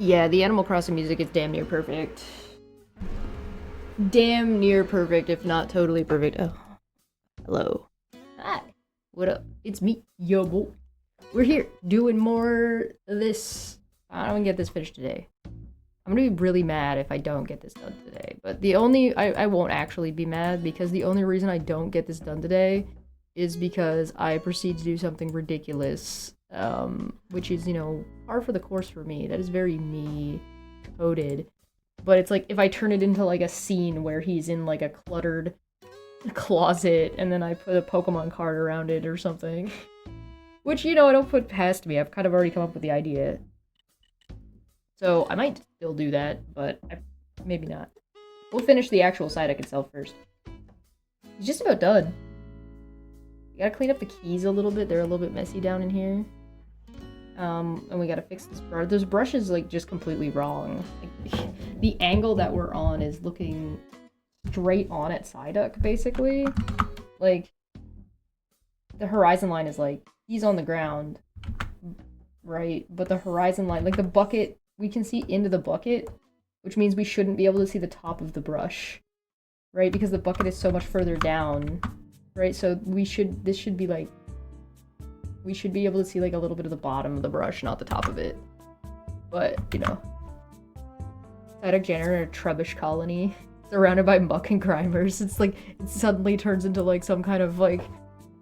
Yeah, the Animal Crossing music is damn near perfect. Damn near perfect, if not totally perfect. Oh, hello. Hi. What up? It's me, yo boy. We're here doing more of this. I don't get this finished today. I'm gonna be really mad if I don't get this done today. But I won't actually be mad because the only reason I don't get this done today is because I proceed to do something ridiculous. Which is, you know, par for the course for me. That is very me coded. But it's like if I turn it into like a scene where he's in like a cluttered closet and then I put a Pokemon card around it or something. Which, you know, I don't put past me. I've kind of already come up with the idea. So I might still do that, but maybe not. We'll finish the actual Psyduck itself first. He's just about done. We gotta clean up the keys a little bit. They're a little bit messy down in here. And we gotta fix this brush. This brush is like just completely wrong. Like, the angle that we're on is looking straight on at Psyduck, basically. Like, the horizon line is like, he's on the ground, right? But the horizon line, like the bucket, we can see into the bucket, which means we shouldn't be able to see the top of the brush, right? Because the bucket is so much further down, right? So this should be like, we should be able to see like a little bit of the bottom of the brush, not the top of it. But, you know. Psyduck Jenner in a Trubbish colony, surrounded by muck and grimers. It's like, it suddenly turns into like some kind of like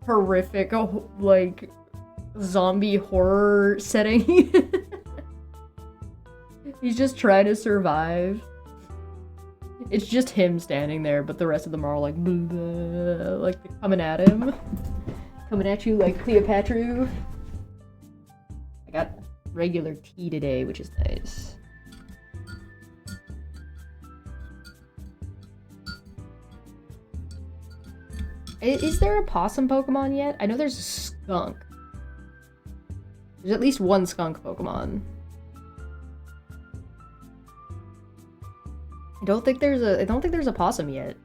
horrific, like, zombie horror setting. He's just trying to survive. It's just him standing there, but the rest of them are all like, blah, like coming at him. Coming at you like Cleopatra. I got regular tea today, which is nice. Is there a possum Pokemon yet? I know there's a skunk. There's at least one skunk Pokemon. I don't think there's a possum yet.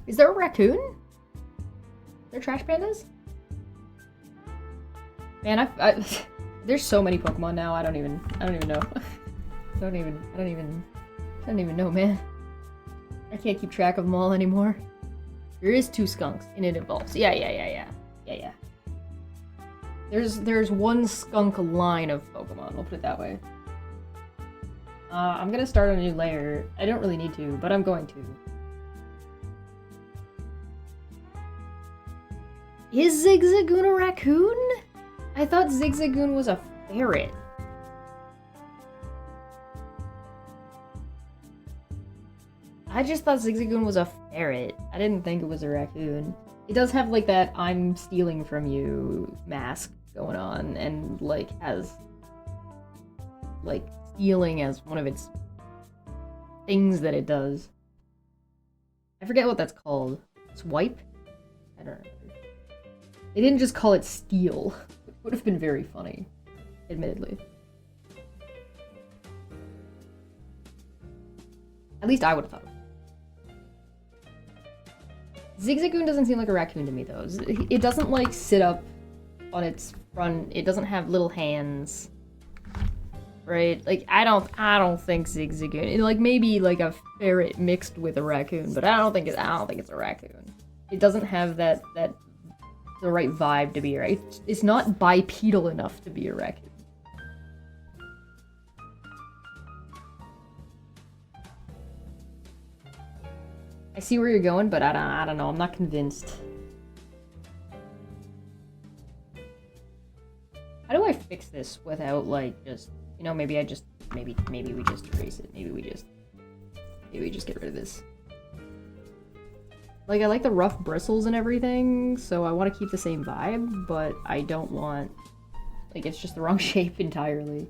Is there a raccoon? Are there trash pandas? Man, there's so many Pokemon now. I don't even know. I don't even know, man. I can't keep track of them all anymore. There is 2 skunks, and it evolves. Yeah. There's one skunk line of Pokemon, I'll put it that way. I'm gonna start a new layer. I don't really need to, but I'm going to. Is Zigzagoon a raccoon? I thought Zigzagoon was a ferret. I just thought Zigzagoon was a ferret. I didn't think it was a raccoon. It does have like that I'm stealing from you mask going on, and like has like stealing as one of its things that it does. I forget what that's called. Swipe? I don't know. They didn't just call it steal. It would have been very funny, admittedly. At least I would have thought of it. Zigzagoon doesn't seem like a raccoon to me, though. It doesn't, like, sit up on its front. It doesn't have little hands. Right? Like, I don't think Zigzagoon... Like, maybe, like, a ferret mixed with a raccoon, but I don't think it's a raccoon. It doesn't have the right vibe to be right. It's not bipedal enough to be a raccoon. I see where you're going, but I don't know. I'm not convinced. How do I fix this without like just, you know, maybe we just erase it. Maybe we just get rid of this. Like, I like the rough bristles and everything, so I want to keep the same vibe, but I don't want... Like, it's just the wrong shape entirely.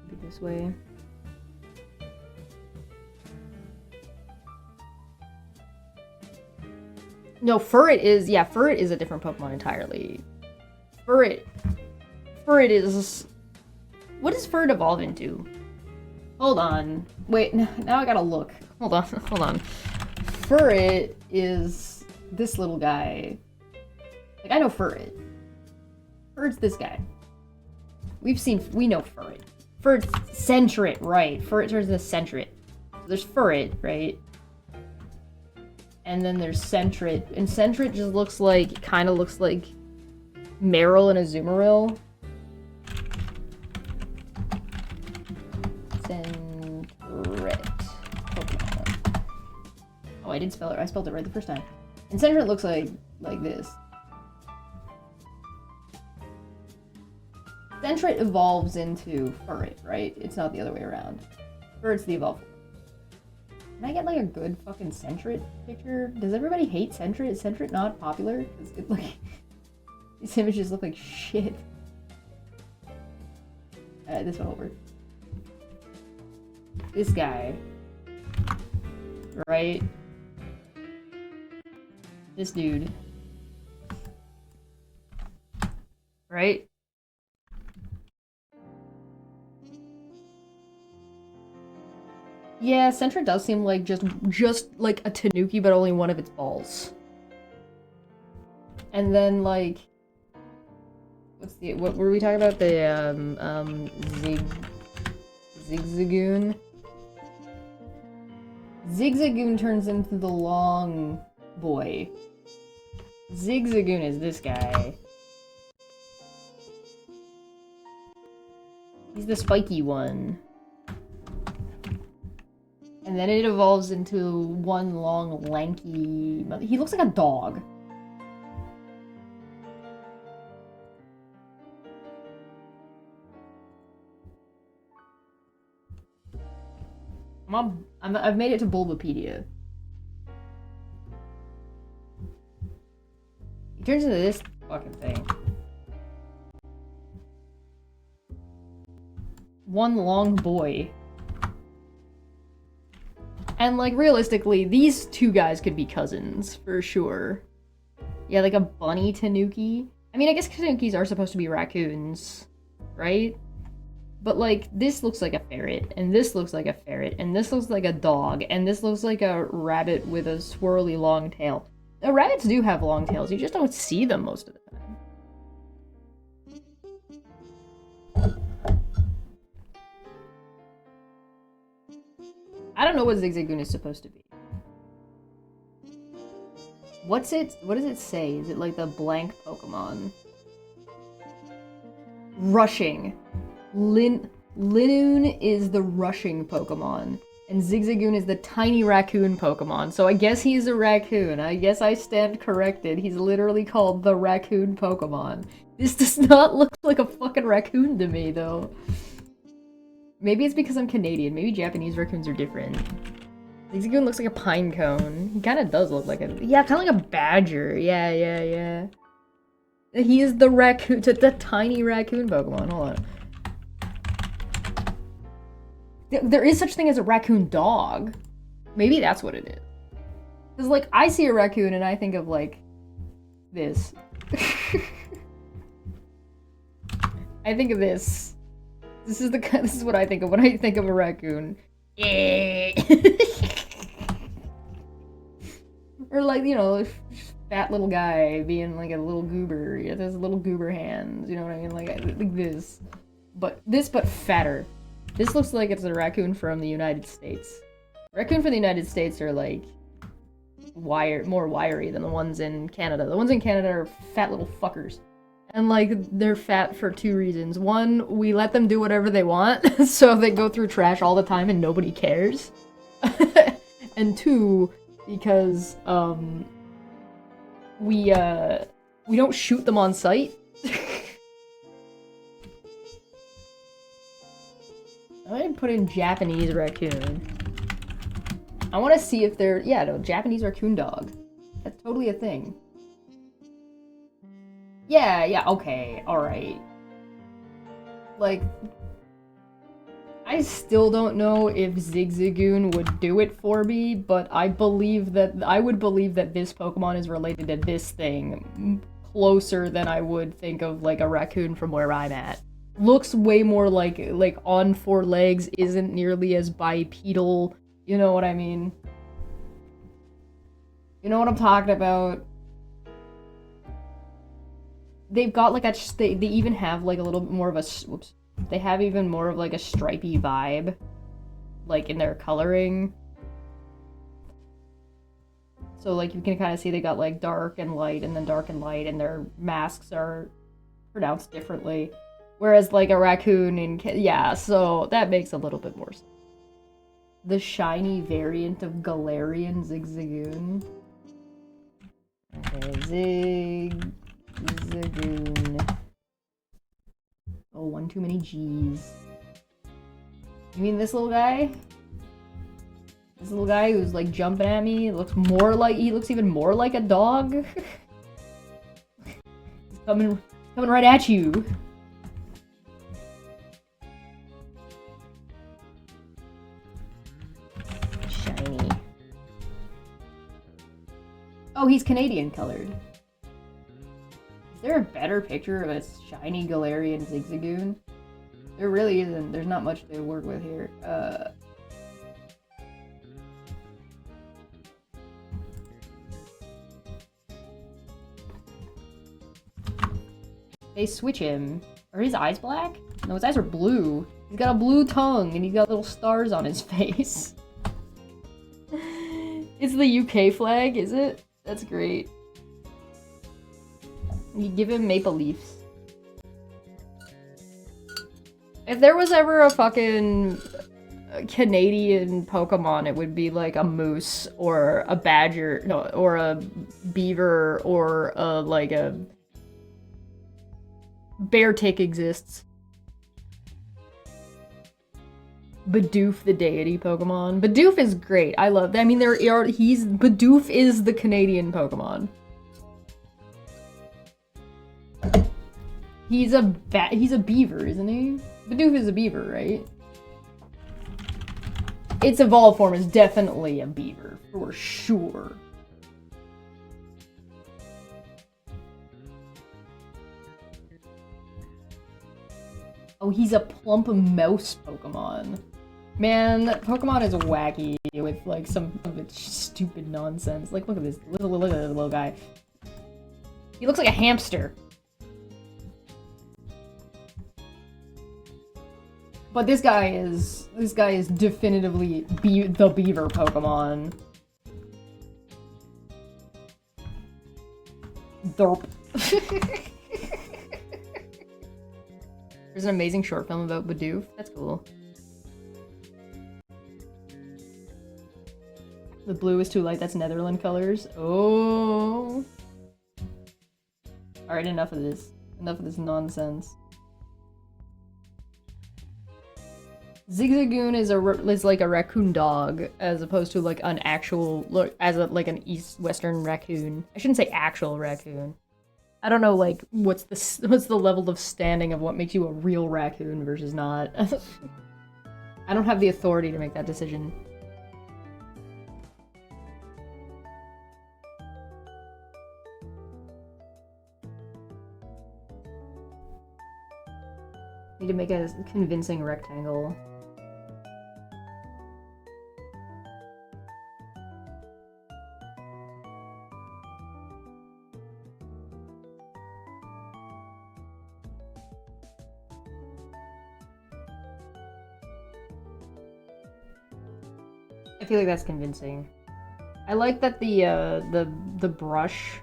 Maybe this way. No, Furret is... Yeah, Furret is a different Pokemon entirely. Furret is... What does Furret evolve into? Hold on. Wait, now I gotta look. Hold on, hold on. Furret is this little guy. Like, I know Furret. Furret's this guy. We know Furret. Furret's Centret, right. Furret turns into Centret. There's Furret, right? And then there's Centret. And Centret just looks like, kinda looks like Meryl and Azumarill. Centret. Pokemon. Oh, I did spell it. I spelled it right the first time. And Centret looks like this. Centret evolves into Furret, right? It's not the other way around. Furret's the evolved. Can I get like a good fucking Centret picture? Does everybody hate Centret? Is Centret not popular? Because it like these images look like shit. This one will work. This guy, right? This dude, right? Yeah, Centret does seem like just like a Tanuki, but only one of its balls. And then like, what were we talking about? The Zigzagoon. Zigzagoon turns into the long boy. Zigzagoon is this guy. He's the spiky one. And then it evolves into one long, lanky... He looks like a dog. I've made it to Bulbapedia. He turns into this fucking thing. One long boy. And, like, realistically, these two guys could be cousins, for sure. Yeah, like a bunny Tanuki. I mean, I guess Tanukis are supposed to be raccoons, right? But, like, this looks like a ferret, and this looks like a ferret, and this looks like a dog, and this looks like a rabbit with a swirly long tail. Now, rabbits do have long tails, you just don't see them most of the time. I don't know what Zigzagoon is supposed to be. What does it say? Is it like the blank Pokemon? Rushing. Linoon is the rushing Pokemon. And Zigzagoon is the tiny raccoon Pokemon. So I guess he's a raccoon. I guess I stand corrected. He's literally called the raccoon Pokemon. This does not look like a fucking raccoon to me, though. Maybe it's because I'm Canadian. Maybe Japanese raccoons are different. Zigzagoon looks like a pine cone. He kind of does look like a... Yeah, kind of like a badger. Yeah. He is the raccoon... the tiny raccoon Pokemon. Hold on. There is such thing as a raccoon dog. Maybe that's what it is. Because, like, I see a raccoon and I think of, like, this. I think of this. This is what I think of when I think of a raccoon. Or like, you know, fat little guy being like a little goober. Yeah, there's little goober hands, you know what I mean? Like this. But fatter. This looks like it's a raccoon from the United States. Raccoon from the United States are like more wiry than the ones in Canada. The ones in Canada are fat little fuckers. And, like, they're fat for two reasons. One, we let them do whatever they want, so they go through trash all the time and nobody cares. And two, because, we don't shoot them on sight. I'm gonna put in Japanese raccoon. I want to see if they're... Yeah, no, Japanese raccoon dog. That's totally a thing. Yeah, okay, alright. Like, I still don't know if Zigzagoon would do it for me, but I would believe that this Pokemon is related to this thing closer than I would think of, like, a raccoon from where I'm at. looks way more like on four legs, isn't nearly as bipedal. You know what I mean? You know what I'm talking about? They've got like they even have like a little bit more of a whoops. They have even more of like a stripy vibe, like in their coloring. So like you can kind of see they got like dark and light and then dark and light, and their masks are pronounced differently. Whereas like a raccoon and yeah, so that makes a little bit more sense. The shiny variant of Galarian Zigzagoon. Okay, Zigzagoon. Oh, one too many G's. You mean this little guy? This little guy who's like jumping at me looks even more like a dog. He's coming right at you. Shiny. Oh, he's Canadian colored. Is there a better picture of a shiny Galarian Zigzagoon? There really isn't. There's not much to work with here. They switch him. Are his eyes black? No, his eyes are blue. He's got a blue tongue and he's got little stars on his face. It's the UK flag, is it? That's great. You give him maple leaves. If there was ever a fucking Canadian Pokemon, it would be like a moose or a badger, no, or a beaver or like a bear tick exists. Bidoof, the deity Pokemon. Bidoof is great. I love that. I mean, Bidoof is the Canadian Pokemon. He's a beaver, isn't he? Bidoof is a beaver, right? Its evolved form is definitely a beaver, for sure. Oh, he's a plump mouse Pokemon. Man, that Pokemon is wacky with like some of its stupid nonsense. Like, look at this. Look at this little guy. He looks like a hamster. But this guy is definitively the beaver Pokemon. Derp. There's an amazing short film about Bidoof. That's cool. The blue is too light. That's Netherland colors. Oh. Alright, enough of this. Enough of this nonsense. Zigzagoon is like a raccoon dog, as opposed to like an actual like an western raccoon. I shouldn't say actual raccoon. I don't know like what's the level of standing of what makes you a real raccoon versus not. I don't have the authority to make that decision. Need to make a convincing rectangle. I feel like that's convincing. I like that the brush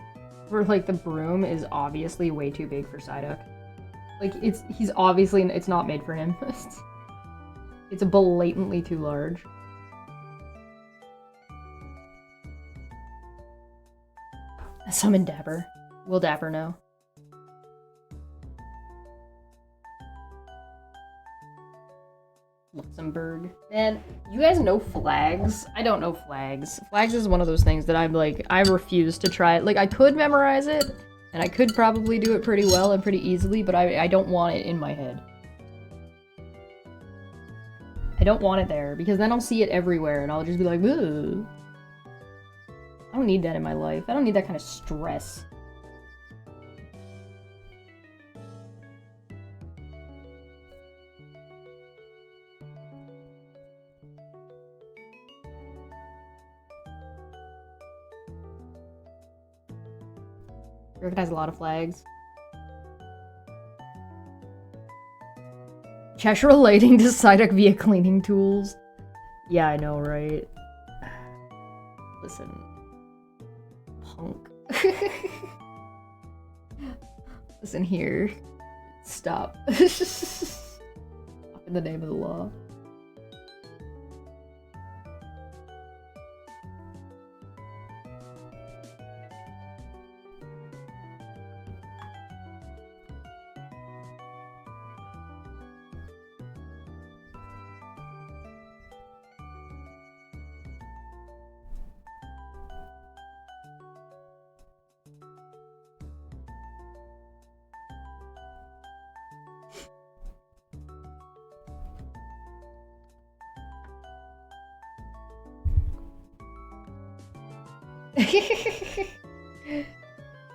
for like the broom is obviously way too big for Psyduck. Like he's obviously it's not made for him. It's blatantly too large. Summon Dapper. Will Dapper know? Luxembourg. And you guys know flags? I don't know flags. Flags is one of those things that I'm like, I refuse to try it. Like, I could memorize it, and I could probably do it pretty well and pretty easily, but I don't want it in my head. I don't want it there, because then I'll see it everywhere, and I'll just be like, ugh. I don't need that in my life. I don't need that kind of stress. Recognize a lot of flags. Cheshire lighting to Psyduck via cleaning tools. Yeah, I know, right? Listen. Punk. Listen here. Stop. In the name of the law.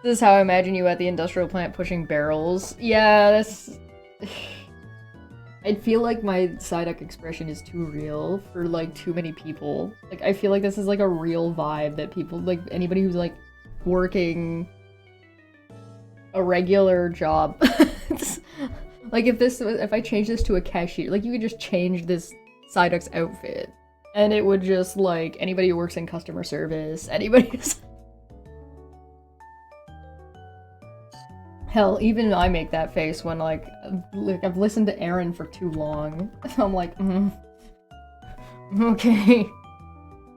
This is how I imagine you at the industrial plant pushing barrels. Yeah, that's... I feel like my Psyduck expression is too real for, like, too many people. Like, I feel like this is, like, a real vibe that people, like, anybody who's, like, working a regular job. Like, if I change this to a cashier, like, you could just change this Psyduck's outfit. And it would just, like, anybody who works in customer service, anybody who's... Hell, even I make that face when, like I've listened to Aaron for too long. I'm like, okay.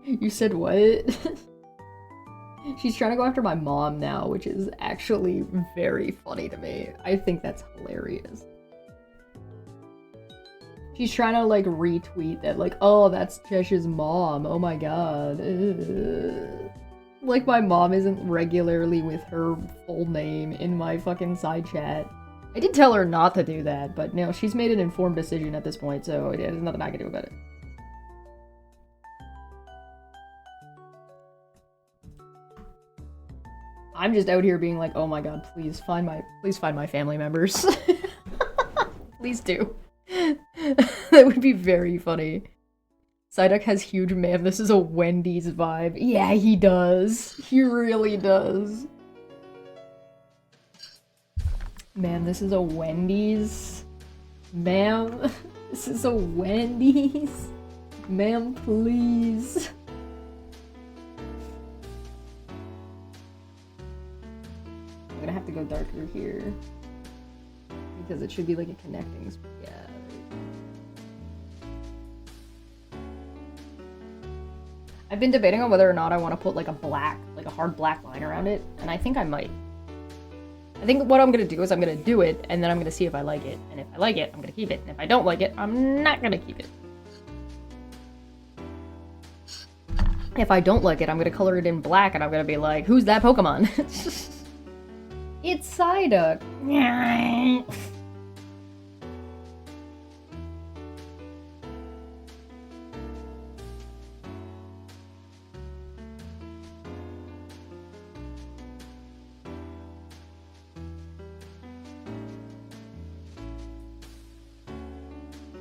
You said what? She's trying to go after my mom now, which is actually very funny to me. I think that's hilarious. She's trying to, like, retweet that, like, oh, that's Chesh's mom. Oh my god. Like, my mom isn't regularly with her full name in my fucking side chat. I did tell her not to do that, but no, she's made an informed decision at this point, so there's nothing I can do about it. I'm just out here being like, oh my god, please find my family members. Please do. That would be very funny. Psyduck has huge man, this is a Wendy's vibe. Yeah, he does. He really does. Man, this is a Wendy's. Ma'am, this is a Wendy's. Ma'am, please. I'm gonna have to go darker here. Because it should be like a connecting, yeah. I've been debating on whether or not I want to put like a hard black line around it, and I think I might. I think what I'm gonna do is I'm gonna do it, and then I'm gonna see if I like it, and if I like it, I'm gonna keep it, and if I don't like it, I'm not gonna keep it. If I don't like it, I'm gonna color it in black, and I'm gonna be like, who's that Pokemon? It's Psyduck.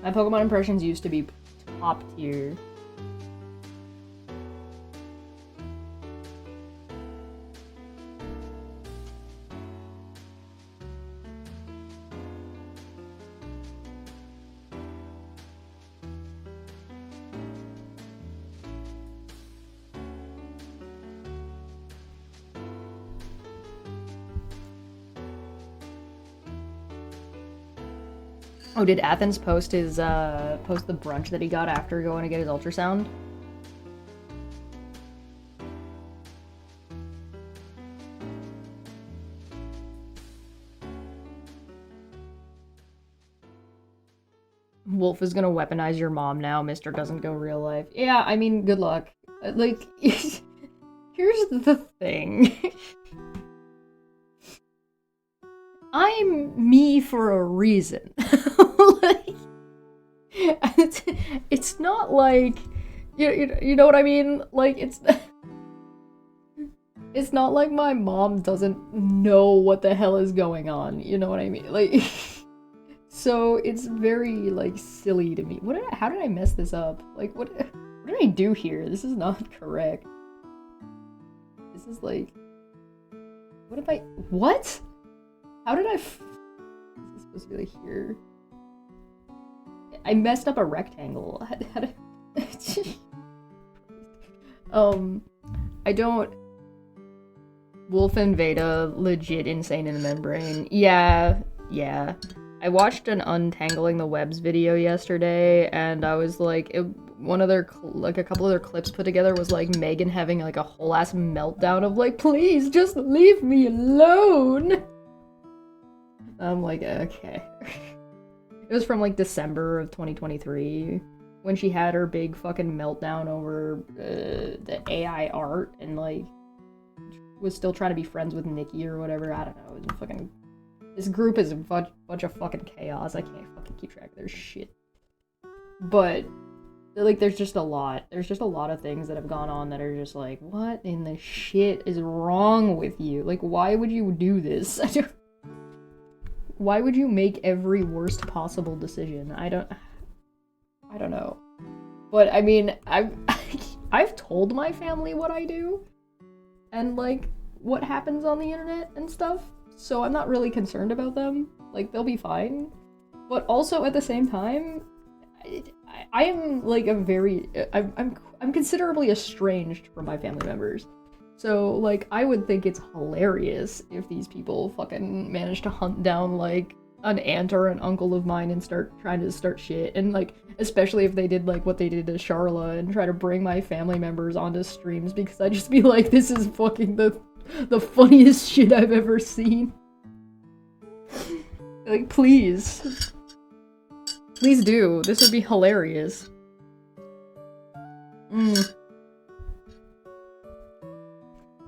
My Pokemon impressions used to be top tier. Oh, did Athens post his, post the brunch that he got after going to get his ultrasound? Wolf is gonna weaponize your mom now, Mr. Doesn't Go Real Life. Yeah, I mean, good luck. Like, here's the thing. I'm me for a reason. Like, it's not like, you know what I mean? Like, it's not like my mom doesn't know what the hell is going on, you know what I mean? Like, so it's very, like, silly to me. How did I mess this up? Like, what did I do here? This is not correct. This is like, What if I... What? How did I... Is this supposed to be like here? I messed up a rectangle. How did... I don't... Wolf and Veda, legit insane in the membrane. Yeah. I watched an Untangling the Webs video yesterday, and I was like, one of their, like, a couple of their clips put together was, like, Megan having, like, a whole-ass meltdown of, like, please, just leave me alone! I'm like, okay. It was from, like, December of 2023, when she had her big fucking meltdown over the AI art, and, like, was still trying to be friends with Nikki or whatever. I don't know. It was a fucking... This group is a bunch of fucking chaos. I can't fucking keep track of their shit. But, like, there's just a lot. There's just a lot of things that have gone on that are just like, what in the shit is wrong with you? Like, why would you do this? Why would you make every worst possible decision? I don't know. But, I mean, I've told my family what I do. And, like, what happens on the internet and stuff, so I'm not really concerned about them. Like, they'll be fine. But also, at the same time, I am, like, I'm considerably estranged from my family members. So, like, I would think it's hilarious if these people fucking manage to hunt down, like, an aunt or an uncle of mine and start trying to start shit. And, like, especially if they did, like, what they did to Charla and try to bring my family members onto streams, because I'd just be like, this is fucking the funniest shit I've ever seen. Like, please. Please do. This would be hilarious.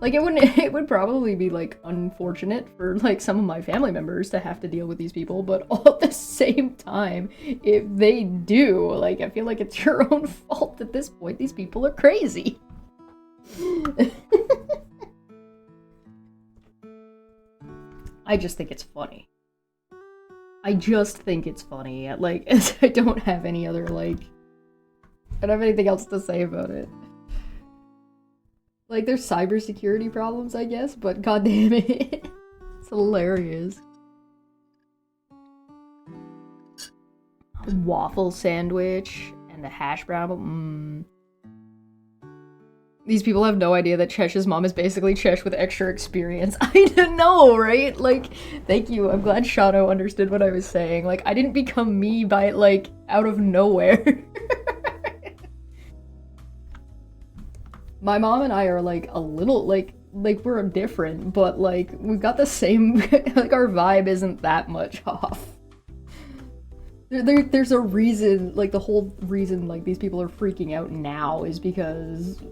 Like, it would probably be, like, unfortunate for, like, some of my family members to have to deal with these people, but all at the same time, if they do, like, I feel like it's your own fault at this point. These people are crazy. I just think it's funny. I just think it's funny. Like, I don't have any other, like... I don't have anything else to say about it. Like, there's cybersecurity problems, I guess, but goddamn it. It's hilarious. A waffle sandwich and a hash brown. These people have no idea that Chesh's mom is basically Chesh with extra experience. I don't know, right? Like, thank you. I'm glad Shano understood what I was saying. Like, I didn't become me by, like, out of nowhere. My mom and I are, like, a little, like, we're different, but, like, we've got the same, like, our vibe isn't that much off. There's a reason, like, the whole reason, like, these people are freaking out now is because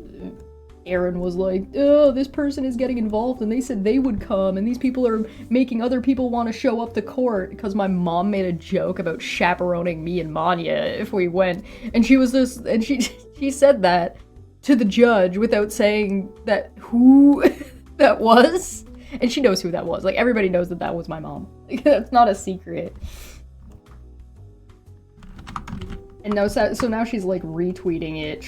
Aaron was like, oh, this person is getting involved, and they said they would come, and these people are making other people want to show up to court, because my mom made a joke about chaperoning me and Manya if we went, and she was just, and she said that to the judge without saying that who that was, and she knows who that was. Like, everybody knows that was my mom. Like, that's not a secret. And now, so now she's, like, retweeting it,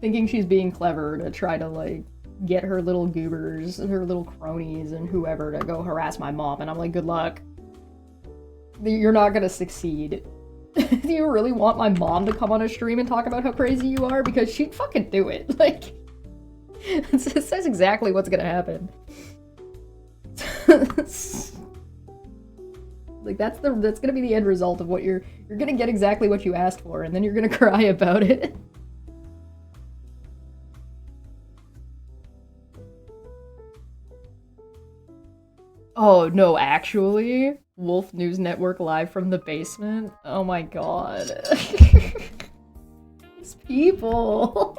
thinking she's being clever to try to, like, get her little goobers, her little cronies, and whoever to go harass my mom, and I'm like, good luck. You're not gonna succeed. Do you really want my mom to come on a stream and talk about how crazy you are? Because she'd fucking do it. Like, that's exactly what's gonna happen. Like, that's gonna be the end result of what you're gonna get exactly what you asked for, and then you're gonna cry about it. Oh, no, actually? Wolf News Network live from the basement? Oh my god. These people.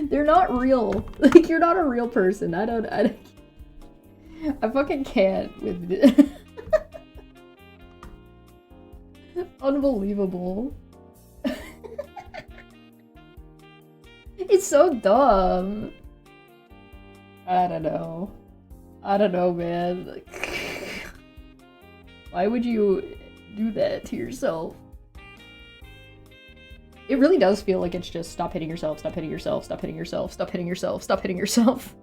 They're not real. Like, you're not a real person. I fucking can't with this. Unbelievable. It's so dumb. I don't know. I don't know, man. Like, why would you do that to yourself? It really does feel like it's just stop hitting yourself, stop hitting yourself, stop hitting yourself, stop hitting yourself, stop hitting yourself.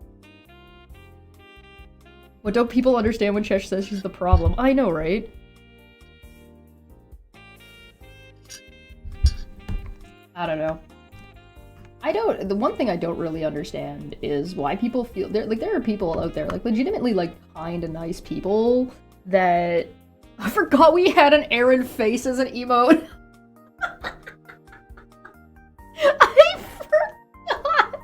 What don't people understand when Chesh says she's the problem? I know, right? I don't know. The one thing I don't really understand is why people feel, there are people out there, like, legitimately, like, kind of nice people that, I forgot we had an Aaron face as an emote. I forgot!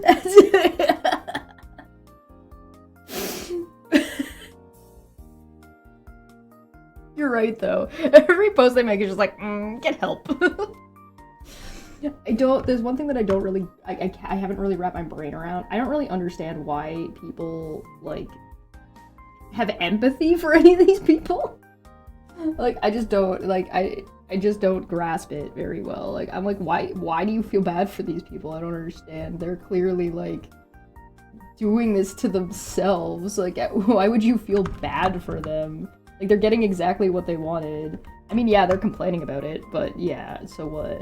That's it. You're right, though. Every post they make is just like, get help. There's one thing that I don't really, I haven't really wrapped my brain around. I don't really understand why people, like, have empathy for any of these people. Like, I just don't, like, I just don't grasp it very well. Like, I'm like, why do you feel bad for these people? I don't understand. They're clearly, like, doing this to themselves. Like, why would you feel bad for them? Like, they're getting exactly what they wanted. I mean, yeah, they're complaining about it, but yeah, so what?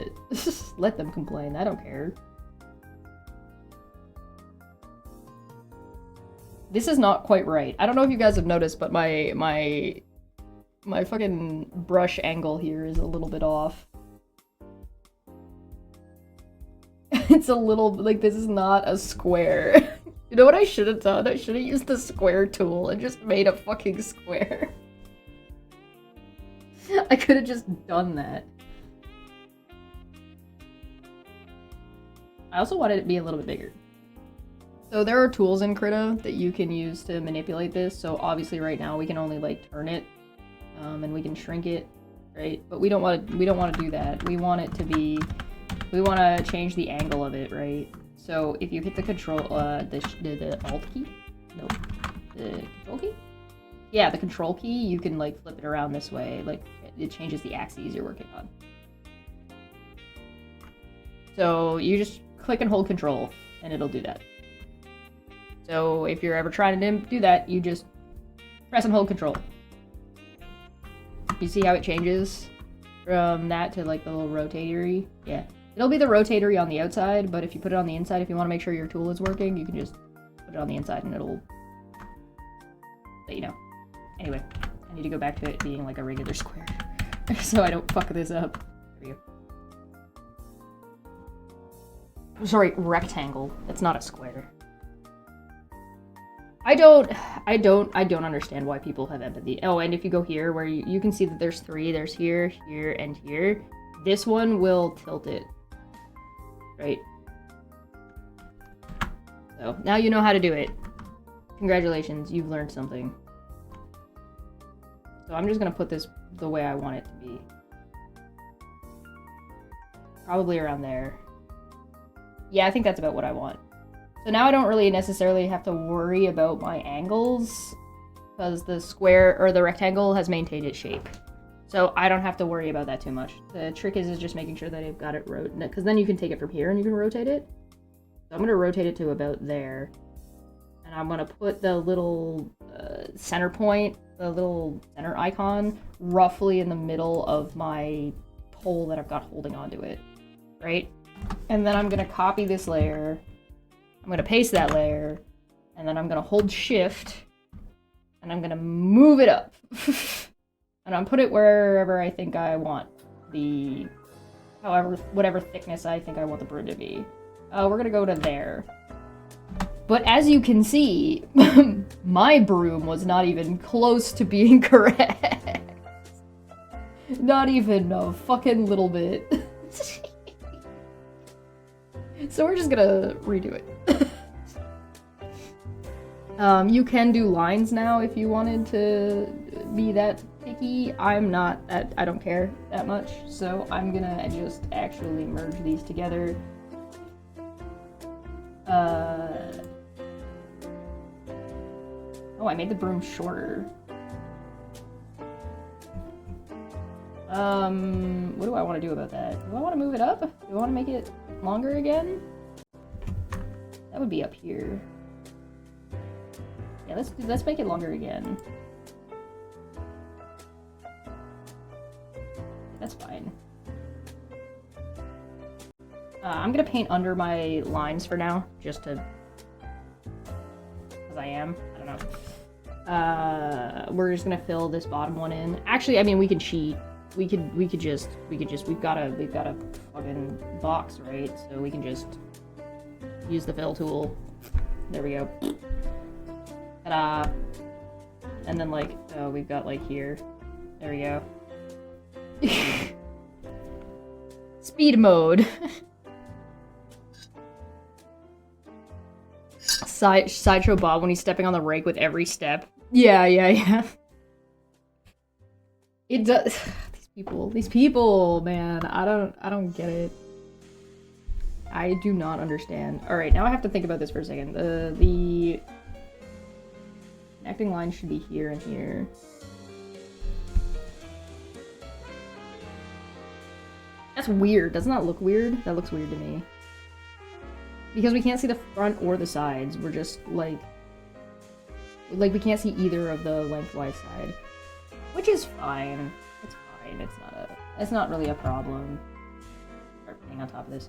Let them complain, I don't care. This is not quite right. I don't know if you guys have noticed, but my fucking brush angle here is a little bit off. It's a little, like, this is not a square. You know what I should have done? I should have used the square tool and just made a fucking square. I could have just done that. I also wanted it to be a little bit bigger. So there are tools in Krita that you can use to manipulate this. So obviously right now we can only like turn it, and we can shrink it, right? But we don't want to do that. We want it to be, we want to change the angle of it, right? So if you hit the control, the alt key, nope, the control key. Yeah, the control key, you can like flip it around this way, like it changes the axes you're working on. So you just click and hold control and it'll do that. So if you're ever trying to do that, you just press and hold control. You see how it changes from that to like the little rotatory? Yeah. It'll be the rotatory on the outside, but if you put it on the inside, if you want to make sure your tool is working, you can just put it on the inside and it'll let you know. Anyway, I need to go back to it being like a regular square so I don't fuck this up. There we go. Sorry, rectangle. It's not a square. I don't understand why people have empathy. Oh, and if you go here where you can see that there's three, there's here, here, and here. This one will tilt it. Right? So, now you know how to do it. Congratulations, you've learned something. So I'm just gonna put this the way I want it to be. Probably around there. Yeah, I think that's about what I want. So now I don't really necessarily have to worry about my angles because the square or the rectangle has maintained its shape. So I don't have to worry about that too much. The trick is just making sure that I've got it rotated, because then you can take it from here and you can rotate it. So I'm gonna rotate it to about there. And I'm gonna put the little center point, the little center icon, roughly in the middle of my pole that I've got holding onto it, right? And then I'm gonna copy this layer, I'm gonna paste that layer, and then I'm gonna hold shift, and I'm gonna move it up. And I'm put it wherever I think I want the, whatever thickness I think I want the broom to be. We're gonna go to there. But as you can see, my broom was not even close to being correct. Not even a fucking little bit. So we're just gonna redo it. You can do lines now if you wanted to be that picky. I'm not, I don't care that much, so I'm gonna just actually merge these together. Oh, I made the broom shorter. What do I want to do about that? Do I want to move it up? Do I want to make it longer again? That would be up here. Yeah, let's make it longer again. That's fine. I'm gonna paint under my lines for now, just to I am. I don't know. We're just gonna fill this bottom one in. Actually, I mean, we can cheat. We could just, we've got a fucking box, right? So we can just use the fill tool. There we go. Ta-da. And then, like, oh, we've got, like, here. There we go. Speed mode. Sideshow Bob when he's stepping on the rake with every step. Yeah. It does. These people, man. I don't get it. I do not understand. All right, now I have to think about this for a second. The connecting line should be here and here. That's weird. Doesn't that look weird? That looks weird to me. Because we can't see the front or the sides. We're just like we can't see either of the lengthwise side, which is fine. It's fine. It's not really a problem. Start putting on top of this.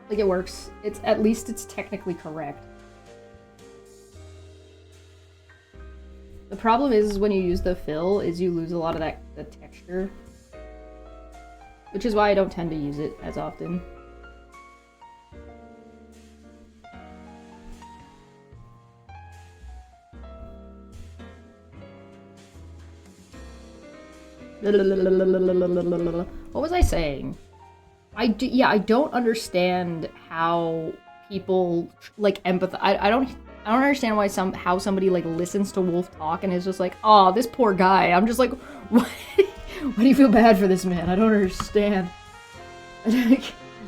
Like, it works. At least it's technically correct. The problem is when you use the fill is you lose a lot of the texture. Which is why I don't tend to use it as often. What was I saying? I don't understand how people like empathize. I don't understand why how somebody like listens to Wolf talk and is just like, oh, this poor guy. I'm just like, what? Why do you feel bad for this man? I don't understand.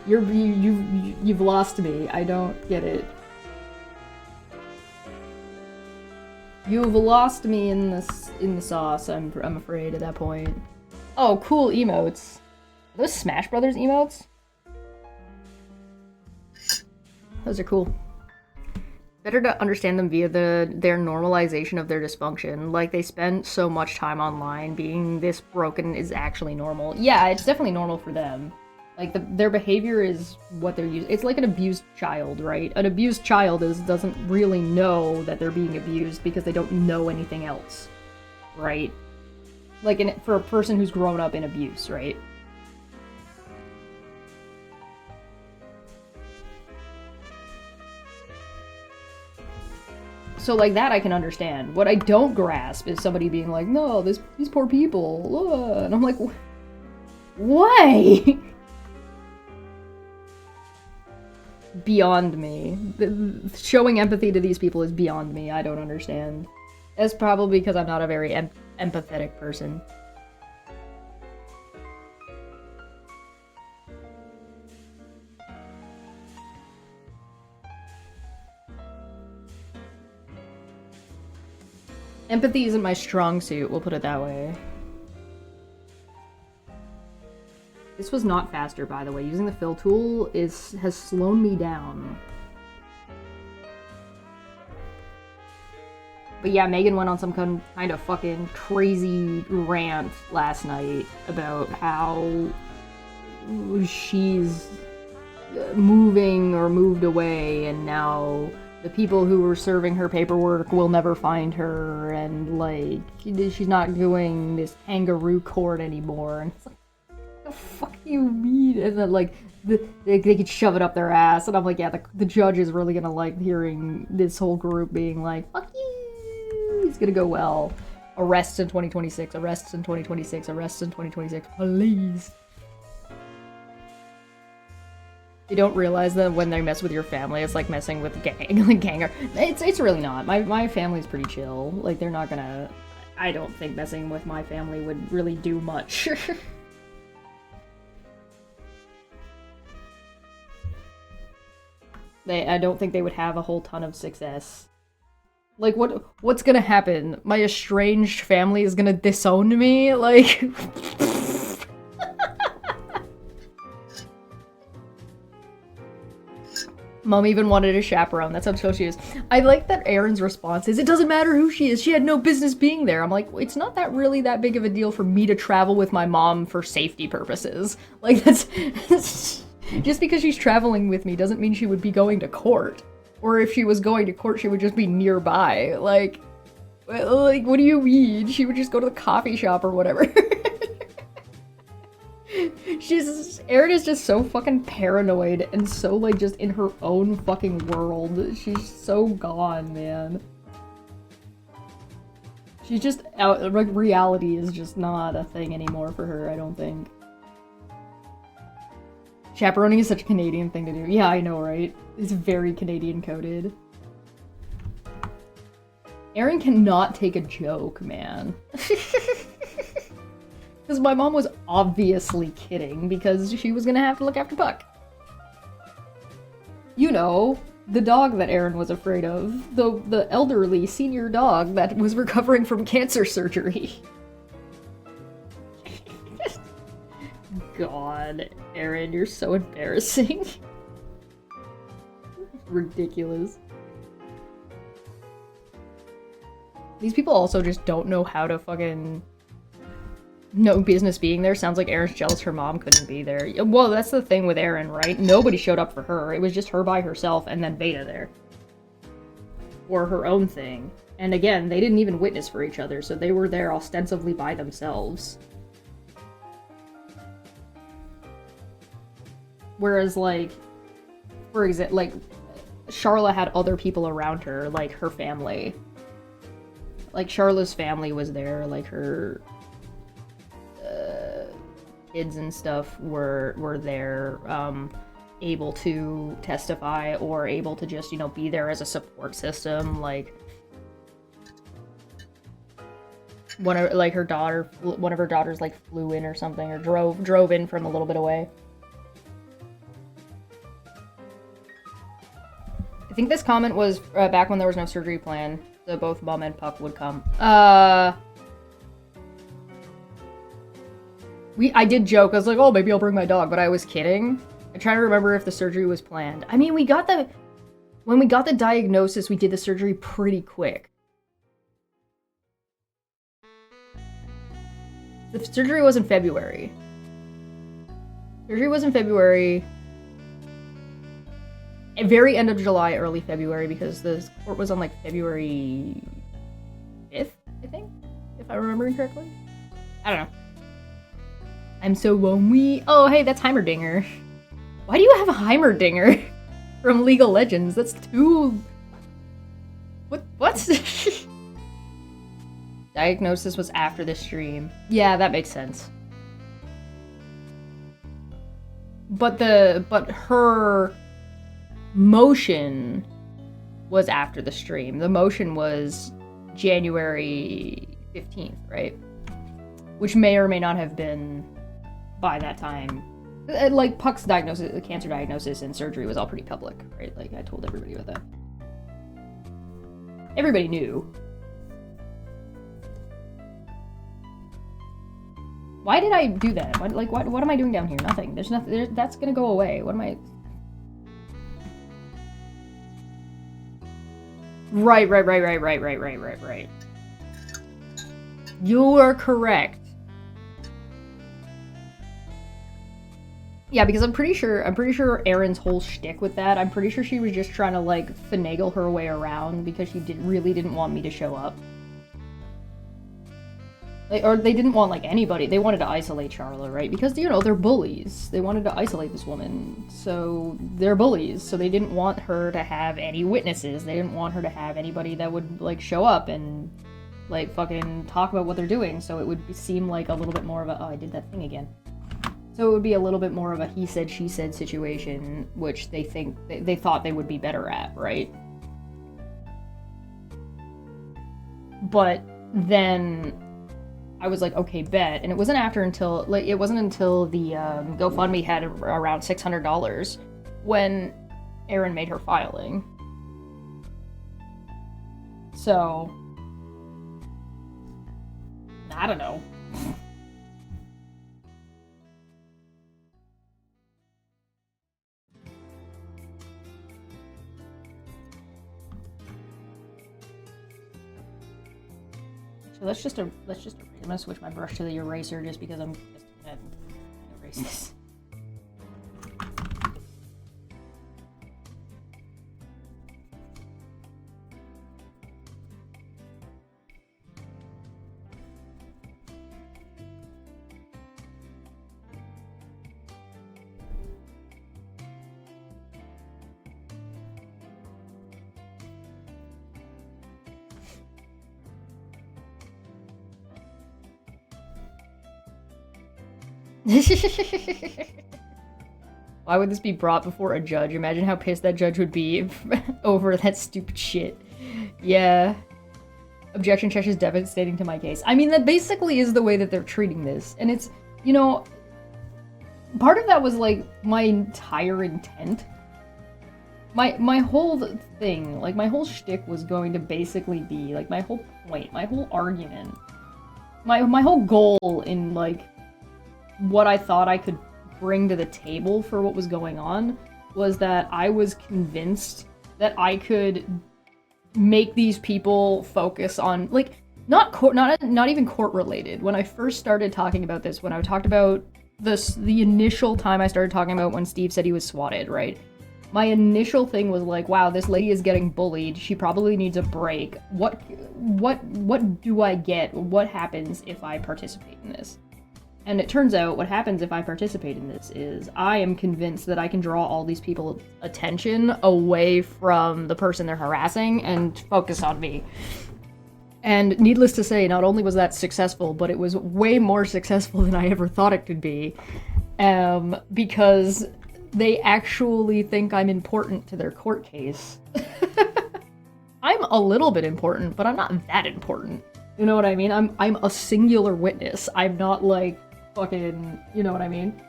You've lost me. I don't get it. You've lost me in the sauce. I'm afraid at that point. Oh, cool emotes. Are those Smash Brothers emotes? Those are cool. Better to understand them via their normalization of their dysfunction. Like, they spend so much time online being this broken is actually normal. Yeah, it's definitely normal for them. Like, their behavior is what they're using. It's like an abused child, right? An abused child doesn't really know that they're being abused because they don't know anything else, right? Like, for a person who's grown up in abuse, right? So, like, that I can understand. What I don't grasp is somebody being like, no, these poor people, and I'm like, why? Beyond me. Showing empathy to these people is beyond me. I don't understand. That's probably because I'm not a very empathetic person. Empathy isn't my strong suit, we'll put it that way. This was not faster, by the way. Using the fill tool has slowed me down. But yeah, Megan went on some kind of fucking crazy rant last night about how she's moving or moved away, and now the people who were serving her paperwork will never find her, and, like, she's not doing this kangaroo court anymore. And it's like, what the fuck do you mean? And then, like, they could shove it up their ass, and I'm like, yeah, the judge is really gonna like hearing this whole group being like, fuck you, it's gonna go well. Arrests in 2026, arrests in 2026, arrests in 2026, please. You don't realize that when they mess with your family, it's like messing with ganger. It's really not. My family's pretty chill. Like, they're not gonna... I don't think messing with my family would really do much. I don't think they would have a whole ton of success. Like, what's gonna happen? My estranged family is gonna disown me? Like... Mom even wanted a chaperone. That's how chill she is. I like that Erin's response is, it doesn't matter who she is. She had no business being there. I'm like, it's not that really that big of a deal for me to travel with my mom for safety purposes. Like, that's just because she's traveling with me doesn't mean she would be going to court. Or if she was going to court, she would just be nearby. Like, what do you mean? She would just go to the coffee shop or whatever. Erin is just so fucking paranoid and so, like, just in her own fucking world. She's so gone, man. She's just out, like, reality is just not a thing anymore for her, I don't think. Chaperoning is such a Canadian thing to do. Yeah, I know, right? It's very Canadian coded. Erin cannot take a joke, man. Because my mom was obviously kidding because she was gonna have to look after Puck. You know, the dog that Erin was afraid of. The elderly senior dog that was recovering from cancer surgery. God, Erin, you're so embarrassing. Ridiculous. These people also just don't know how to fucking... No business being there. Sounds like Erin's jealous her mom couldn't be there. Well, that's the thing with Erin, right? Nobody showed up for her. It was just her by herself and then Beta there. Or her own thing. And again, they didn't even witness for each other, so they were there ostensibly by themselves. Whereas, like, for example, like, Charla had other people around her, like her family. Like, Charla's family was there, like her... kids and stuff were there, able to testify or able to just, you know, be there as a support system. Like, one of her daughters like flew in or something, or drove in from a little bit away. I think this comment was back when there was no surgery plan, so both Mom and Puck would come. I did joke, I was like, oh, maybe I'll bring my dog, but I was kidding. I try to remember if the surgery was planned. I mean, when we got the diagnosis, we did the surgery pretty quick. The surgery was in February. At very end of July, early February, because the court was on, like, February 5th, I think? If I'm remembering correctly? I don't know. I'm so lonely. Oh, hey, that's Heimerdinger. Why do you have a Heimerdinger from League of Legends? That's too... What? Diagnosis was after the stream. Yeah, that makes sense. But her motion was after the stream. The motion was January 15th, right? Which may or may not have been by that time. Like, Puck's diagnosis, the cancer diagnosis and surgery was all pretty public, right? Like, I told everybody about that. Everybody knew. Why did I do that? What am I doing down here? Nothing. There's nothing. That's gonna go away. What am I... Right. You are correct. Yeah, because I'm pretty sure Erin's whole shtick with that, I'm pretty sure she was just trying to, like, finagle her way around because she really didn't want me to show up. Like, or they didn't want, like, anybody. They wanted to isolate Charla, right? Because, you know, they're bullies. They wanted to isolate this woman. So, they're bullies. So they didn't want her to have any witnesses. They didn't want her to have anybody that would, like, show up and, like, fucking talk about what they're doing. So it would seem like a little bit more of a, oh, I did that thing again. So it would be a little bit more of a he said, she said situation, which they thought they would be better at, right? But then I was like, okay, bet. And it wasn't until the GoFundMe had around $600 when Erin made her filing. So, I don't know. So let's just I'm gonna switch my brush to the eraser just because I'm just gonna erase this. Why would this be brought before a judge? Imagine how pissed that judge would be over that stupid shit. Yeah. Objection check is devastating to my case. I mean, that basically is the way that they're treating this. And it's, you know, part of that was, like, my entire intent. My whole thing, like, my whole shtick was going to basically be, like, my whole point, my whole argument, my whole goal in, like, what I thought I could bring to the table for what was going on was that I was convinced that I could make these people focus on, like, not even court related. When I first started talking about this, when I talked about the initial time I started talking about when Steve said he was swatted, right? My initial thing was like, wow, this lady is getting bullied. She probably needs a break. What do I get? What happens if I participate in this? And it turns out what happens if I participate in this is I am convinced that I can draw all these people's attention away from the person they're harassing and focus on me. And needless to say, not only was that successful, but it was way more successful than I ever thought it could be. Because they actually think I'm important to their court case. I'm a little bit important, but I'm not that important. You know what I mean? I'm a singular witness. I'm not like fucking, you know what I mean?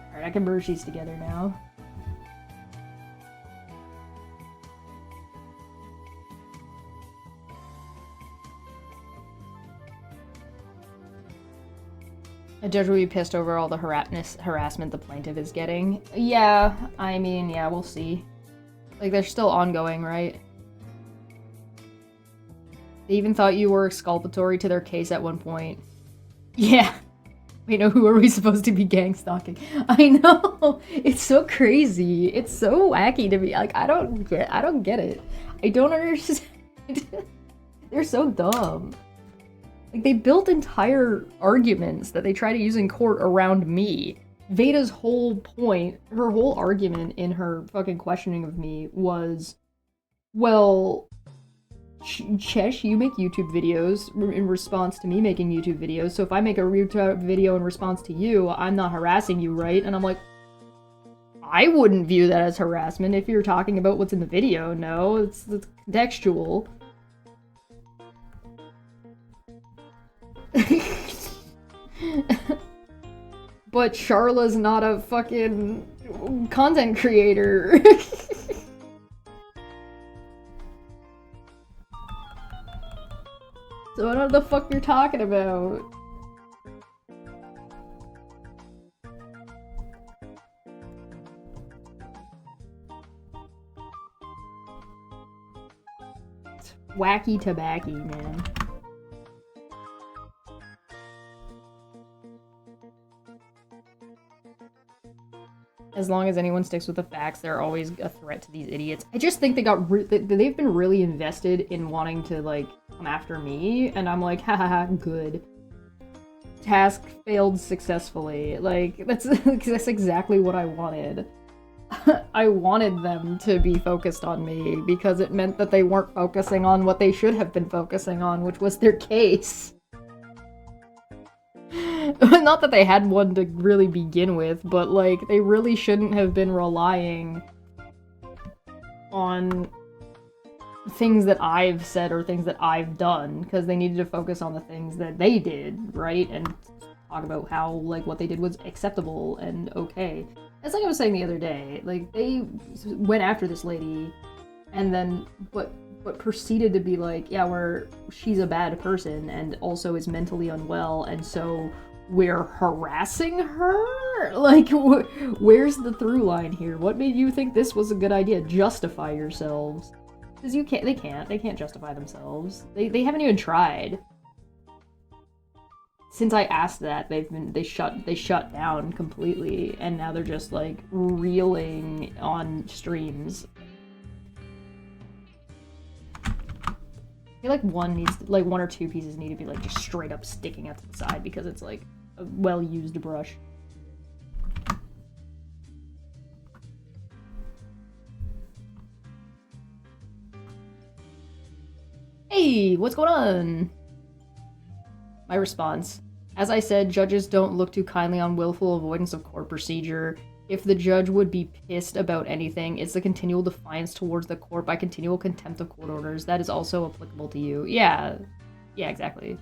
Alright, I can merge these together now. A judge will be pissed over all the harassment the plaintiff is getting. Yeah, I mean, yeah, we'll see. Like, they're still ongoing, right? They even thought you were exculpatory to their case at one point. Yeah. Wait, no, who are we supposed to be gang stalking? I know! It's so crazy. It's so wacky to me. Like, I don't get it. I don't understand. They're so dumb. Like, they built entire arguments that they try to use in court around me. Veda's whole point, her whole argument in her fucking questioning of me was, well, Chesh, you make YouTube videos in response to me making YouTube videos, so if I make a YouTube video in response to you, I'm not harassing you, right? And I'm like, I wouldn't view that as harassment if you're talking about what's in the video. No, it's contextual. But Charla's not a fucking content creator. So I don't know what the fuck you're talking about. It's wacky tobacco, man. As long as anyone sticks with the facts, they're always a threat to these idiots. I just think they've been really invested in wanting to, like, come after me, and I'm like, haha, good. Task failed successfully. Like, that's exactly what I wanted. I wanted them to be focused on me, because it meant that they weren't focusing on what they should have been focusing on, which was their case. Not that they had one to really begin with, but, like, they really shouldn't have been relying on things that I've said or things that I've done, because they needed to focus on the things that they did, right? And talk about how, like, what they did was acceptable and okay. It's like I was saying the other day, like, they went after this lady, and then, but proceeded to be like, yeah, she's a bad person and also is mentally unwell, and so we're harassing her? Like, where's the through line here? What made you think this was a good idea? Justify yourselves. Because they can't justify themselves. They haven't even tried. Since I asked that, they shut down completely, and now they're just, like, reeling on streams. I feel like one or two pieces need to be, like, just straight up sticking out to the side because it's, like, a well-used brush. Hey, what's going on? My response. As I said, judges don't look too kindly on willful avoidance of court procedure. If the judge would be pissed about anything, it's the continual defiance towards the court by continual contempt of court orders. That is also applicable to you. Yeah. Yeah, exactly.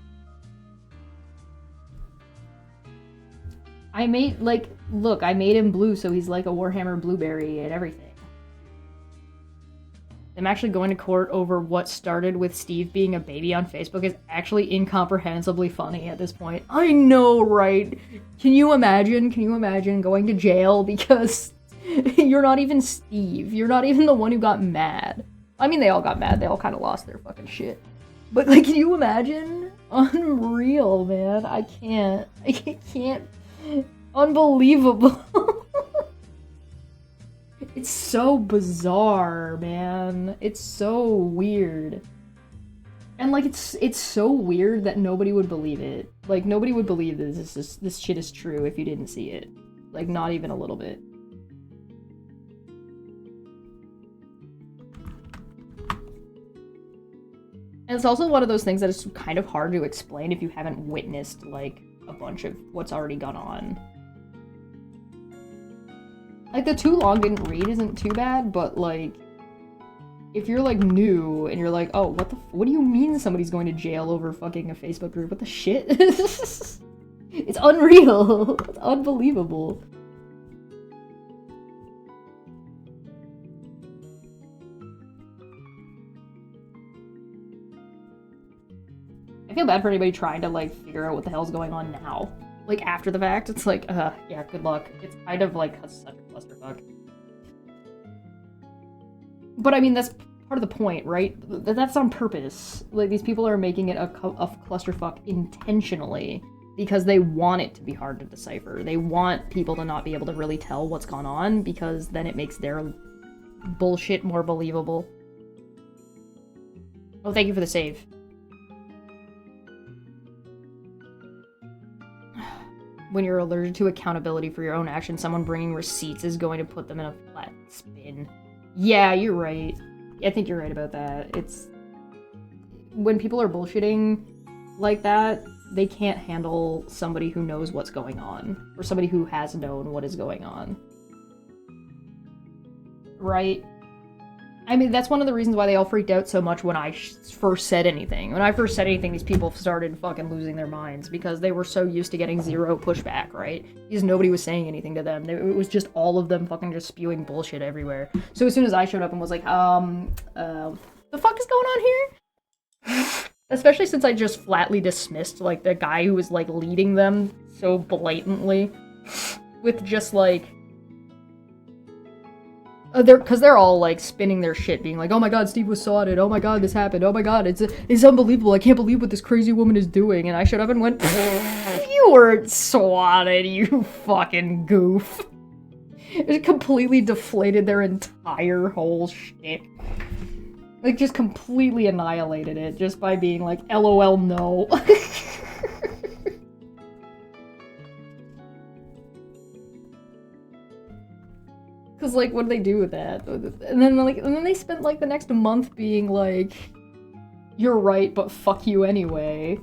I made, like, look, I made him blue, so he's like a Warhammer blueberry and everything. I'm actually going to court over what started with Steve being a baby on Facebook is actually incomprehensibly funny at this point. I know, right? Can you imagine going to jail because you're not even Steve? You're not even the one who got mad. I mean, they all got mad. They all kind of lost their fucking shit. But, like, can you imagine? Unreal, man. I can't. Unbelievable. It's so bizarre, man. It's so weird. And, like, it's so weird that nobody would believe it. Like, nobody would believe this shit is true if you didn't see it. Like, not even a little bit. And it's also one of those things that is kind of hard to explain if you haven't witnessed, like, a bunch of what's already gone on. Like, the too long didn't read isn't too bad, but, like, if you're, like, new and you're like, oh, what do you mean somebody's going to jail over fucking a Facebook group? What the shit? It's unreal. It's unbelievable. I feel bad for anybody trying to, like, figure out what the hell's going on now. Like, after the fact, it's like, yeah, good luck. It's kind of like such a clusterfuck. But I mean, that's part of the point, right? That's on purpose. Like, these people are making it a clusterfuck intentionally because they want it to be hard to decipher. They want people to not be able to really tell what's gone on because then it makes their bullshit more believable. Oh, thank you for the save. When you're allergic to accountability for your own actions, someone bringing receipts is going to put them in a flat spin. Yeah, you're right. I think you're right about that. It's... when people are bullshitting like that, they can't handle somebody who knows what's going on. Or somebody who has known what is going on. Right? I mean, that's one of the reasons why they all freaked out so much when I first said anything. When I first said anything, these people started fucking losing their minds because they were so used to getting zero pushback, right? Because nobody was saying anything to them. It was just all of them fucking just spewing bullshit everywhere. So as soon as I showed up and was like, the fuck is going on here? Especially since I just flatly dismissed, like, the guy who was, like, leading them so blatantly with just, like... because they're all, like, spinning their shit, being like, oh my god, Steve was swatted, oh my god, this happened, oh my god, it's unbelievable, I can't believe what this crazy woman is doing, and I showed up and went, you weren't swatted, you fucking goof. It completely deflated their entire whole shtick. Like, just completely annihilated it, just by being like, LOL, no. Cause, like, what do they do with that? And then they spent, like, the next month being like, you're right, but fuck you anyway.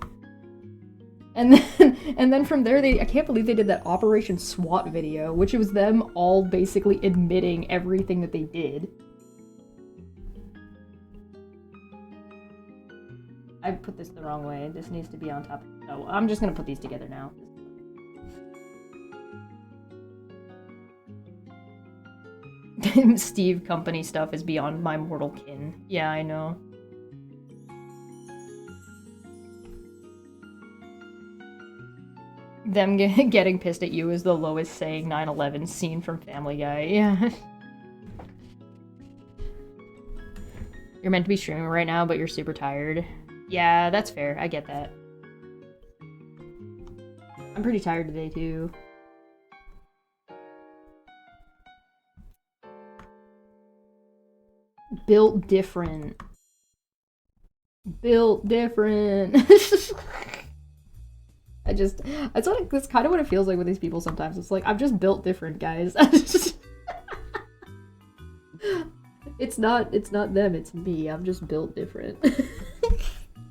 And then from there, I can't believe they did that Operation SWAT video, which was them all basically admitting everything that they did. I put this the wrong way. This needs to be on top. Oh, I'm just gonna put these together now. Steve company stuff is beyond my mortal kin. Yeah, I know. Them getting pissed at you is the lowest saying 9/11 scene from Family Guy. Yeah. You're meant to be streaming right now, but you're super tired. Yeah, that's fair. I get that. I'm pretty tired today, too. Built different. Built different. That's kind of what it feels like with these people sometimes. It's like, I'm just built different, guys. It's not them, it's me. I'm just built different.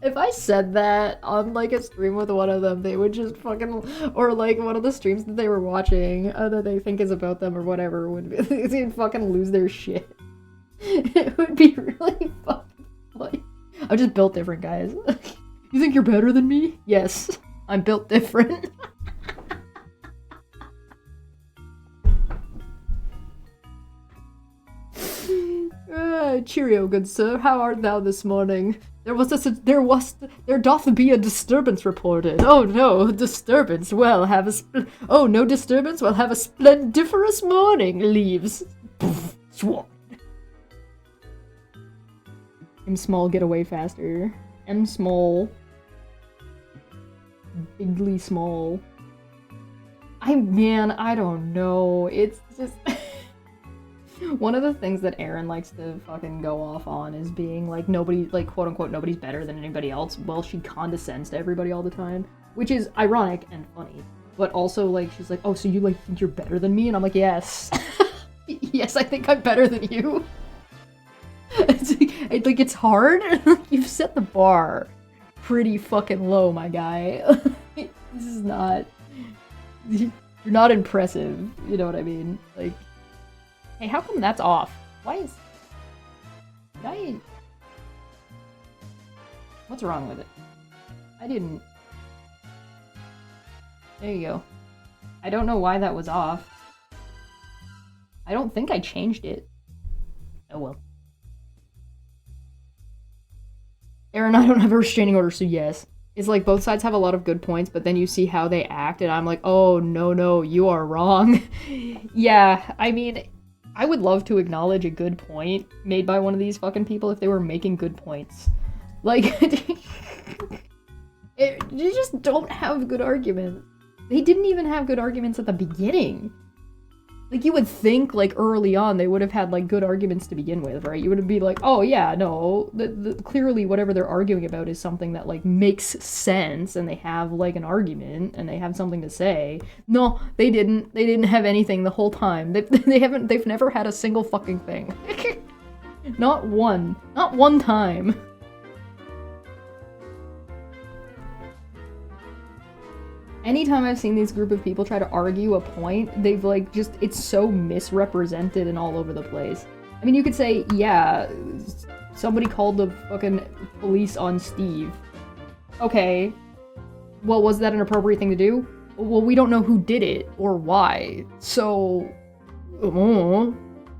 If I said that on like a stream with one of them, they would just fucking, or like one of the streams that they were watching that they think is about them or whatever, would be, they'd fucking lose their shit. It would be really fucking funny. I'm just built different, guys. You think you're better than me? Yes, I'm built different. Cheerio, good sir. How art thou this morning? There doth be a disturbance reported. Oh no, disturbance. Well, oh, no disturbance. Well, have a splendiferous morning. Leaves. Swan. M small, get away faster. M small. Bigly small. Man, I don't know. It's just... One of the things that Aaron likes to fucking go off on is being like, nobody, like, quote unquote, nobody's better than anybody else. Well, she condescends to everybody all the time, which is ironic and funny. But also, like, she's like, oh, so you, like, think you're better than me? And I'm like, yes. Yes, I think I'm better than you. It's hard. You've set the bar pretty fucking low, my guy. This is not... You're not impressive, you know what I mean? Like... Hey, how come that's off? Why is... What's wrong with it? I didn't... There you go. I don't know why that was off. I don't think I changed it. Oh well. Aaron, I don't have a restraining order, so yes. It's like both sides have a lot of good points, but then you see how they act, and I'm like, oh, no, you are wrong. Yeah, I mean... I would love to acknowledge a good point made by one of these fucking people if they were making good points. Like, you just don't have good arguments. They didn't even have good arguments at the beginning. Like, you would think, like, early on they would have had, like, good arguments to begin with, right? You would be like, oh, yeah, no, clearly whatever they're arguing about is something that, like, makes sense, and they have, like, an argument, and they have something to say. No, they didn't. They didn't have anything the whole time. They've never had a single fucking thing. Not one. Not one time. Anytime I've seen these group of people try to argue a point, they've like just, it's so misrepresented and all over the place. I mean, you could say, yeah, somebody called the fucking police on Steve. Okay. Well, was that an appropriate thing to do? Well, we don't know who did it or why. So,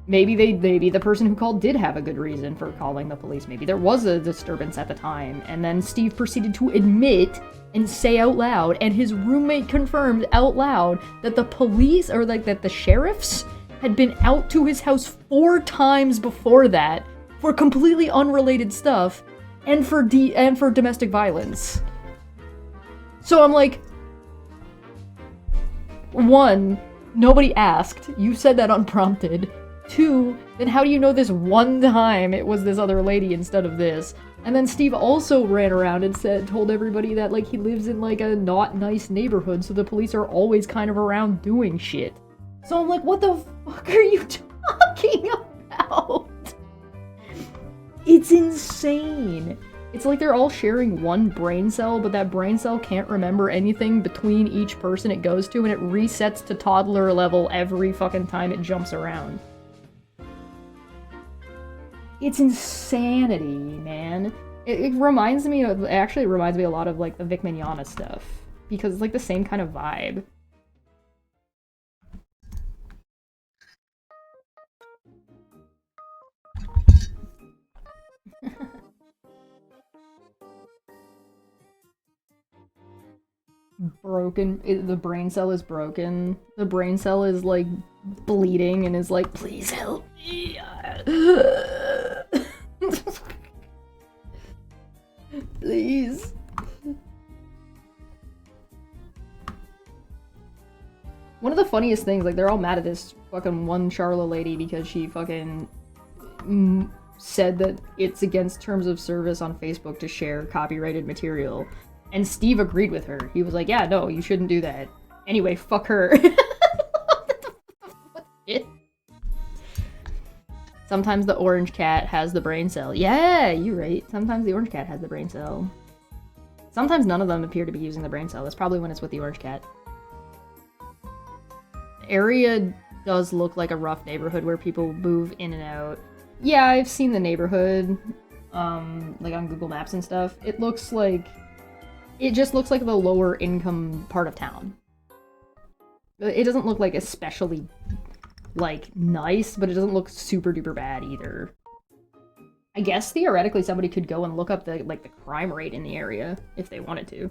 maybe the person who called did have a good reason for calling the police. Maybe there was a disturbance at the time, and then Steve proceeded to admit and say out loud, and his roommate confirmed out loud that the police, or like that the sheriffs, had been out to his house 4 times before that for completely unrelated stuff, and for domestic violence. So I'm like, 1, nobody asked. You said that unprompted. 2, then how do you know this one time it was this other lady instead of this? And then Steve also ran around and told everybody that, like, he lives in, like, a not nice neighborhood, so the police are always kind of around doing shit. So I'm like, what the fuck are you talking about? It's insane. It's like they're all sharing one brain cell, but that brain cell can't remember anything between each person it goes to, and it resets to toddler level every fucking time it jumps around. It's insanity, man. It reminds me of, actually it reminds me a lot of, like, the Vic Mignogna stuff. Because it's, like, the same kind of vibe. Broken. The brain cell is broken. The brain cell is, like, bleeding and is like, please help me. Please. One of the funniest things, like, they're all mad at this fucking one Charla lady because she fucking said that it's against terms of service on Facebook to share copyrighted material. And Steve agreed with her. He was like, yeah, no, you shouldn't do that. Anyway, fuck her. What shit? Sometimes the orange cat has the brain cell. Yeah, you're right. Sometimes the orange cat has the brain cell. Sometimes none of them appear to be using the brain cell. That's probably when it's with the orange cat. The area does look like a rough neighborhood where people move in and out. Yeah, I've seen the neighborhood, like on Google Maps and stuff. It just looks like the lower income part of town. It doesn't look like especially, like, nice, but it doesn't look super duper bad either. I guess theoretically somebody could go and look up the crime rate in the area if they wanted to.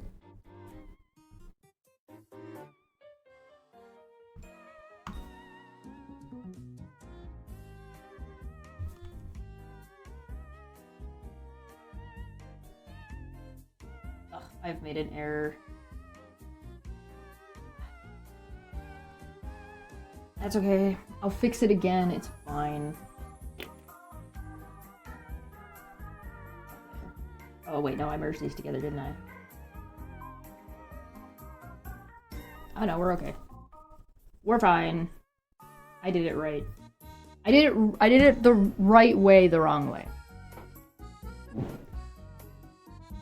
Ugh, I've made an error. That's okay. I'll fix it again. It's fine. Oh wait, no, I merged these together, didn't I? Oh no, we're okay. We're fine. I did it right. I did it the right way, the wrong way.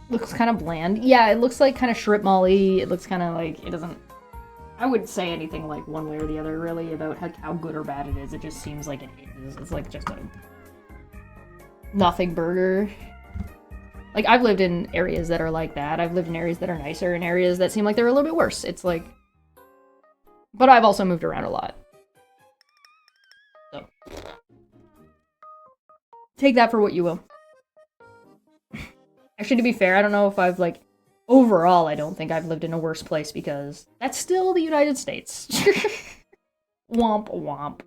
Looks kind of bland. Yeah, it looks like kind of Shrip Molly. It looks kind of like, it doesn't... I wouldn't say anything like one way or the other, really, about how good or bad it is. It just seems like it is. It's like just a... nothing burger. Like, I've lived in areas that are like that. I've lived in areas that are nicer, and areas that seem like they're a little bit worse. It's like... But I've also moved around a lot. So. Take that for what you will. Actually, to be fair, I don't know if I've, like... Overall, I don't think I've lived in a worse place, because that's still the United States. Womp womp.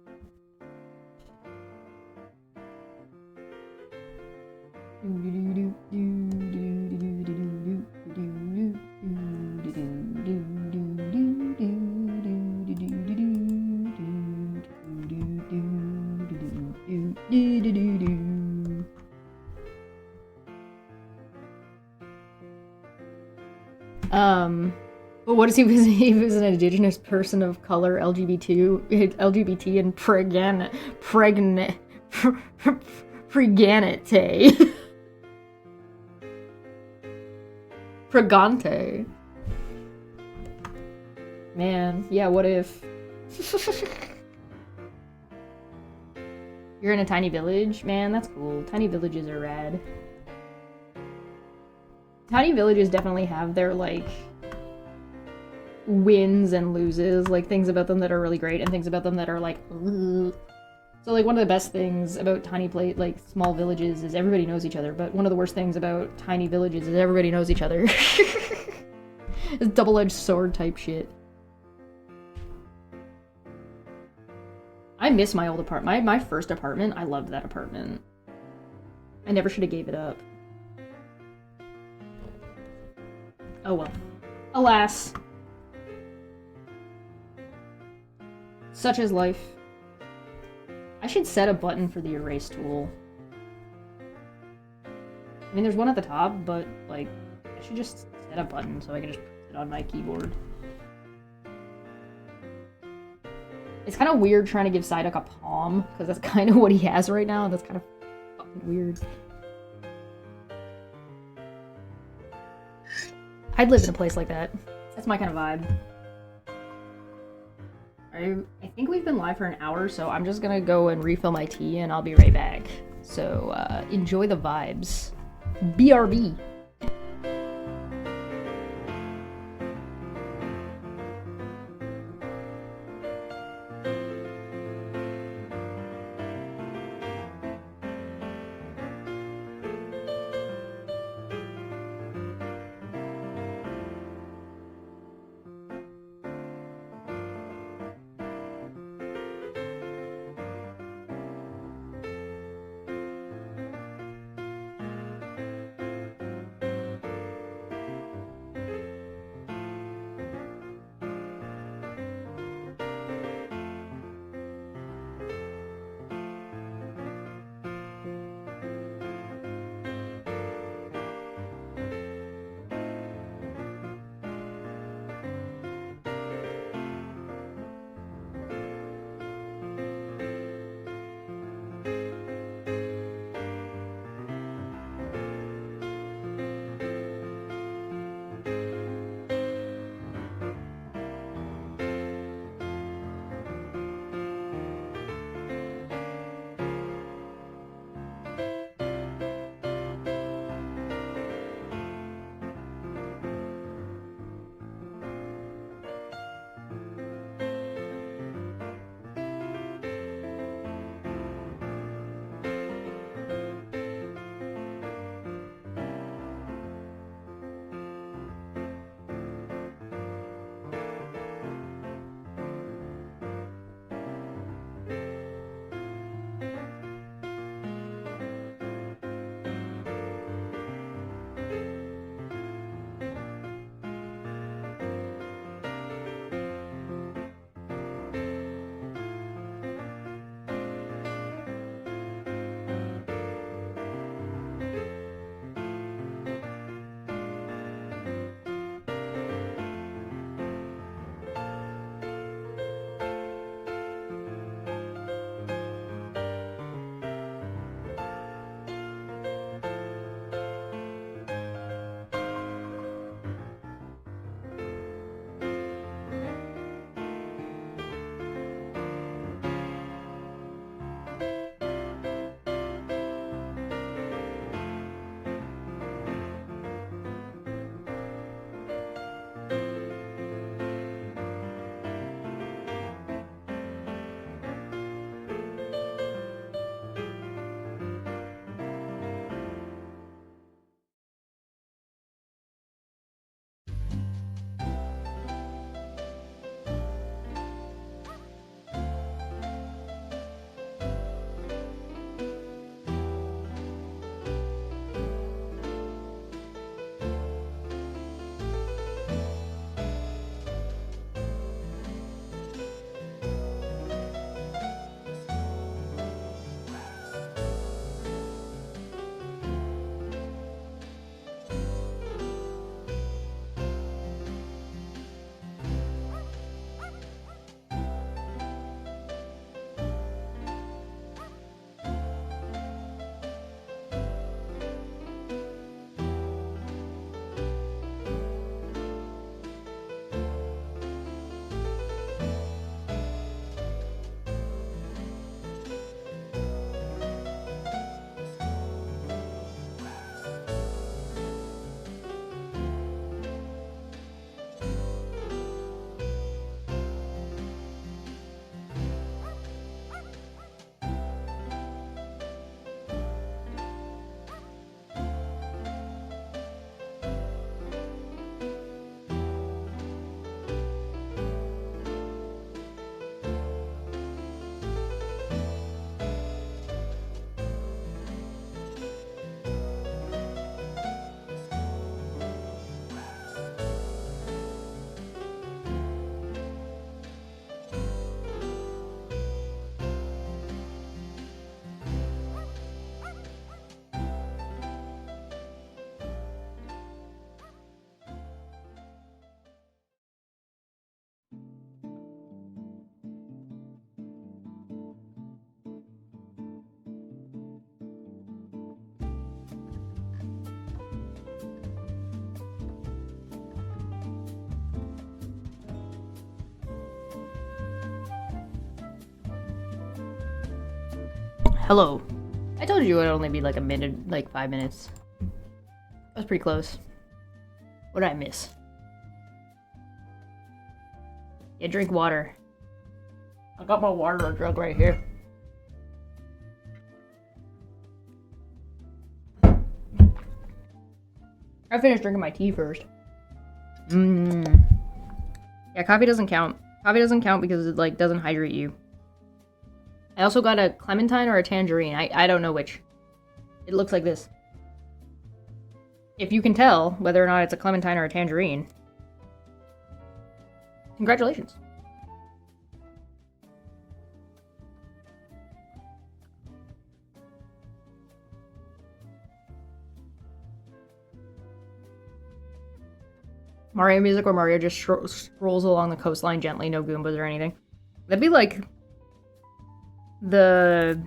But what if he was an indigenous person of color, LGBT and pregnant, pregante. Man, yeah, what if? You're in a tiny village? Man, that's cool. Tiny villages are rad. Tiny villages definitely have their, like, wins and loses, like, things about them that are really great and things about them that are, like, ugh. So, like, one of the best things about small villages is everybody knows each other, but one of the worst things about tiny villages is everybody knows each other. It's double-edged sword type shit. I miss my old apartment. My first apartment, I loved that apartment. I never should have gave it up. Oh well. Alas. Such is life. I should set a button for the erase tool. I mean, there's one at the top, but, like, I should just set a button so I can just press it on my keyboard. It's kind of weird trying to give Psyduck a palm, because that's kind of what he has right now, and that's kind of fucking weird. I'd live in a place like that. That's my kind of vibe. I think we've been live for an hour, so I'm just gonna go and refill my tea, and I'll be right back. So, enjoy the vibes. BRB! Hello. I told you it would only be like a minute, like 5 minutes. That was pretty close. What did I miss? Yeah, drink water. I got my water jug right here. I finished drinking my tea first. Yeah, coffee doesn't count. Coffee doesn't count because it like doesn't hydrate you. I also got a clementine or a tangerine. I don't know which. It looks like this. If you can tell whether or not it's a clementine or a tangerine, congratulations. Mario music where Mario just strolls along the coastline gently, no Goombas or anything. That'd be like the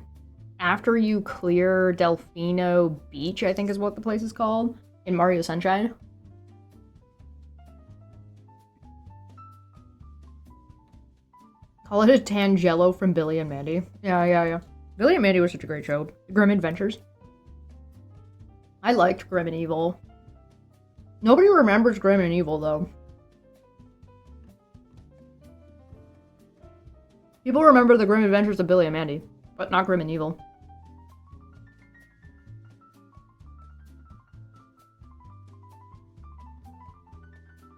after you clear Delfino Beach, I think is what the place is called, in Mario Sunshine. Call it a Tangelo from Billy and Mandy. Yeah. Billy and Mandy was such a great show. Grim Adventures. I liked Grim and Evil. Nobody remembers Grim and Evil, though. People remember the Grim Adventures of Billy and Mandy, but not Grim and Evil.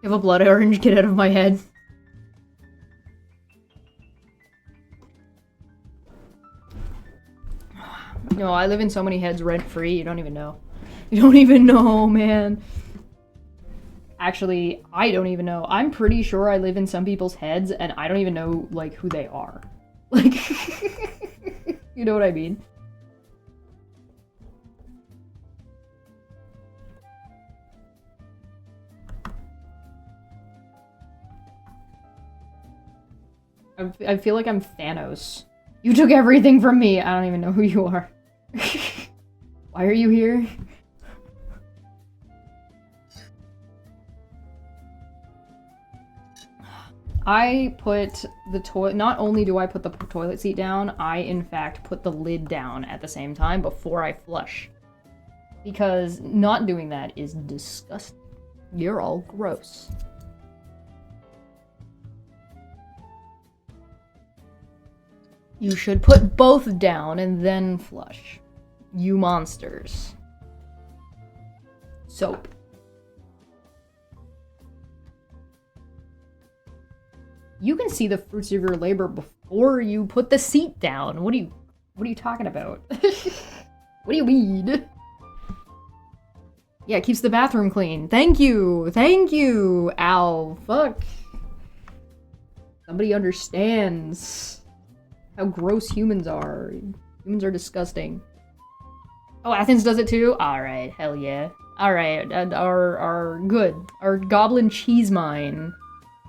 You have a blood orange, get out of my head. No, I live in so many heads rent-free, you don't even know. You don't even know, man. Actually, I don't even know. I'm pretty sure I live in some people's heads, and I don't even know, like, who they are. Like, you know what I mean? I feel like I'm Thanos. You took everything from me. I don't even know who you are. Why are you here? I put the toilet, not only do I put the toilet seat down, I in fact put the lid down at the same time before I flush. Because not doing that is disgusting. You're all gross. You should put both down and then flush. You monsters. Soap. You can see the fruits of your labor before you put the seat down. What are you talking about? What do you mean? Yeah, it keeps the bathroom clean. Thank you. Thank you. Ow. Fuck. Somebody understands how gross humans are. Humans are disgusting. Oh, Athens does it too? Alright, hell yeah. Alright, our goblin cheese mine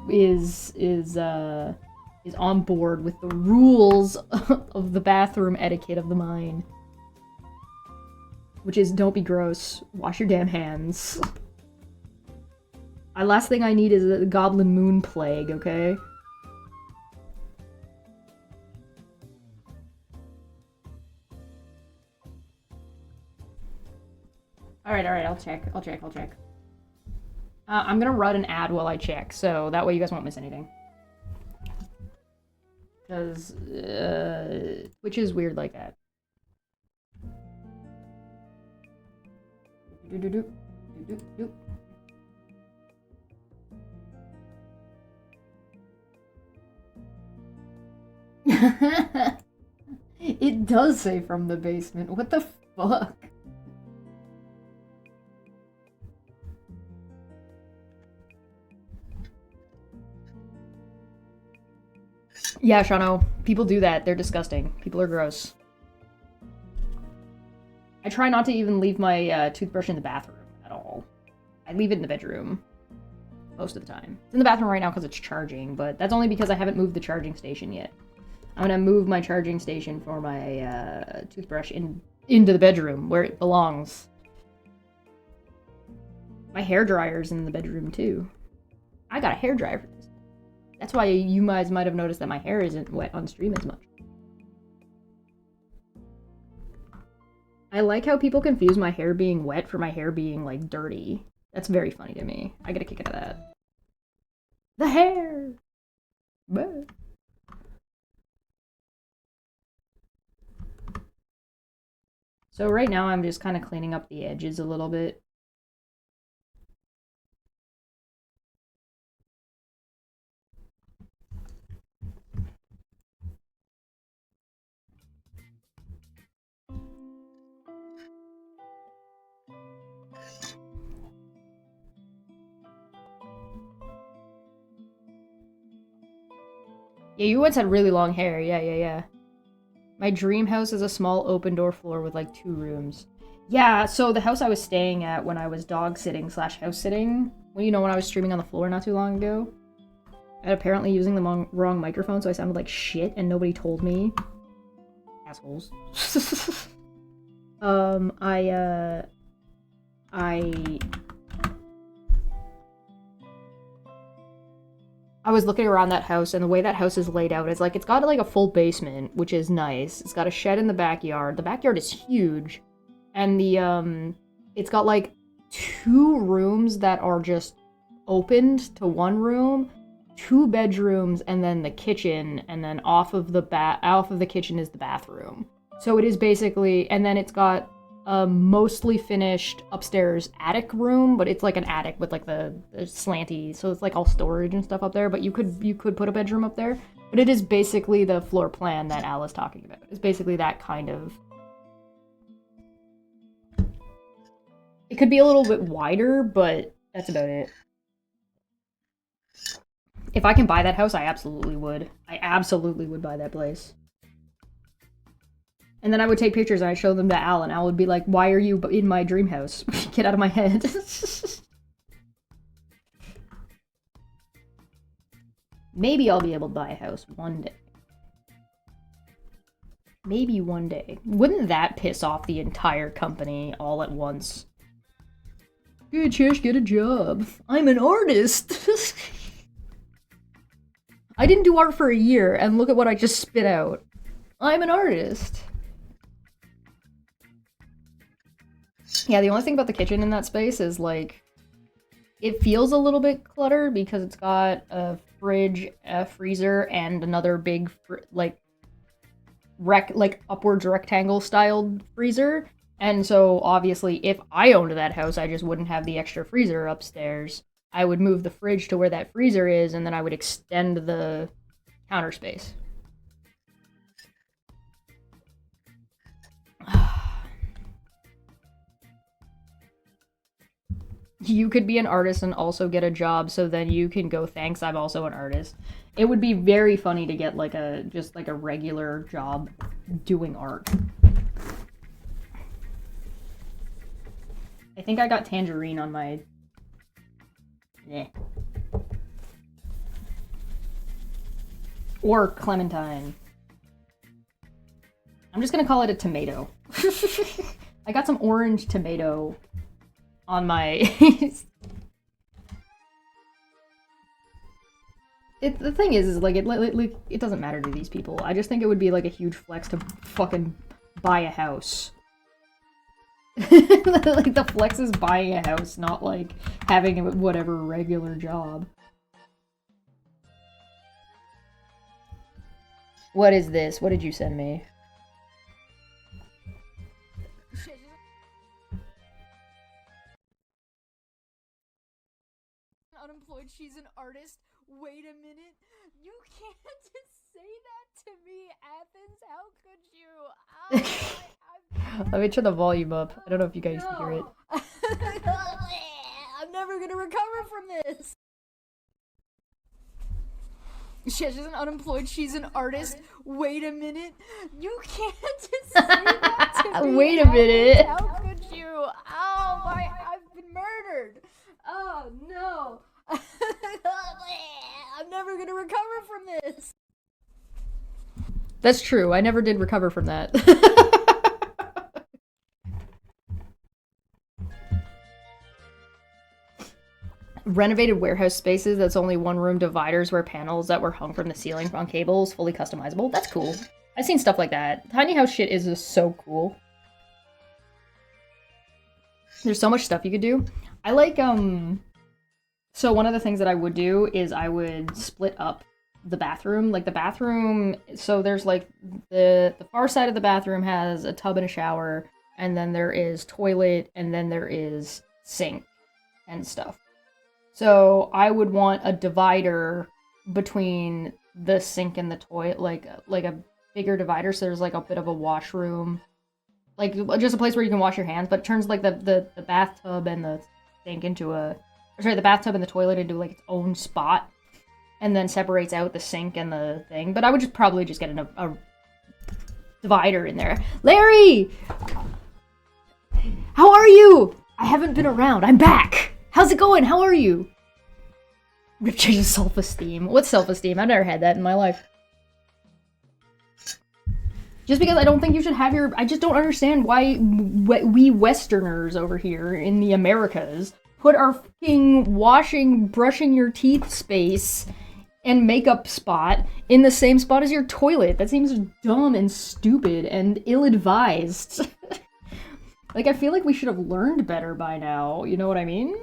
is on board with the rules of the bathroom etiquette of the mine. Which is, don't be gross. Wash your damn hands. Last thing I need is a goblin moon plague, okay? Alright, I'll check. I'm gonna run an ad while I check, so that way you guys won't miss anything. Because, Twitch is weird like that. It does say from the basement. What the fuck? Yeah, Shano. People do that. They're disgusting. People are gross. I try not to even leave my toothbrush in the bathroom at all. I leave it in the bedroom. Most of the time. It's in the bathroom right now because it's charging, but that's only because I haven't moved the charging station yet. I'm gonna move my charging station for my toothbrush into the bedroom where it belongs. My hairdryer's in the bedroom too. I got a hairdryer for this. That's why you guys might have noticed that my hair isn't wet on stream as much. I like how people confuse my hair being wet for my hair being, like, dirty. That's very funny to me. I get a kick out of that. The hair! Bah. So right now I'm just kind of cleaning up the edges a little bit. Yeah, you once had really long hair. Yeah. My dream house is a small open door floor with like 2 rooms. Yeah, so the house I was staying at when I was dog sitting / house sitting, well, you know, when I was streaming on the floor not too long ago, and apparently using the wrong microphone, so I sounded like shit and nobody told me. Assholes. I was looking around that house, and the way that house is laid out is like, it's got like a full basement, which is nice. It's got a shed in the backyard. The backyard is huge. And it's got like 2 rooms that are just opened to 1 room, 2 bedrooms, and then the kitchen, and then off of the kitchen is the bathroom. So it is basically, and then it's got a mostly finished upstairs attic room, but it's like an attic with like the slanty, so it's like all storage and stuff up there, but you could put a bedroom up there. But it is basically the floor plan that Al is talking about. It's basically that kind of... It could be a little bit wider, but that's about it. If I can buy that house, I absolutely would. I absolutely would buy that place. And then I would take pictures and I'd show them to Al, and Al would be like, why are you in my dream house? Get out of my head. Maybe I'll be able to buy a house one day. Maybe one day. Wouldn't that piss off the entire company all at once? Good, Chish, get a job. I'm an artist. I didn't do art for a year, and look at what I just spit out. I'm an artist. Yeah, the only thing about the kitchen in that space is, like, it feels a little bit cluttered because it's got a fridge, a freezer, and another big, upwards rectangle-styled freezer. And so, obviously, if I owned that house, I just wouldn't have the extra freezer upstairs. I would move the fridge to where that freezer is, and then I would extend the counter space. You could be an artist and also get a job, so then you can go, thanks, I'm also an artist. It would be very funny to get like just a regular job doing art. I think I got tangerine on my... Yeah. Or clementine. I'm just gonna call it a tomato. I got some orange tomato on my... The thing is like, it doesn't matter to these people. I just think it would be like a huge flex to fucking buy a house. Like, the flex is buying a house, not like having whatever regular job. What is this? What did you send me? Unemployed, she's an artist. Wait a minute. You can't just say that to me, Athens. How could you? Oh, let me turn the volume up. I don't know if you guys can hear it. I'm never gonna recover from this. She's an unemployed, she's an artist. Wait a minute. You can't just say that to me. Wait a minute. How could you? Oh my, I've been murdered. Oh no. I'm never gonna recover from this. That's true. I never did recover from that. Renovated warehouse spaces that's only 1-room dividers where panels that were hung from the ceiling on cables, fully customizable. That's cool. I've seen stuff like that. Tiny house shit is just so cool. There's so much stuff you could do. I like, so one of the things that I would do is I would split up the bathroom. Like the bathroom, so there's like the far side of the bathroom has a tub and a shower, and then there is toilet, and then there is sink and stuff. So I would want a divider between the sink and the toilet, like a bigger divider, so there's like a bit of a washroom. Like just a place where you can wash your hands, but it turns like the bathtub and the sink into the bathtub and the toilet into like its own spot, and then separates out the sink and the thing. But I would probably just get a divider in there. Larry! How are you? I haven't been around. I'm back! How's it going? How are you? Change self-esteem. What's self-esteem? I've never had that in my life. Just because I don't think you should have your... I just don't understand why we Westerners over here in the Americas put our fucking washing, brushing your teeth space and makeup spot in the same spot as your toilet. That seems dumb and stupid and ill-advised. Like, I feel like we should have learned better by now. You know what I mean?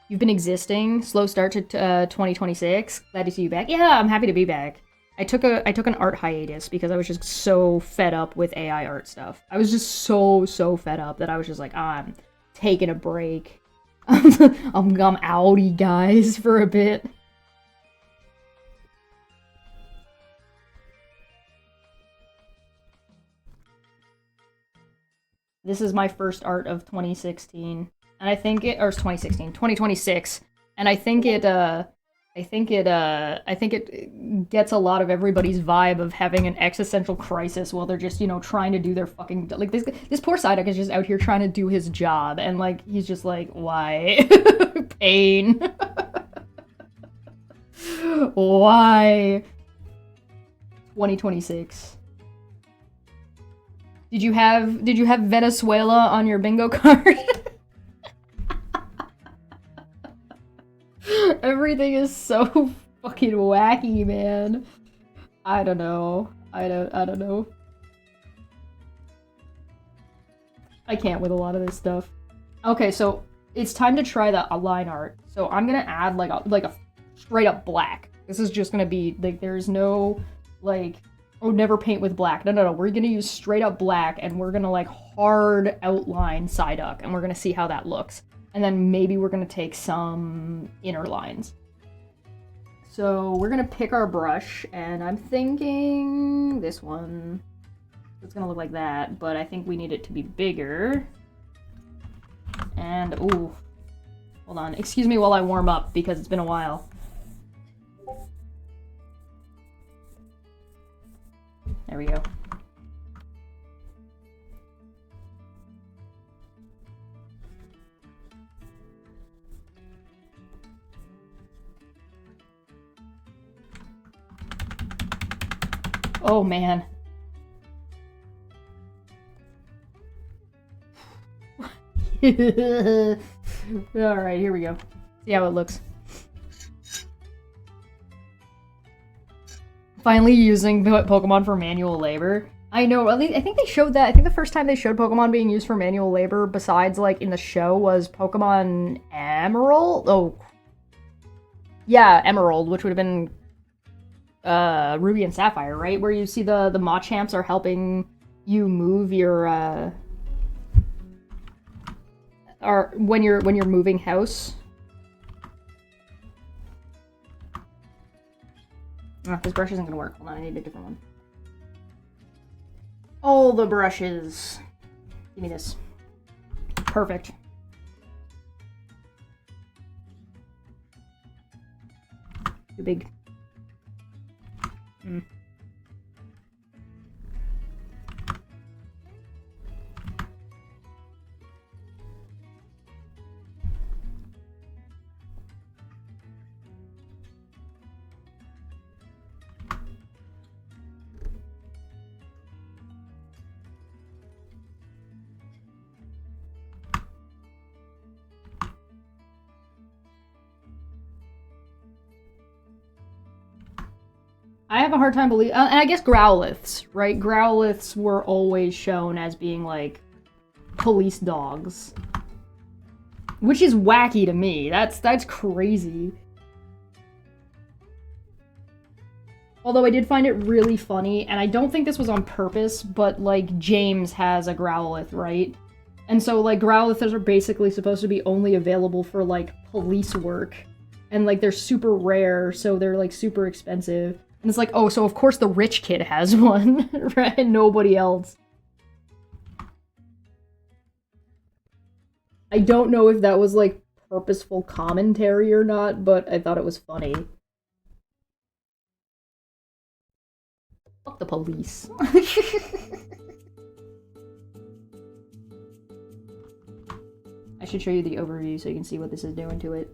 You've been existing. Slow start to 2026. Glad to see you back. Yeah, I'm happy to be back. I took an art hiatus because I was just so fed up with AI art stuff. I was just so fed up that I was just like, I'm taking a break. I'm outie, guys, for a bit. This is my first art of 2016. And I think it, or it's 2016, 2026, and I think it gets a lot of everybody's vibe of having an existential crisis while they're just, you know, trying to do their fucking, like, this poor Psyduck is just out here trying to do his job, and, like, he's just like, why? Pain. Why? 2026. Did you have Venezuela on your bingo card? Everything is so fucking wacky, man. I don't know. I don't know. I can't with a lot of this stuff. Okay, so it's time to try the line art. So I'm gonna add like a straight up black. This is just gonna be like, there's no like, oh, never paint with black. No. We're gonna use straight up black, and we're gonna like hard outline Psyduck, and we're gonna see how that looks. And then maybe we're gonna take some inner lines. So we're gonna pick our brush, and I'm thinking this one. It's gonna look like that, but I think we need it to be bigger. And, ooh, hold on. Excuse me while I warm up, because it's been a while. There we go. Oh, man. Alright, here we go. See how it looks. Finally using Pokemon for manual labor. I know, I think they showed that. I think the first time they showed Pokemon being used for manual labor, besides, like, in the show, was Pokemon Emerald? Oh. Yeah, Emerald, which would have been Ruby and Sapphire, right? Where you see the Machamps are helping you move your or when you're moving house. Oh, this brush isn't gonna work. Hold on, I need a different one. All the brushes. Give me this. Perfect. Too big. Mm. I have a hard time believing, and I guess Growliths, right? Growliths were always shown as being, like, police dogs. Which is wacky to me. That's crazy. Although I did find it really funny, and I don't think this was on purpose, but, like, James has a Growlithe, right? And so, like, Growliths are basically supposed to be only available for, like, police work. And, like, they're super rare, so they're, like, super expensive. And it's like, oh, so of course the rich kid has one, right? Nobody else. I don't know if that was, like, purposeful commentary or not, but I thought it was funny. Fuck the police. I should show you the overview so you can see what this is doing to it.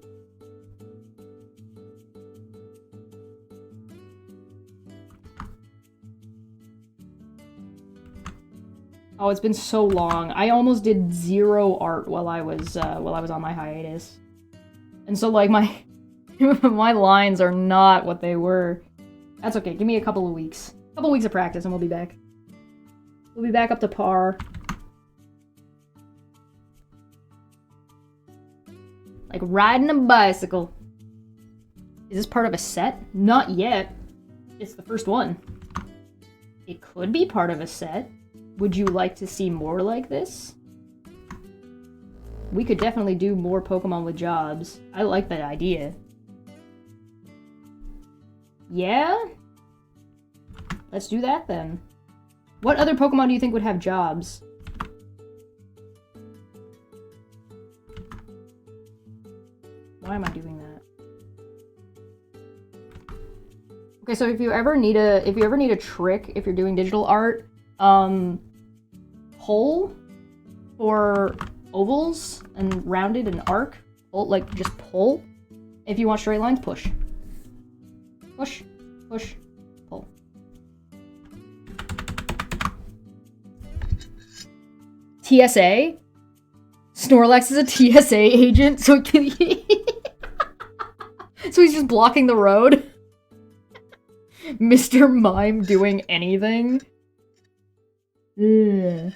Oh, it's been so long. I almost did 0 art while I was on my hiatus. And so, like, my my lines are not what they were. That's okay. Give me a couple of weeks. A couple weeks of practice and we'll be back. We'll be back up to par. Like riding a bicycle. Is this part of a set? Not yet. It's the first one. It could be part of a set. Would you like to see more like this? We could definitely do more Pokemon with jobs. I like that idea. Yeah? Let's do that then. What other Pokemon do you think would have jobs? Why am I doing that? Okay, so if you ever need a trick, if you're doing digital art, pull for ovals and rounded and arc. Pull, like, just pull. If you want straight lines, push. Push, push, pull. TSA? Snorlax is a TSA agent, so it can so he's just blocking the road? Mr. Mime doing anything? Ugh.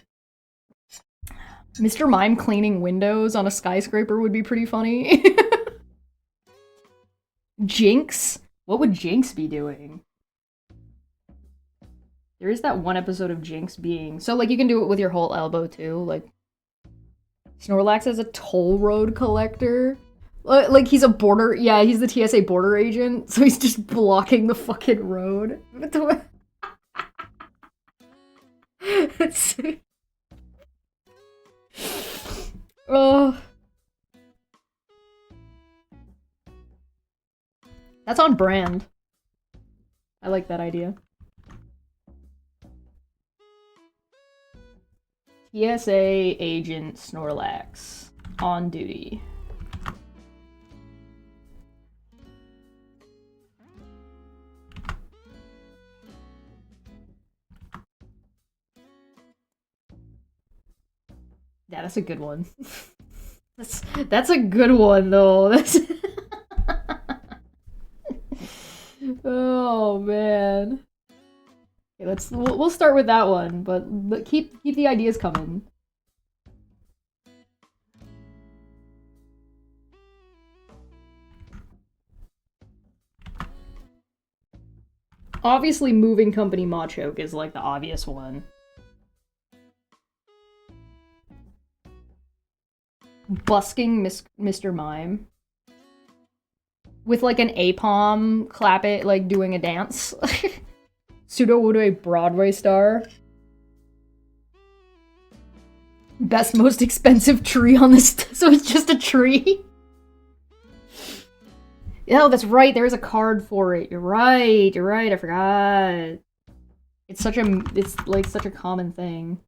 Mr. Mime cleaning windows on a skyscraper would be pretty funny. Jinx? What would Jinx be doing? There is that one episode of Jinx being... So, like, you can do it with your whole elbow, too. Like, Snorlax as a toll road collector. Like, he's a border... Yeah, he's the TSA border agent, so he's just blocking the fucking road. Oh. That's on brand. I like that idea. TSA agent Snorlax on duty. Yeah, that's a good one. That's a good one though. That's oh man. Okay, we'll start with that one, but keep the ideas coming. Obviously, moving company Machoke is like the obvious one. Busking Mr. Mime. With like an A-palm, clap it, like doing a dance. Sudowoodo Broadway star. Best, most expensive tree on this. So it's just a tree? Oh, that's right, there is a card for it. You're right, I forgot. It's like such a common thing.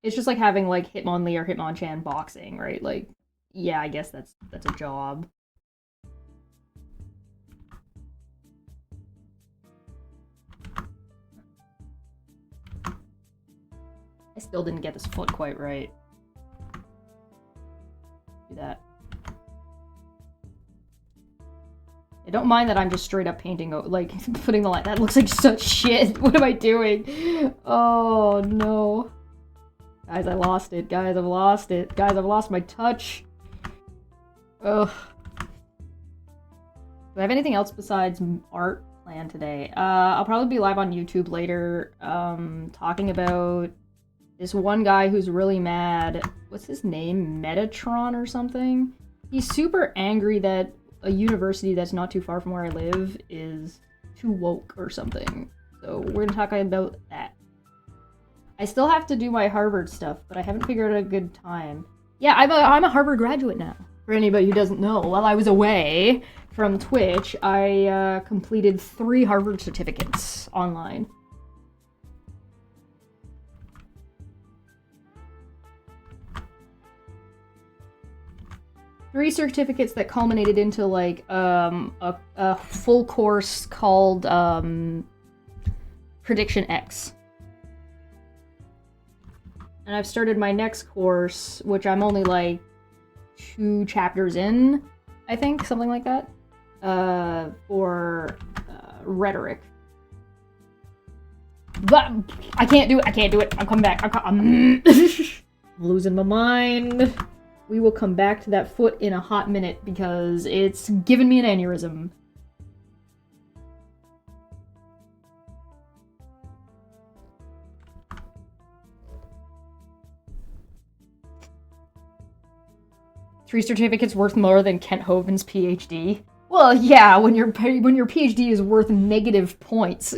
It's just like having like Hitmonlee or Hitmonchan boxing, right? Like, yeah, I guess that's a job. I still didn't get this foot quite right. Do that. Don't mind that I'm just straight up painting, like, putting the line. That looks like such shit. What am I doing? Oh, no. Guys, I lost it. Guys, I've lost it. Guys, I've lost my touch. Ugh. Do I have anything else besides art planned today? I'll probably be live on YouTube later, talking about this one guy who's really mad. What's his name? Metatron or something? He's super angry that a university that's not too far from where I live is too woke or something. So we're gonna talk about that. I still have to do my Harvard stuff, but I haven't figured out a good time. Yeah, I'm a Harvard graduate now. For anybody who doesn't know, while I was away from Twitch, I completed 3 Harvard certificates online. Three certificates that culminated into, like, a full course called, Prediction X. And I've started my next course, which I'm only, like, 2 chapters in, I think, something like that, for, rhetoric. But I can't do it, I can't do it, I'm coming back, I'm losing my mind. We will come back to that foot in a hot minute because it's giving me an aneurysm. Three certificates worth more than Kent Hovind's PhD? Well, yeah, when your PhD is worth negative points.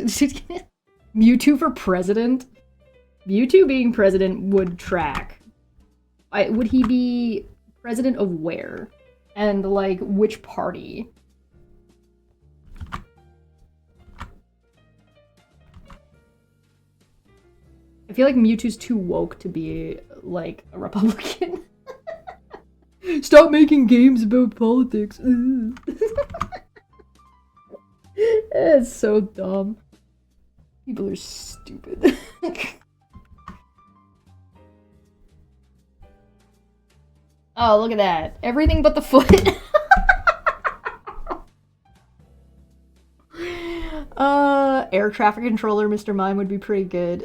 Mewtwo for president? Mewtwo being president would track. Would he be president of where? And, like, which party? I feel like Mewtwo's too woke to be, like, a Republican. Stop making games about politics. It's so dumb. People are stupid. Oh, look at that. Everything but the foot. Air traffic controller Mr. Mime would be pretty good.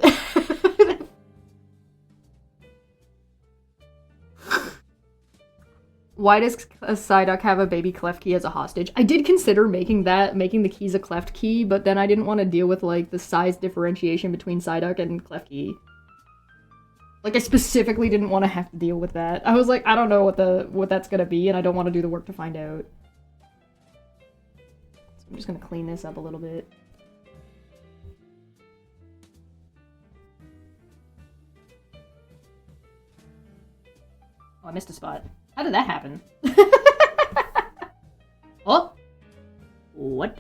Why does a Psyduck have a baby Klefki as a hostage? I did consider making the keys a Cleft key, but then I didn't want to deal with, like, the size differentiation between Psyduck and Klefki. Like, I specifically didn't want to have to deal with that. I was like, I don't know what that's gonna be, and I don't want to do the work to find out. So I'm just gonna clean this up a little bit. Oh, I missed a spot. How did that happen? Oh? What?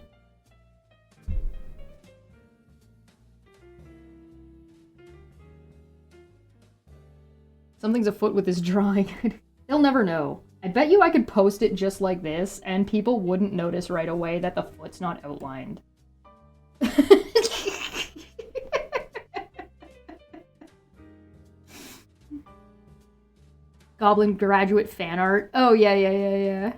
Something's afoot with this drawing. They'll never know. I bet you I could post it just like this, and people wouldn't notice right away that the foot's not outlined. Goblin graduate fan art. Oh, yeah.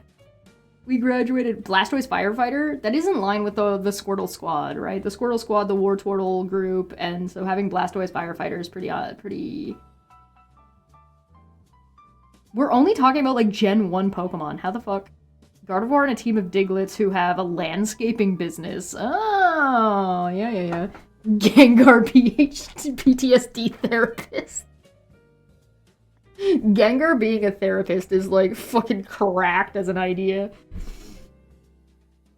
We graduated Blastoise Firefighter. That is in line with the Squirtle Squad, right? The Squirtle Squad, the Wartortle group, and so having Blastoise Firefighter is pretty... We're only talking about, like, Gen 1 Pokemon. How the fuck? Gardevoir and a team of Diglets who have a landscaping business. Oh, yeah. Gengar PTSD therapist. Gengar being a therapist is, like, fucking cracked as an idea.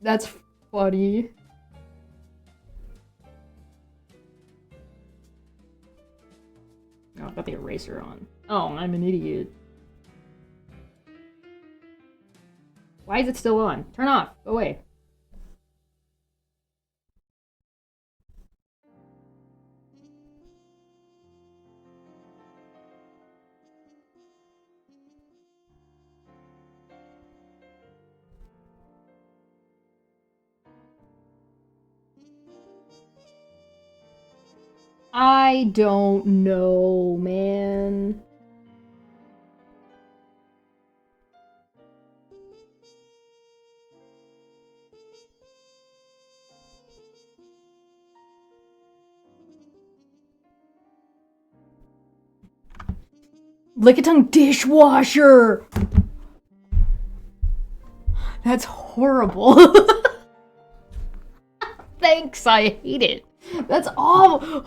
That's funny. Oh, I've got the eraser on. Oh, I'm an idiot. Why is it still on? Turn off. Go away. I don't know, man. Lickitung dishwasher! That's horrible. Thanks, I hate it. That's awful.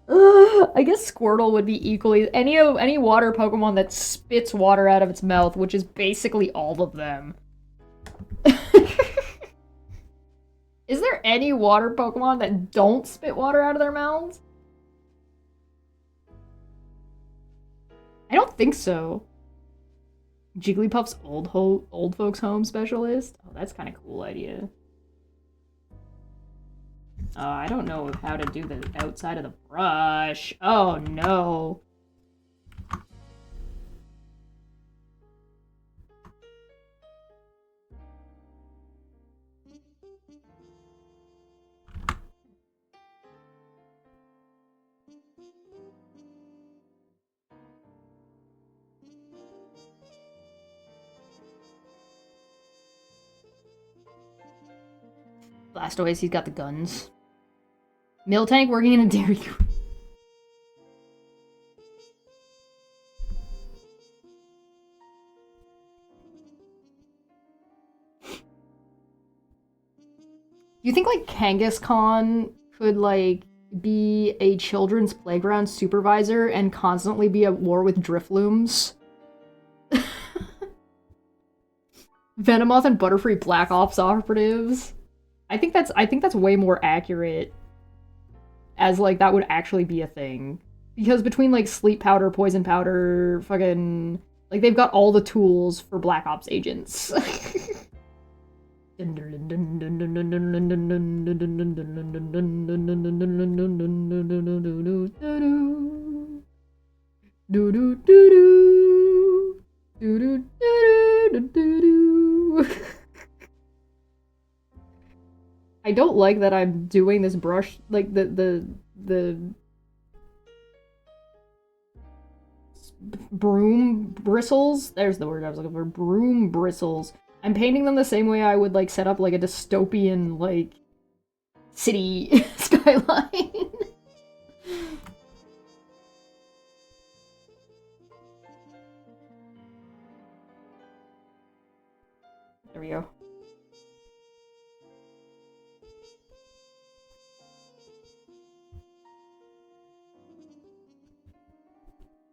I guess Squirtle would be equally any water Pokemon that spits water out of its mouth, which is basically all of them. Is there any water Pokemon that don't spit water out of their mouths? I don't think so. Jigglypuff's old folks home specialist? Oh, that's kind of cool idea. I don't know how to do the outside of the brush. Oh no. Blastoise, he's got the guns. Miltank working in a dairy. You think, like, Kangaskhan could, like, be a children's playground supervisor and constantly be at war with Driflooms? Venomoth and Butterfree Black Ops operatives? I think that's way more accurate, as, like, that would actually be a thing. Because between, like, Sleep Powder, Poison Powder, fucking... Like, they've got all the tools for Black Ops agents. I don't like that I'm doing this brush, like, the broom bristles? There's the word I was looking for. Broom bristles. I'm painting them the same way I would, like, set up, like, a dystopian, like, city skyline. There we go.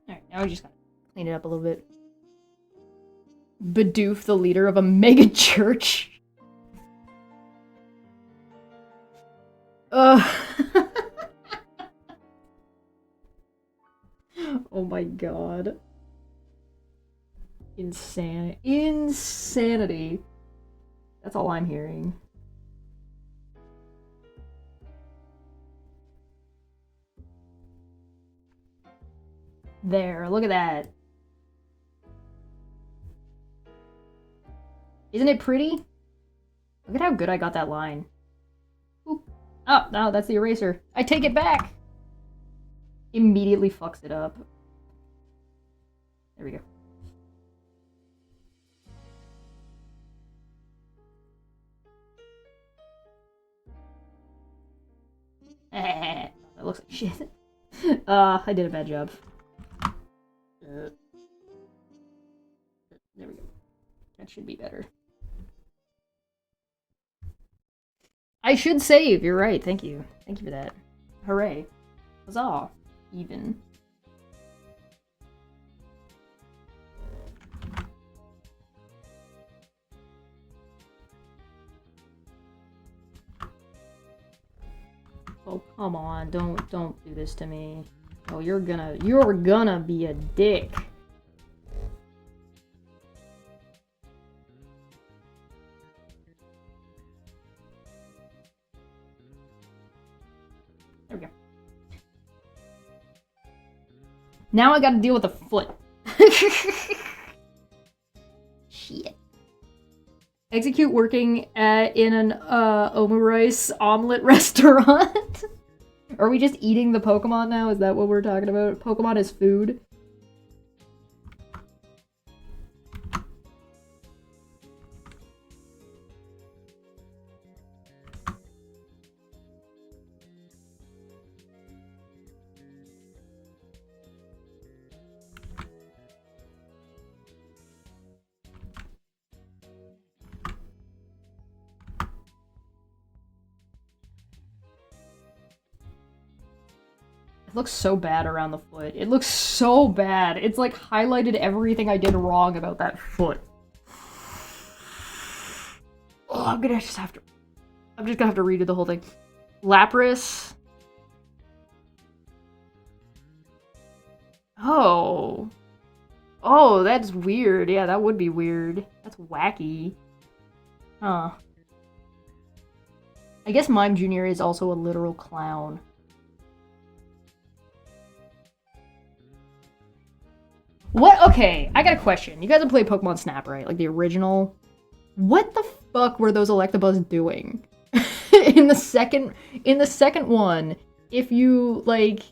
Alright, now we just gotta clean it up a little bit. Bidoof, the leader of a mega church. Oh my god. Insanity. That's all I'm hearing. There, look at that. Isn't it pretty? Look at how good I got that line. Oop. Oh, no, that's the eraser. I take it back! Immediately fucks it up. There we go. That looks like shit. I did a bad job. There we go. That should be better. I should save, you're right, thank you. Thank you for that. Hooray. Huzzah. Even. Oh, come on, don't do this to me. Oh, you're gonna be a dick. There we go. Now I gotta deal with the foot. Shit. Execute working in an omurice omelet restaurant. Are we just eating the Pokemon now? Is that what we're talking about? Pokemon is food? It looks so bad around the foot. It looks so bad. It's like highlighted everything I did wrong about that foot. Oh, I'm just gonna have to redo the whole thing. Lapras. Oh. Oh, that's weird. Yeah, that would be weird. That's wacky. Huh. I guess Mime Jr. is also a literal clown. What? Okay, I got a question. You guys have played Pokemon Snap, right? Like the original? What the fuck were those Electabuzz doing? in the second one, if you, like,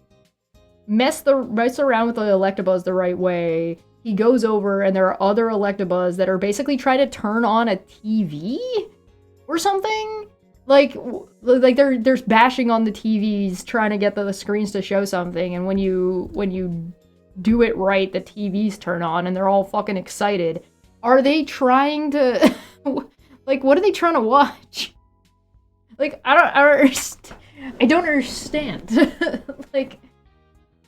mess around with the Electabuzz the right way, he goes over and there are other Electabuzz that are basically trying to turn on a TV or something. Like they're bashing on the TVs trying to get the screens to show something, and when you do it right, the TVs turn on and they're all fucking excited. Are they trying to like, what are they trying to watch? Like, I don't understand. Like,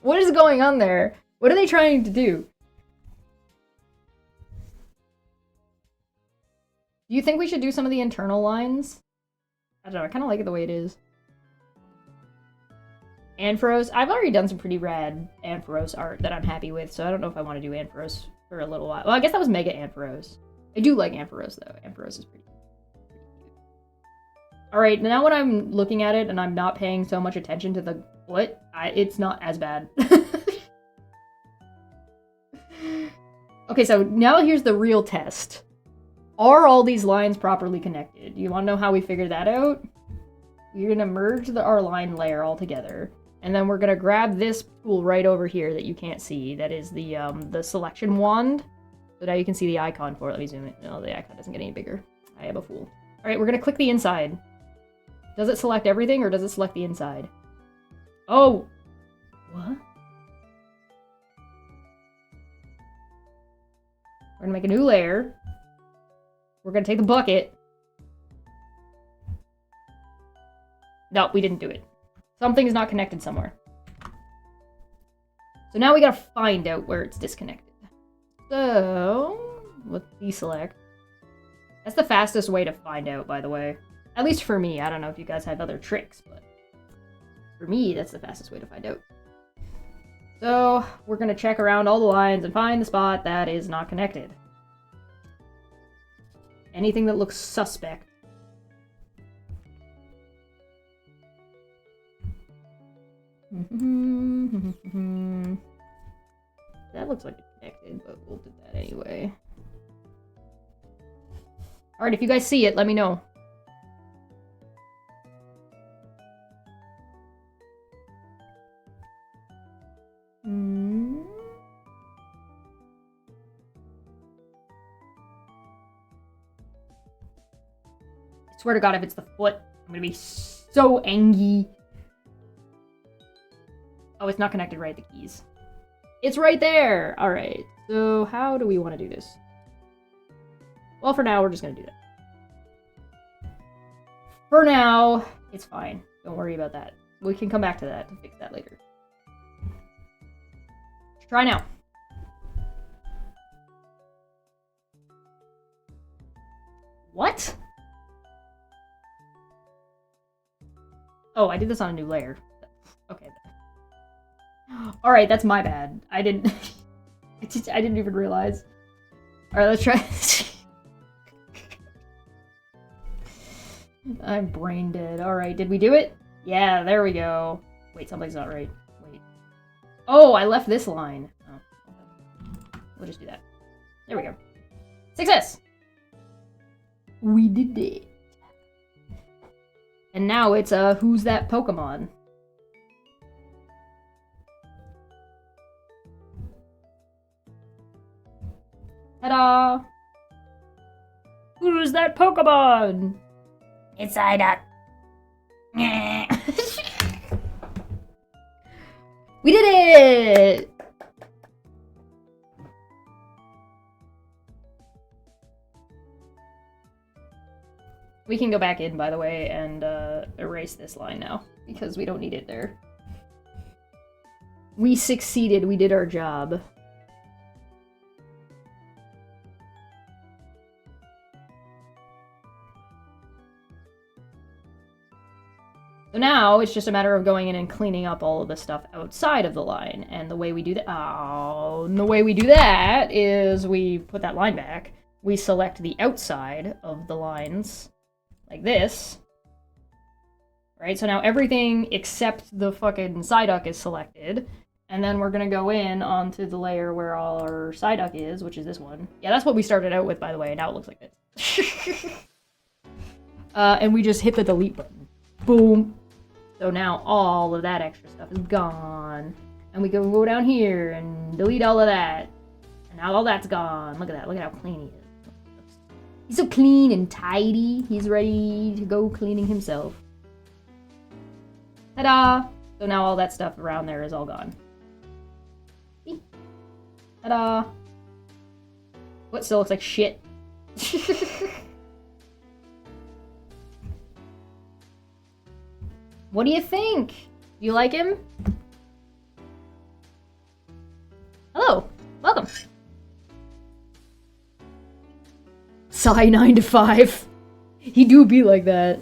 what is going on there? What are they trying to do? Do you think we should do some of the internal lines? I don't know, I kind of like it the way it is. Ampharos. I've already done some pretty rad Ampharos art that I'm happy with, so I don't know if I want to do Ampharos for a little while. Well, I guess that was Mega Ampharos. I do like Ampharos, though. Ampharos is pretty cute. Alright, now when I'm looking at it and I'm not paying so much attention to the foot, it's not as bad. Okay, so now here's the real test. Are all these lines properly connected? You want to know how we figured that out? We're going to merge our line layer all together. And then we're going to grab this tool right over here that you can't see. That is the selection wand. So now you can see the icon for it. Let me zoom in. No, the icon doesn't get any bigger. I am a fool. All right, we're going to click the inside. Does it select everything or does it select the inside? Oh! What? We're going to make a new layer. We're going to take the bucket. No, we didn't do it. Something is not connected somewhere. So now we gotta find out where it's disconnected. So, let's deselect. That's the fastest way to find out, by the way. At least for me. I don't know if you guys have other tricks, but for me, that's the fastest way to find out. So, we're gonna check around all the lines and find the spot that is not connected. Anything that looks suspect. That looks like it's connected, but we'll do that anyway. Alright, if you guys see it, let me know. I swear to God, if it's the foot, I'm gonna be so angry. Oh, it's not connected right, the keys. It's right there! Alright, so how do we want to do this? Well, for now, we're just gonna do that. For now, it's fine. Don't worry about that. We can come back to that to fix that later. Let's try now. What? Oh, I did this on a new layer. Okay. Alright, that's my bad. I didn't even realize. Alright, let's try this. I'm brain dead. Alright, did we do it? Yeah, there we go. Wait, something's not right. Wait. Oh, I left this line. Oh, okay. We'll just do that. There we go. Success! We did it. And now it's, who's that Pokemon? Ta-da! Who's that Pokemon? It's Psyduck. We did it! We can go back in, by the way, and erase this line now, because we don't need it there. We succeeded. We did our job. So now it's just a matter of going in and cleaning up all of the stuff outside of the line. And the way we do that, is we put that line back. We select the outside of the lines like this. Right? So now everything except the fucking Psyduck is selected. And then we're gonna go in onto the layer where all our Psyduck is, which is this one. Yeah, that's what we started out with, by the way. Now it looks like this. And we just hit the delete button. Boom. So now all of that extra stuff is gone. And we can go down here and delete all of that. And now all that's gone. Look at that. Look at how clean he is. He's so clean and tidy. He's ready to go cleaning himself. Ta-da! So now all that stuff around there is all gone. See? Ta-da! What still looks like shit? What do you think? You like him? Hello. Welcome. Sigh 9 to 5. He do be like that.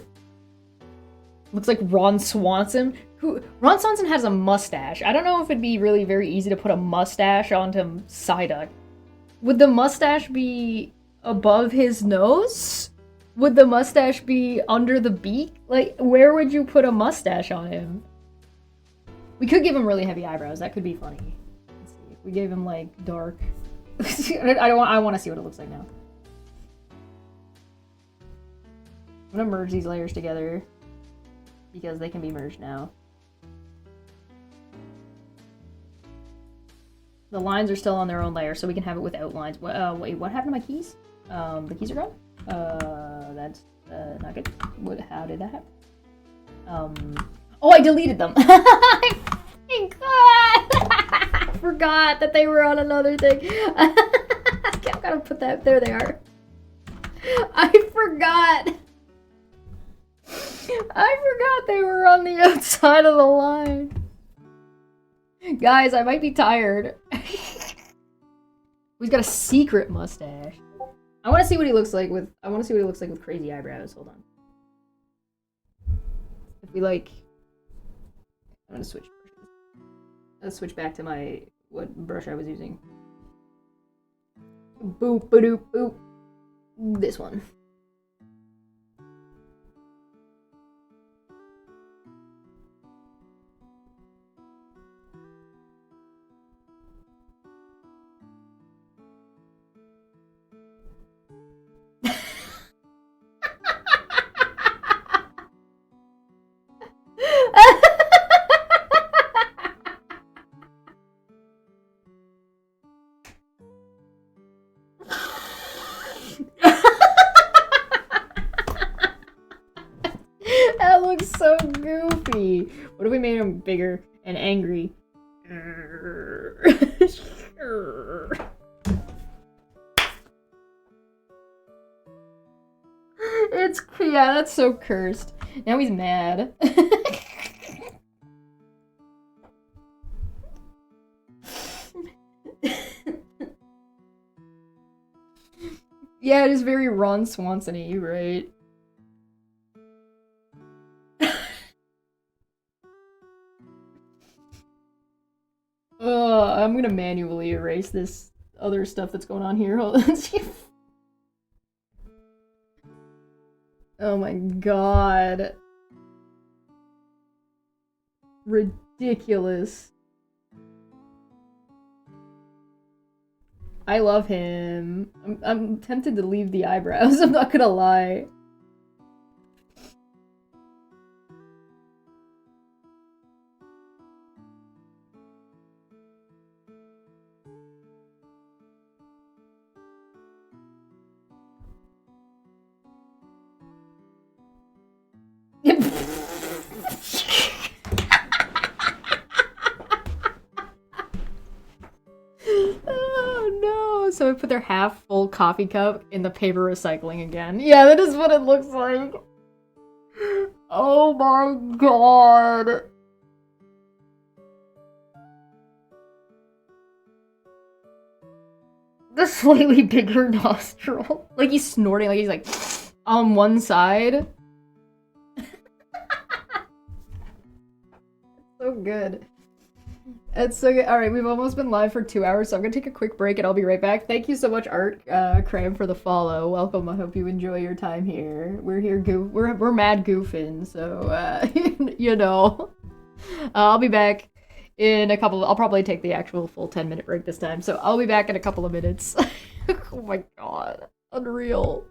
Looks like Ron Swanson. Ron Swanson has a mustache. I don't know if it'd be really very easy to put a mustache onto Psyduck. Would the mustache be above his nose? Would the mustache be under the beak? Like, where would you put a mustache on him? We could give him really heavy eyebrows. That could be funny. Let's see. If we gave him, like, dark... I want to see what it looks like now. I'm gonna merge these layers together because they can be merged now. The lines are still on their own layer, so we can have it without lines. Wait, what happened to my keys? The keys are gone? That's not good. How did that happen? Oh, I deleted them. I forgot that they were on another thing. I gotta put that, there they are. I forgot they were on the outside of the line. Guys, I might be tired. He's got a secret mustache. I want to see what he looks like with crazy eyebrows. Hold on. If we like, I'm gonna switch brushes. Let's switch back to what brush I was using. Boop, ba-doop, boop. This one. That looks so goofy. What if we made him bigger and angry? Yeah, that's so cursed. Now he's mad. Yeah, it is very Ron Swanson-y, right? I'm gonna manually erase this other stuff that's going on here. Hold on. Oh my god. Ridiculous. I love him. I'm tempted to leave the eyebrows, I'm not gonna lie. Oh no! So I put their half-full coffee cup in the paper recycling again. Yeah, that is what it looks like. Oh my god! a slightly bigger nostril. Like he's snorting, like he's like on one side. So good. It's so good. Alright, we've almost been live for 2 hours, so I'm gonna take a quick break and I'll be right back. Thank you so much, Art Cram, for the follow. Welcome. I hope you enjoy your time here. We're here we're mad goofing, so you know. I'll be back in a couple I'll probably take the actual full 10-minute break this time, so I'll be back in a couple of minutes. Oh my god. Unreal.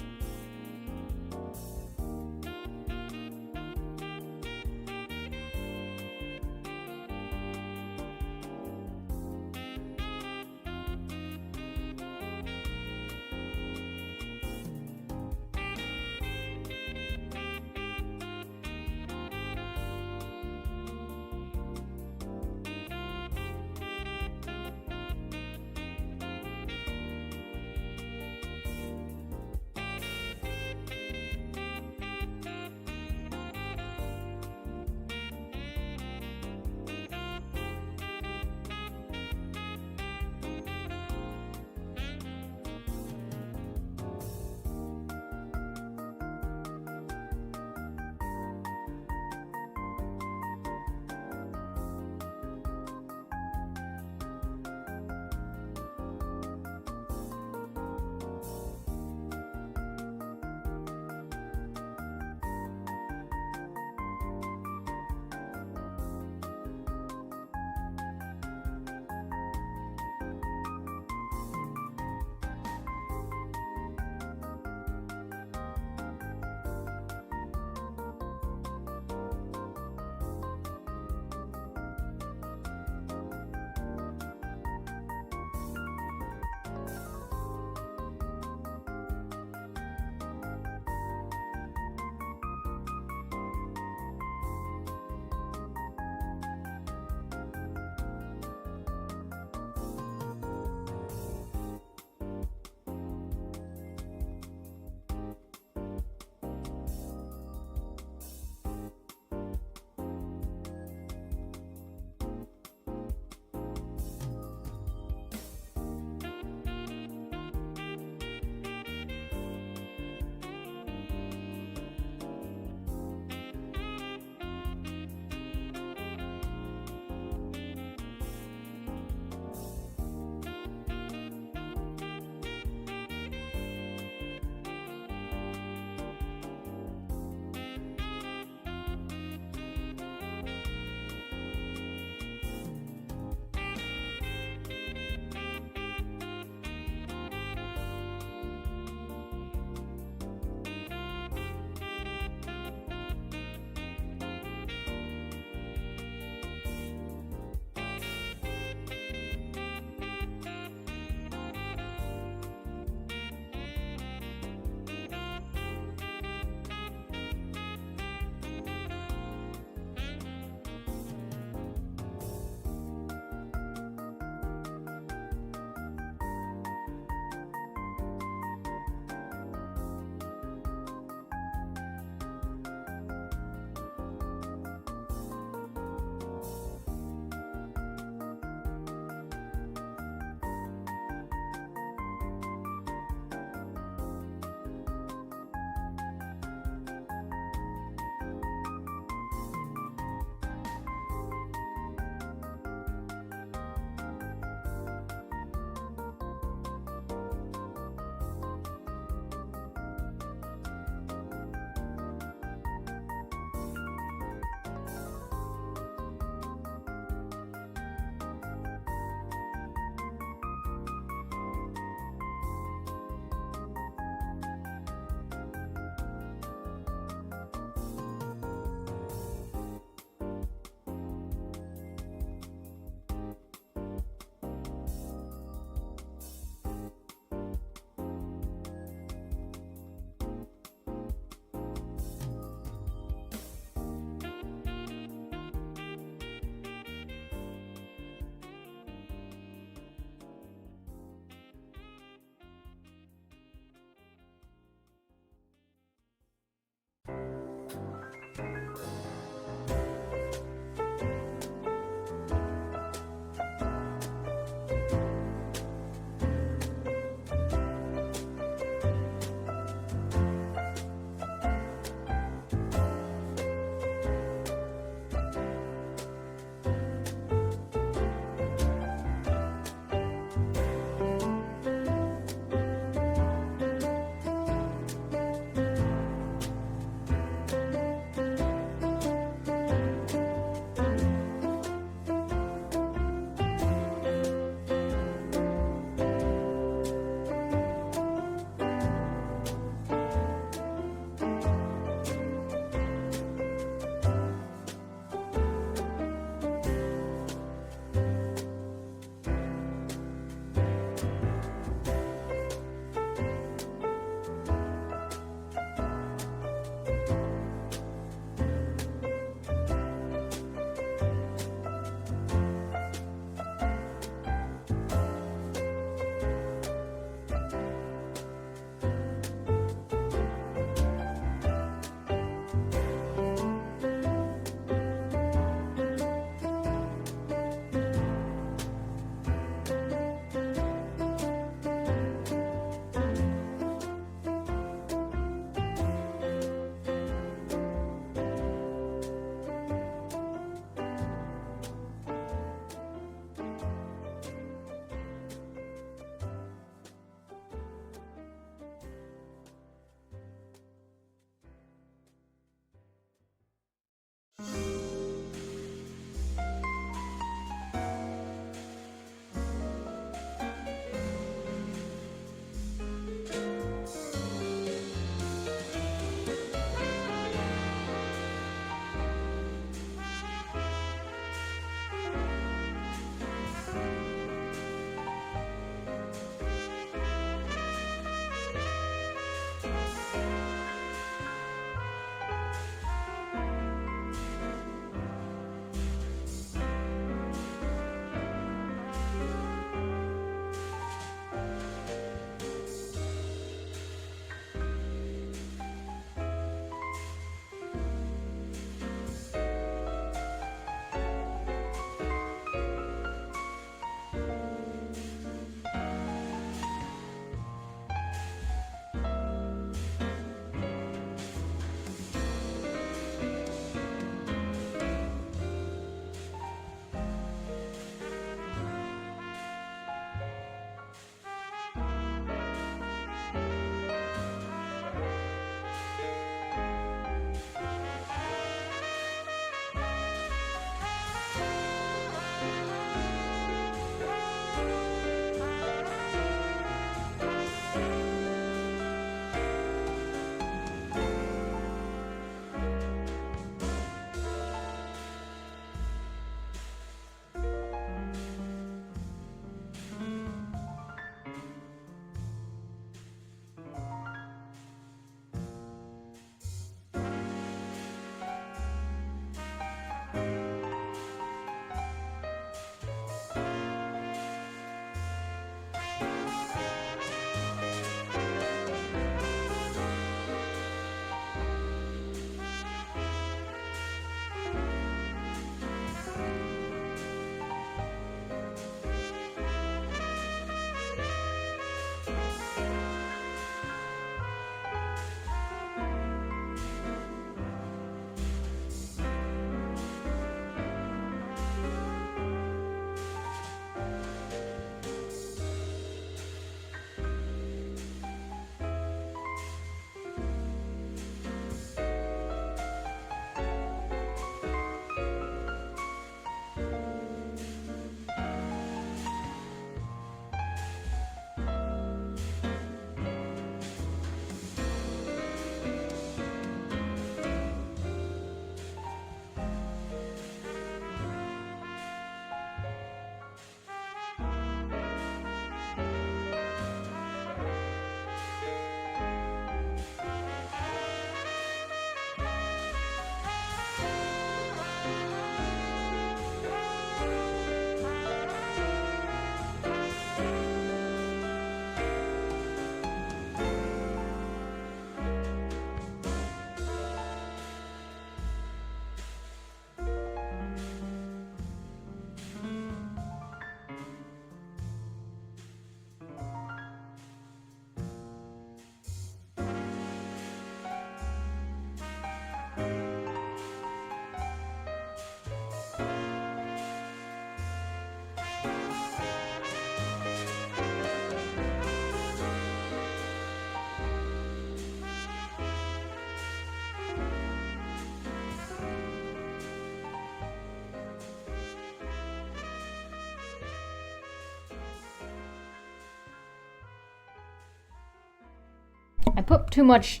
I put too much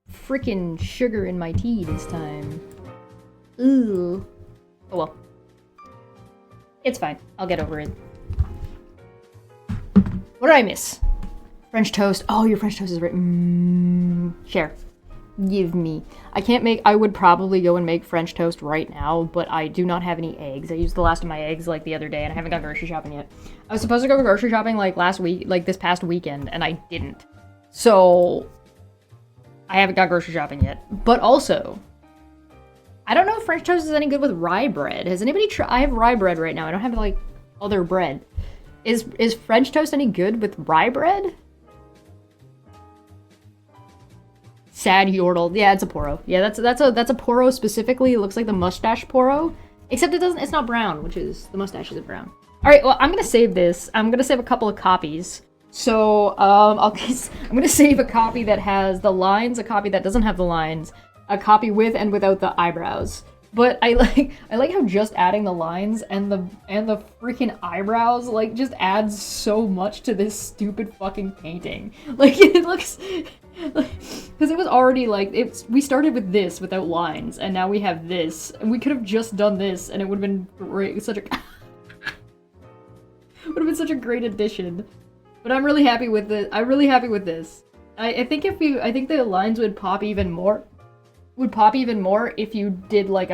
freaking sugar in my tea this time. Ooh. Oh well. It's fine. I'll get over it. What did I miss? French toast. Oh, your French toast is right. Share. Give me. I would probably go and make French toast right now, but I do not have any eggs. I used the last of my eggs like the other day and I haven't gone grocery shopping yet. I was supposed to go grocery shopping like last week, like this past weekend, and I didn't. So, I haven't got grocery shopping yet. But also, I don't know if French toast is any good with rye bread. Has anybody tried? I have rye bread right now. I don't have like other bread. Is French toast any good with rye bread? Sad Yordle. Yeah, it's a Poro. Yeah, that's a Poro specifically. It looks like the mustache Poro. Except it's not brown, which is, the mustache isn't brown. Alright, well, I'm gonna save this. I'm gonna save a couple of copies. So, I'm gonna save a copy that has the lines, a copy that doesn't have the lines, a copy with and without the eyebrows. But I like how just adding the lines and the freaking eyebrows like just adds so much to this stupid fucking painting. Like it looks because it was already like we started with this without lines and now we have this and we could have just done this and it would have been great, would have been such a great addition. But I'm really happy with it. I'm really happy with this. I think I think the lines would pop even more. Would pop even more if you did like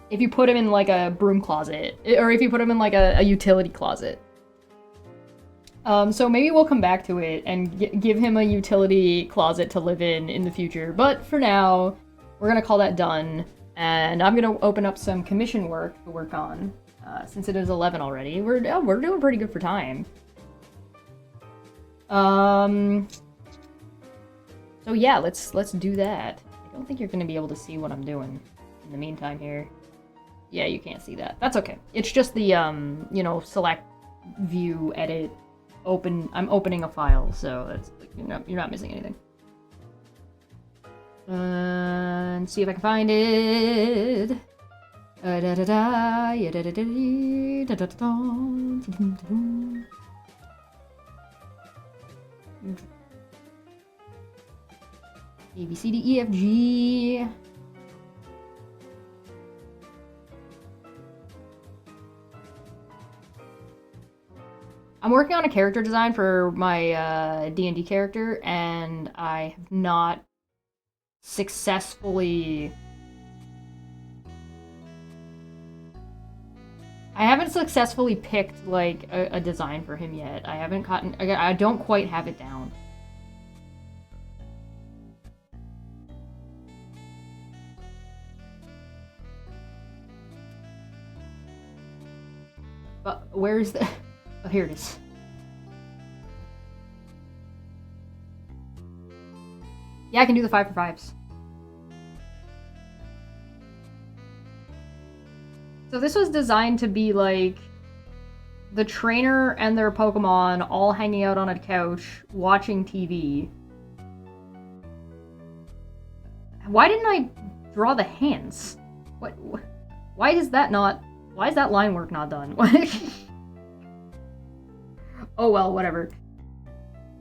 if you put him in like a broom closet, or if you put him in like a utility closet. So maybe we'll come back to it and give him a utility closet to live in the future. But for now, we're gonna call that done, and I'm gonna open up some commission work to work on. Since it is 11 already, we're doing pretty good for time. So yeah, let's do that. I don't think you're going to be able to see what I'm doing in the meantime here. Yeah, you can't see that. That's okay. It's just the, you know, select, view, edit, open. I'm opening a file, so that's, you're not missing anything. And see if I can find it. A, B, C, D, E, F, G. I'm working on a character design for my D&D character, and I have not successfully... I haven't successfully picked, like, a design for him yet. I don't quite have it down. But where's the... Oh, here it is. Yeah, I can do the 5 for 5s. So this was designed to be like the trainer and their Pokemon all hanging out on a couch watching TV. Why didn't I draw the hands? Why is that line work not done? Oh well, whatever.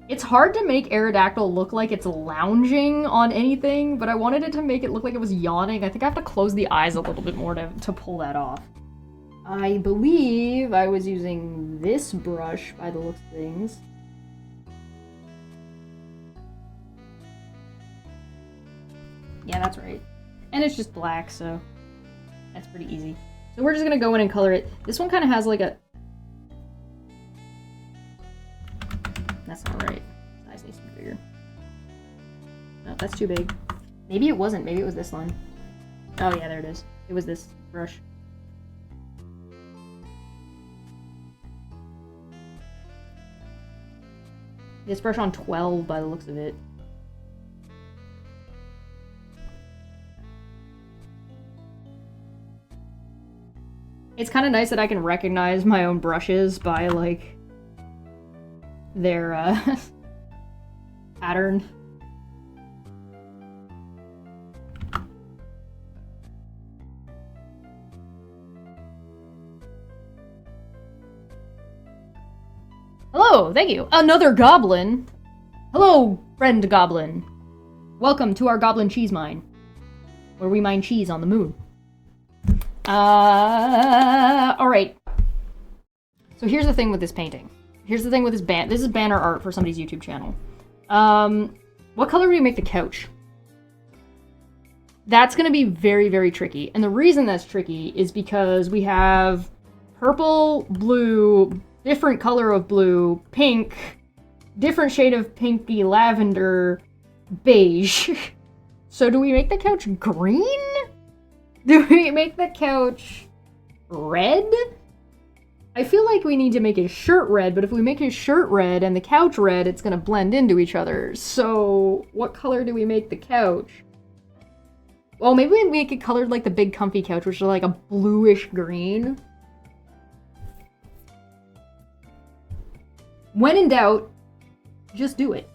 It's hard to make Aerodactyl look like it's lounging on anything, but I wanted it to make it look like it was yawning. I think I have to close the eyes a little bit more to pull that off. I believe I was using this brush by the looks of things. Yeah, that's right. And it's just black, so that's pretty easy. So we're just gonna go in and color it. This one kind of has like a... That's not right. Size needs to be bigger. No, that's too big. Maybe it wasn't. Maybe it was this line. Oh yeah, there it is. It was this brush. This brush on 12 by the looks of it. It's kind of nice that I can recognize my own brushes by, like, their, pattern. Hello, thank you. Another goblin. Hello, friend goblin. Welcome to our goblin cheese mine, where we mine cheese on the moon. Alright. So here's the thing with this painting. Here's the thing with this this is banner art for somebody's YouTube channel. What color do we make the couch? That's gonna be very, very tricky. And the reason that's tricky is because we have purple, blue, different color of blue, pink, different shade of pinky lavender, beige. So do we make the couch green? Do we make the couch red? I feel like we need to make his shirt red, but if we make his shirt red and the couch red, it's gonna blend into each other. So what color do we make the couch? Well, maybe we make it colored like the big comfy couch, which is like a bluish green. When in doubt, just do it.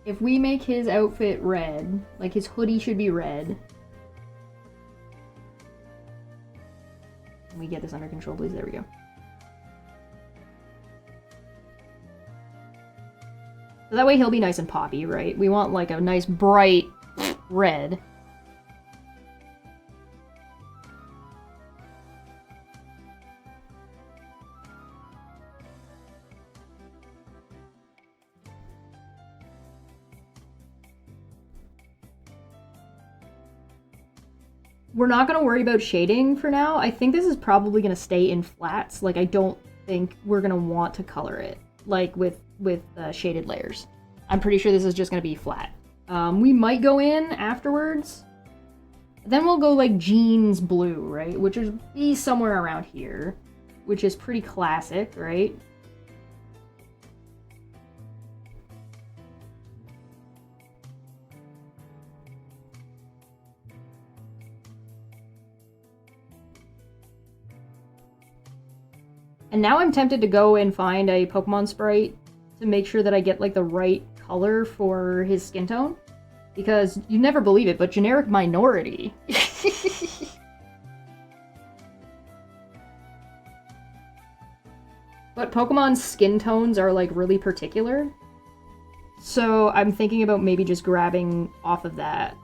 If we make his outfit red, like his hoodie should be red. Can we get this under control, please? There we go. So that way he'll be nice and poppy, right? We want like a nice bright red. We're not going to worry about shading for now. I think this is probably going to stay in flats. Like, I don't think we're going to want to color it, like, with shaded layers. I'm pretty sure this is just going to be flat. We might go in afterwards. Then we'll go, like, jeans blue, right? Which is be somewhere around here, which is pretty classic, right? And now I'm tempted to go and find a Pokemon sprite to make sure that I get like the right color for his skin tone. Because you never believe it, but generic minority. But Pokemon's skin tones are like really particular. So I'm thinking about maybe just grabbing off of that.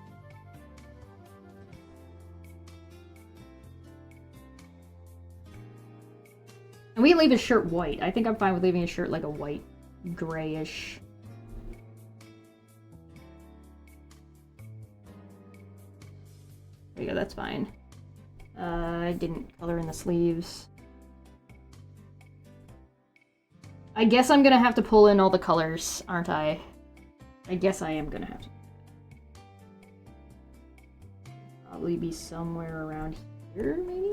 And we leave his shirt white. I think I'm fine with leaving his shirt like a white, grayish. There you go, that's fine. I didn't color in the sleeves. I guess I'm gonna have to pull in all the colors, aren't I? I guess I am gonna have to. Probably be somewhere around here, maybe?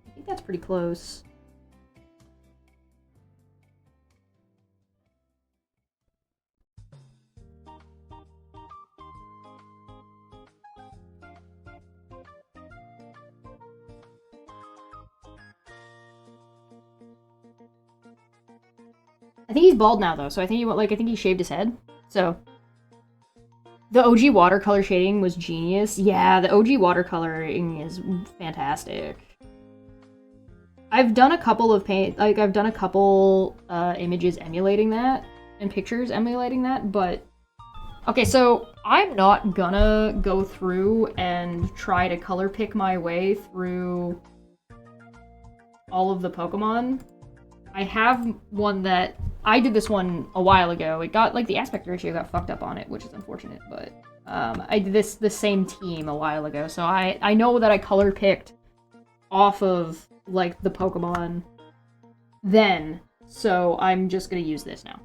I think that's pretty close. I think he's bald now, though, so I think he shaved his head. So the OG watercolor shading was genius. Yeah, the OG watercoloring is fantastic. I've done a couple of images emulating that and pictures emulating that, but okay, so I'm not gonna go through and try to color pick my way through all of the Pokemon. I have one that I did this one a while ago. It got, like, the aspect ratio got fucked up on it, which is unfortunate, but I did the same team a while ago, so I know that I color picked off of, like, the Pokemon then, so I'm just gonna use this now.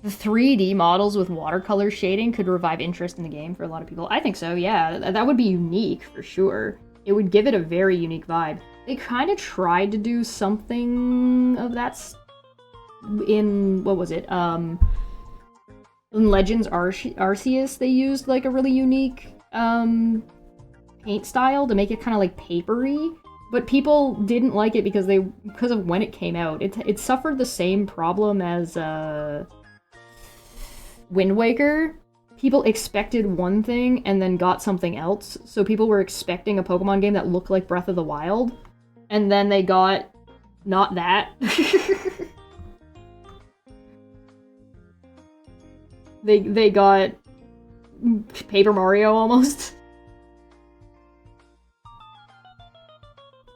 The 3D models with watercolor shading could revive interest in the game for a lot of people. I think so, yeah. That would be unique, for sure. It would give it a very unique vibe. They kind of tried to do something of that in, what was it? In Legends Arceus, they used like a really unique paint style to make it kind of like papery, but people didn't like it because of when it came out. It suffered the same problem as Wind Waker. People expected one thing and then got something else. So people were expecting a Pokemon game that looked like Breath of the Wild, and then they got not that. They got Paper Mario almost.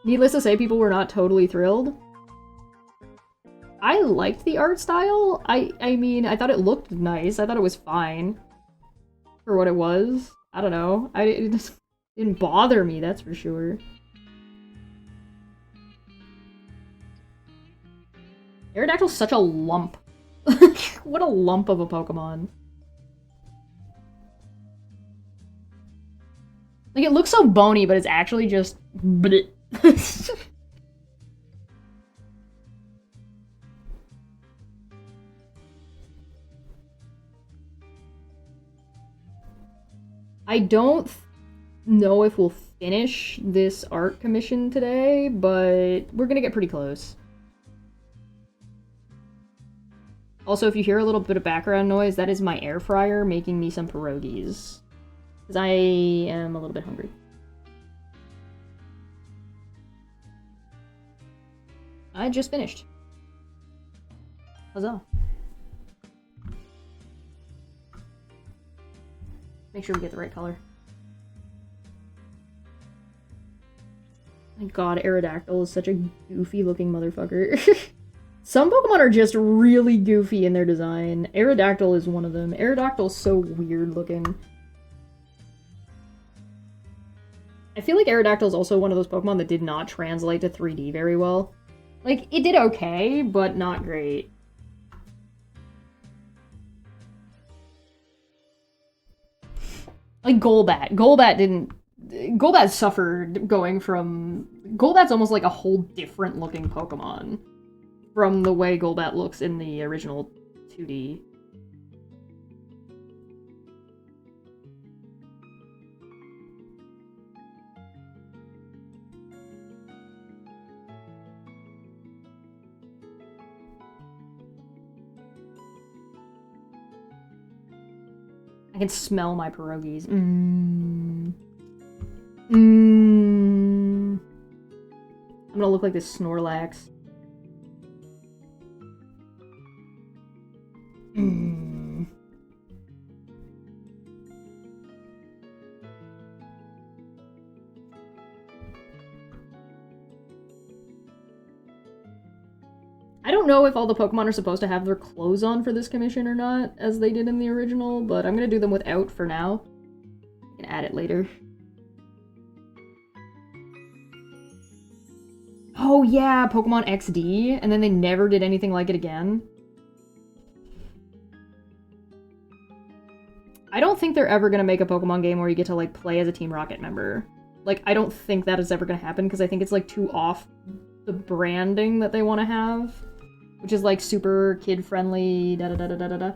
Needless to say, people were not totally thrilled. I liked the art style. I mean, I thought it looked nice. I thought it was fine for what it was. I don't know. It just didn't bother me, that's for sure. Aerodactyl's such a lump. What a lump of a Pokemon. Like, it looks so bony, but it's actually just... I don't know if we'll finish this art commission today, but we're gonna get pretty close. Also, if you hear a little bit of background noise, that is my air fryer making me some pierogies. Because I am a little bit hungry. I just finished. Huzzah. Make sure we get the right color. My god, Aerodactyl is such a goofy looking motherfucker. Some Pokemon are just really goofy in their design. Aerodactyl is one of them. Aerodactyl is so weird looking. I feel like Aerodactyl is also one of those Pokemon that did not translate to 3D very well. Like, it did okay, but not great. Like Golbat. Golbat suffered going from... Golbat's almost like a whole different looking Pokemon from the way Golbat looks in the original 2D. I can smell my pierogies. I'm gonna look like this Snorlax. I don't know if all the Pokemon are supposed to have their clothes on for this commission or not, as they did in the original, but I'm gonna do them without for now. I can add it later. Oh yeah, Pokemon XD, and then they never did anything like it again. I don't think they're ever gonna make a Pokemon game where you get to, like, play as a Team Rocket member. Like, I don't think that is ever gonna happen, because I think it's, like, too off the branding that they want to have. Which is, like, super kid-friendly, da-da-da-da-da-da.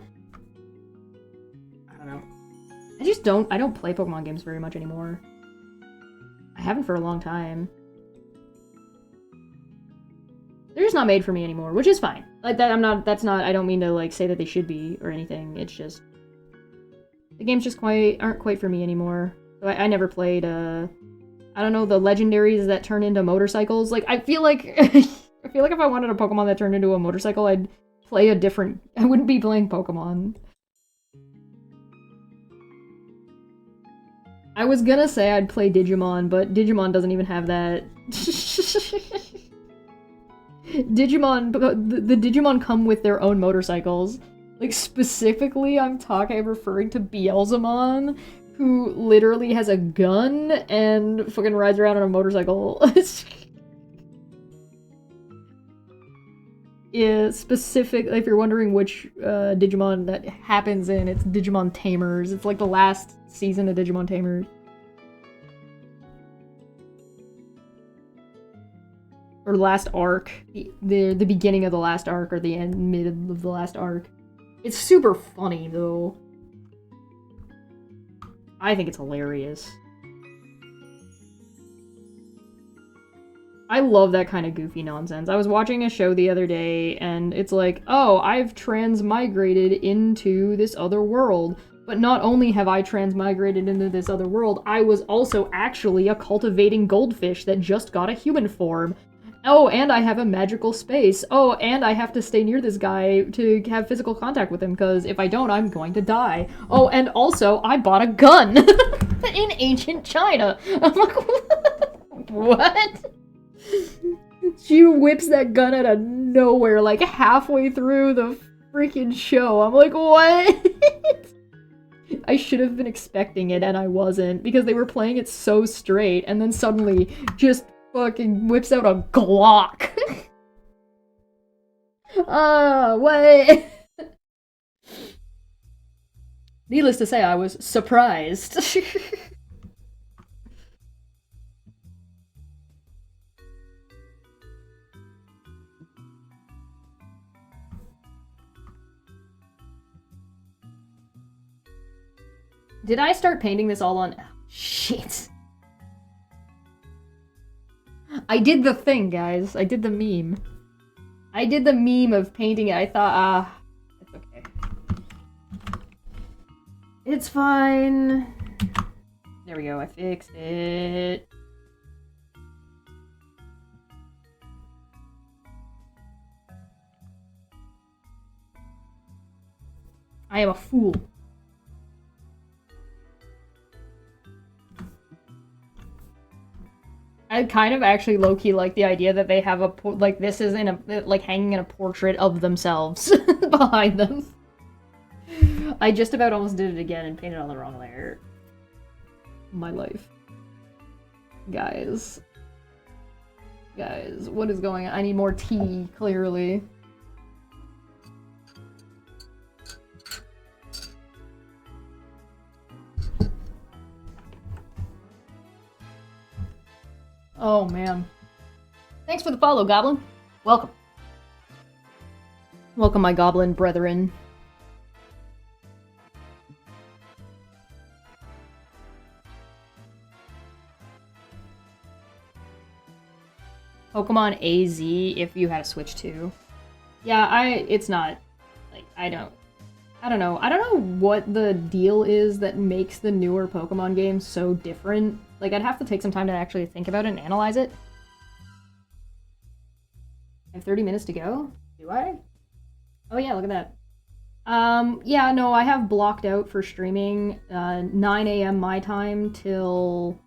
I don't know. I don't play Pokemon games very much anymore. I haven't for a long time. They're just not made for me anymore, which is fine. Like, I don't mean to, like, say that they should be or anything. It's just... The games just aren't quite for me anymore. So I never played, I don't know, the legendaries that turn into motorcycles. Like, I feel like... I feel like if I wanted a Pokemon that turned into a motorcycle, I'd play a different... I wouldn't be playing Pokemon. I was gonna say I'd play Digimon, but Digimon doesn't even have that. Digimon... The Digimon come with their own motorcycles. Like, specifically, I'm referring to Beelzemon, who literally has a gun and fucking rides around on a motorcycle. Yeah, specifically, if you're wondering which Digimon that happens in, it's Digimon Tamers. It's like the last season of Digimon Tamers. Or last arc. The beginning of the last arc, or the mid of the last arc. It's super funny, though. I think it's hilarious. I love that kind of goofy nonsense. I was watching a show the other day, and it's like, oh, I've transmigrated into this other world. But not only have I transmigrated into this other world, I was also actually a cultivating goldfish that just got a human form. Oh, and I have a magical space. Oh, and I have to stay near this guy to have physical contact with him, because if I don't, I'm going to die. Oh, and also, I bought a gun in ancient China. I'm like, what? She whips that gun out of nowhere, like halfway through the freaking show. I'm like, what? I should have been expecting it, and I wasn't, because they were playing it so straight, and then suddenly just fucking whips out a Glock. What? Needless to say, I was surprised. Did I start painting this all on... Oh, shit. I did the thing, guys. I did the meme. I did the meme of painting it. I thought, it's okay. It's fine. There we go, I fixed it. I am a fool. I kind of actually low-key like the idea that they have a, like, this is in a, like, hanging in a portrait of themselves behind them. I just about almost did it again and painted on the wrong layer. My life. Guys. Guys, what is going on? I need more tea, clearly. Oh, man. Thanks for the follow, Goblin. Welcome. Welcome, my Goblin brethren. Pokemon AZ if you had a Switch too. Yeah, it's not, like, I don't know. I don't know what the deal is that makes the newer Pokemon games so different. Like, I'd have to take some time to actually think about it and analyze it. I have 30 minutes to go? Do I? Oh yeah, look at that. Yeah, no, I have blocked out for streaming 9 a.m. my time till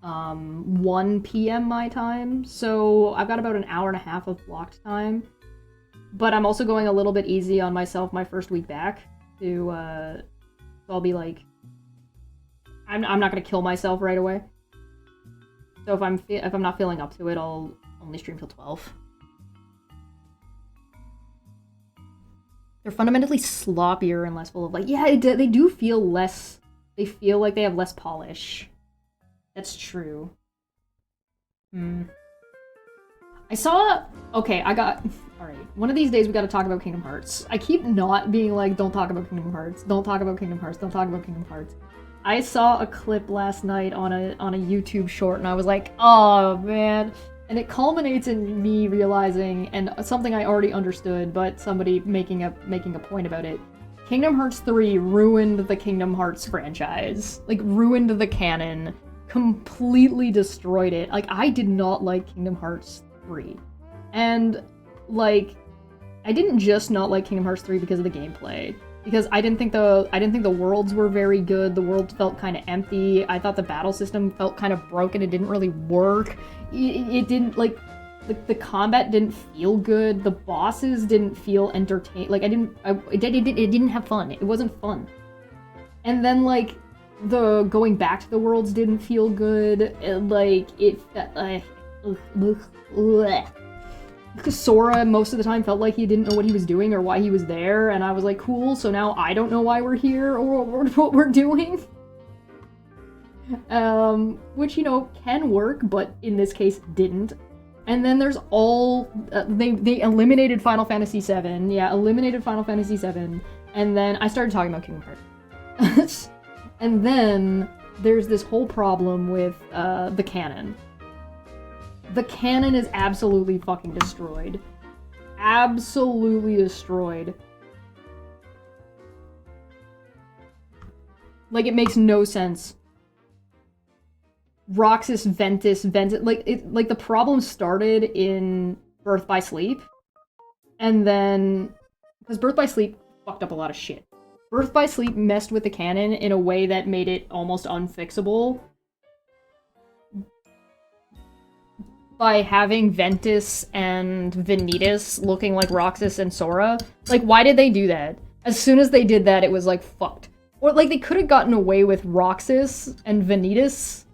1 p.m. my time. So I've got about an hour and a half of blocked time. But I'm also going a little bit easy on myself my first week back to, so I'll be like, I'm not gonna kill myself right away. So if I'm not feeling up to it, I'll only stream till 12. They're fundamentally sloppier and less full of, like, yeah, they do feel less, they feel like they have less polish. That's true. I saw, okay, alright, one of these days we gotta talk about Kingdom Hearts. I keep not being like, don't talk about Kingdom Hearts, don't talk about Kingdom Hearts, don't talk about Kingdom Hearts. I saw a clip last night on a YouTube short and I was like, oh man. And it culminates in me realizing, and something I already understood, but somebody making a point about it. Kingdom Hearts 3 ruined the Kingdom Hearts franchise. Like, ruined the canon. Completely destroyed it. Like, I did not like Kingdom Hearts 3. And, like, I didn't just not like Kingdom Hearts 3 because of the gameplay. Because I didn't think the worlds were very good. The world felt kind of empty. I thought the battle system felt kind of broken. It didn't really work. It didn't, like, the combat didn't feel good. The bosses didn't feel entertaining. Like, it didn't have fun. It wasn't fun. And then, like, the going back to the worlds didn't feel good. Like, it Sora most of the time felt like he didn't know what he was doing or why he was there, and I was like, cool, so now I don't know why we're here or what we're doing. Which, you know, can work, but in this case didn't. And then there's all, they eliminated Final Fantasy VII, yeah, eliminated Final Fantasy VII, and then I started talking about Kingdom Hearts. And then there's this whole problem with the canon. The canon is absolutely fucking destroyed. Absolutely destroyed. Like, it makes no sense. Roxas, Ventus, like the problem started in Birth by Sleep, and then because Birth by Sleep fucked up a lot of shit. Birth by Sleep messed with the canon in a way that made it almost unfixable by having Ventus and Vanitas looking like Roxas and Sora. Like, why did they do that? As soon as they did that, it was like, fucked. Or, like, they could have gotten away with Roxas and Vanitas.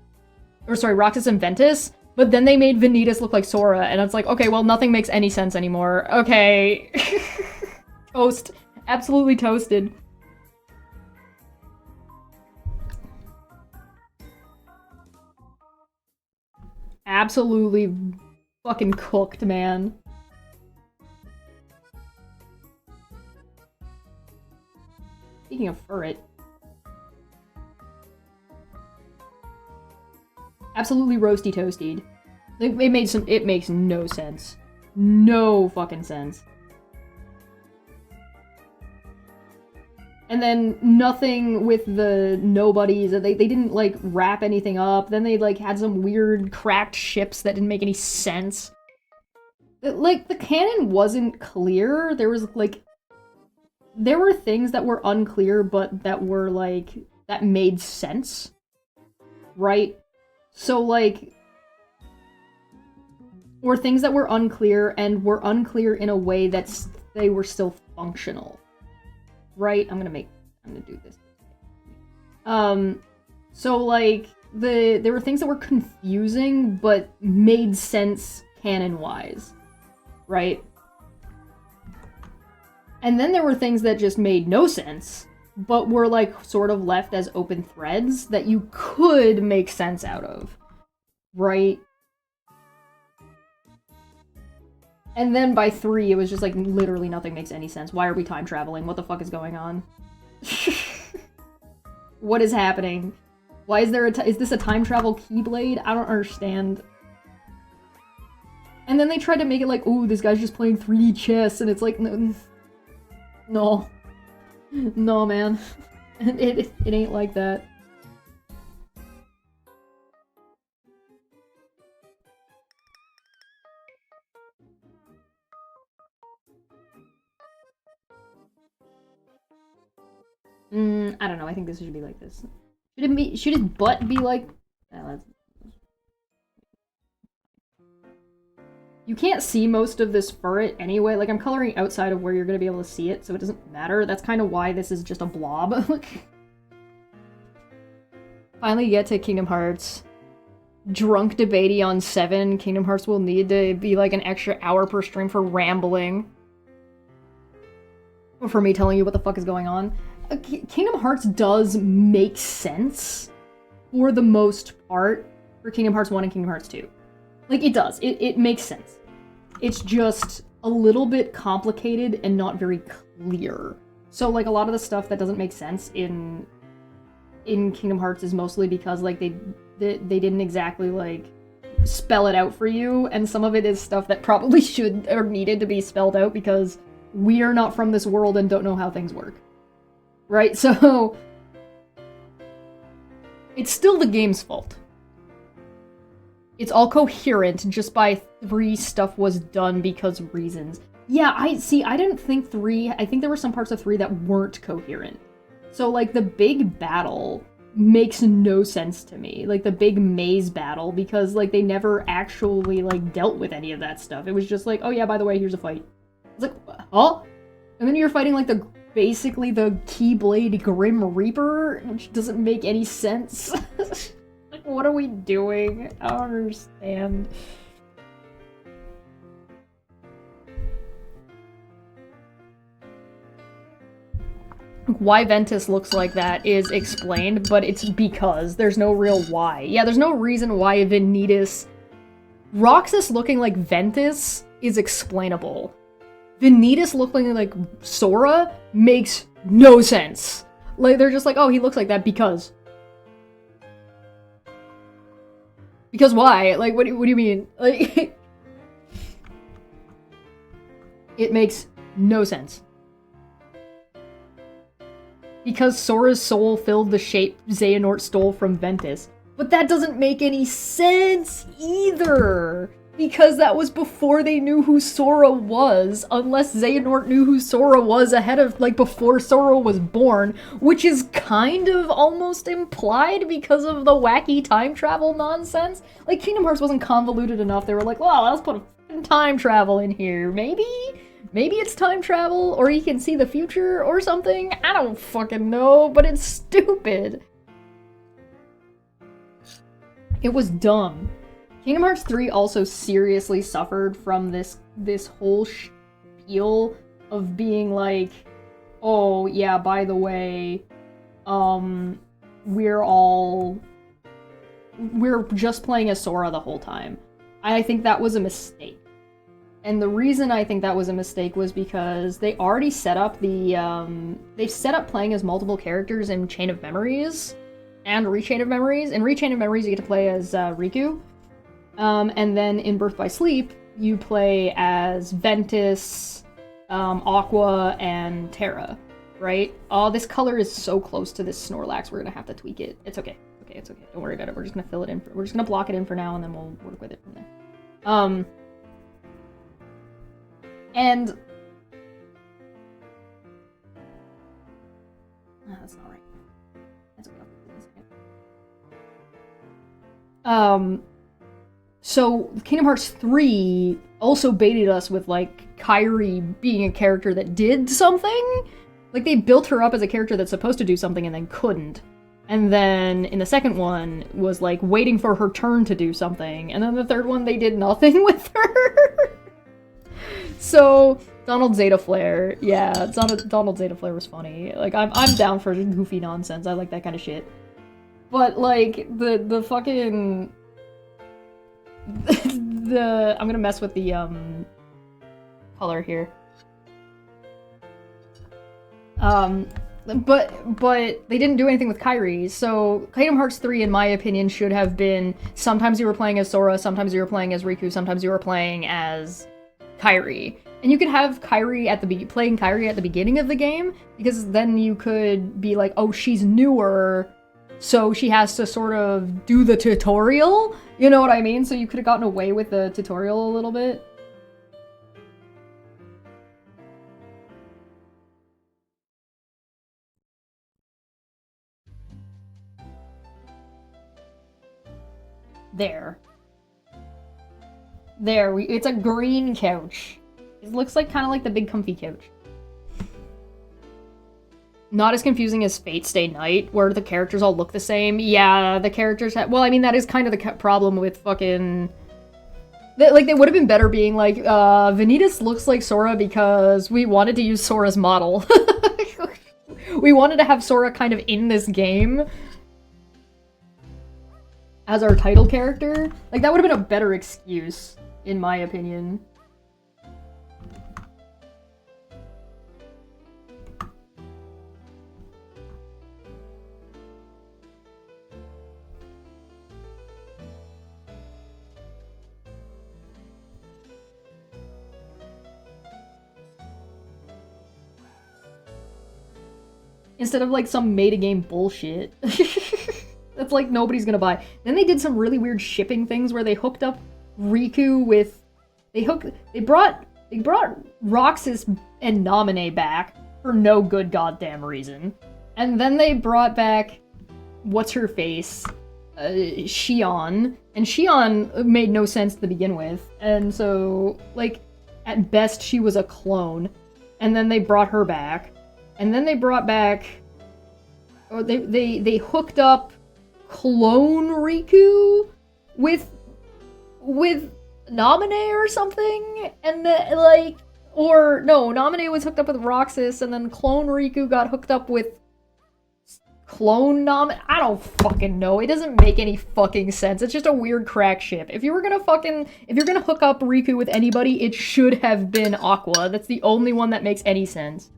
Or, sorry, Roxas and Ventus. But then they made Vanitas look like Sora, and it's like, okay, well, nothing makes any sense anymore. Okay. Toast. Absolutely toasted. Absolutely fucking cooked, man. Speaking of Furret. Absolutely roasty toasted. It makes no sense. No fucking sense. And then nothing with the nobodies. They didn't, like, wrap anything up. Then they, like, had some weird cracked ships that didn't make any sense. Like, the canon wasn't clear. There was, like... There were things that were unclear, but that were, like... That made sense. Right? So, like... Or things that were unclear, and were unclear in a way that they were still functional. Right? I'm gonna do this. So, like, there were things that were confusing, but made sense canon-wise. Right? And then there were things that just made no sense, but were, like, sort of left as open threads that you could make sense out of. Right? And then by 3, it was just like, literally nothing makes any sense. Why are we time traveling? What the fuck is going on? What is happening? Why is there is this a time travel Keyblade? I don't understand. And then they tried to make it like, ooh, this guy's just playing 3D chess, and it's like, no. No, man. It ain't like that. I don't know, I think this should be like this. Should his butt be like... You can't see most of this Furret anyway, like I'm coloring outside of where you're gonna be able to see it, so it doesn't matter. That's kind of why this is just a blob. Finally get to Kingdom Hearts. Drunk debatey on 7, Kingdom Hearts will need to be like an extra hour per stream for rambling. For me telling you what the fuck is going on. Kingdom Hearts does make sense for the most part for Kingdom Hearts 1 and Kingdom Hearts 2. Like, it does. It makes sense. It's just a little bit complicated and not very clear. So, like, a lot of the stuff that doesn't make sense in Kingdom Hearts is mostly because, like, they didn't exactly, like, spell it out for you, and some of it is stuff that probably should or needed to be spelled out because we are not from this world and don't know how things work. Right? So, it's still the game's fault. It's all coherent, just by 3 stuff was done because of reasons. Yeah, I didn't think 3, I think there were some parts of 3 that weren't coherent. So, like, the big battle makes no sense to me. Like, the big maze battle, because, like, they never actually, like, dealt with any of that stuff. It was just like, oh yeah, by the way, here's a fight. It's like, huh? And then you're fighting, like, basically the Keyblade Grim Reaper, which doesn't make any sense. Like, what are we doing? I don't understand. Why Ventus looks like that is explained, but it's because there's no real why. Yeah, there's no reason why Vanitas... Roxas looking like Ventus is explainable. Vanitas looking like Sora makes no sense. Like, they're just like, oh, he looks like that because... Because why? Like, what do you mean? Like, it makes no sense. Because Sora's soul filled the shape Xehanort stole from Ventus. But that doesn't make any sense either! Because that was before they knew who Sora was, unless Xehanort knew who Sora was ahead of, like, before Sora was born, which is kind of almost implied because of the wacky time travel nonsense. Like, Kingdom Hearts wasn't convoluted enough, they were like, well, let's put a time travel in here, maybe? Maybe it's time travel, or he can see the future, or something? I don't fucking know, but it's stupid. It was dumb. Kingdom Hearts 3 also seriously suffered from this whole spiel of being like, oh yeah, by the way, we're just playing as Sora the whole time. I think that was a mistake. And the reason I think that was a mistake was because they already set up they set up playing as multiple characters in Chain of Memories and Rechain of Memories. In Rechain of Memories, you get to play as Riku. And then in Birth by Sleep, you play as Ventus, Aqua, and Terra, right? Oh, this color is so close to this Snorlax, we're gonna have to tweak it. It's okay. It's okay. Don't worry about it. We're just gonna fill it in. We're just gonna block it in for now, and then we'll work with it from there. And... that's not right. That's okay. So Kingdom Hearts 3 also baited us with, like, Kairi being a character that did something. Like, they built her up as a character that's supposed to do something and then couldn't. And then in the second one was, like, waiting for her turn to do something. And then the third one, they did nothing with her. So, Donald Zeta Flare. Yeah, Donald Zeta Flare was funny. Like, I'm down for goofy nonsense. I like that kind of shit. But, like, the fucking... I'm gonna mess with the, color here. But they didn't do anything with Kairi, so Kingdom Hearts 3, in my opinion, should have been sometimes you were playing as Sora, sometimes you were playing as Riku, sometimes you were playing as Kairi. And you could have Kairi playing Kairi at the beginning of the game, because then you could be like, oh, she's newer, so she has to sort of do the tutorial, you know what I mean? So you could have gotten away with the tutorial a little bit. There. It's a green couch. It looks like kind of like the big comfy couch. Not as confusing as Fate Stay Night, where the characters all look the same. Yeah, the characters have... Well, I mean, that is kind of the problem with fucking... Like, they would have been better being like, Vanitas looks like Sora because we wanted to use Sora's model. We wanted to have Sora kind of in this game as our title character. Like, that would have been a better excuse, in my opinion. Instead of, like, some meta-game bullshit. That's, like, nobody's gonna buy. Then they did some really weird shipping things where they hooked up Riku with... They brought Roxas and Naminé back for no good goddamn reason. And then they brought back... What's-her-face? Xion. And Xion made no sense to begin with. And so, like, at best she was a clone. And then they brought her back. And then they brought back, or they hooked up clone Riku with Naminé or something, and then, like, or no, Naminé was hooked up with Roxas, and then clone Riku got hooked up with clone Naminé. I don't fucking know. It doesn't make any fucking sense. It's just a weird crack ship. If you're gonna hook up Riku with anybody, it should have been Aqua. That's the only one that makes any sense.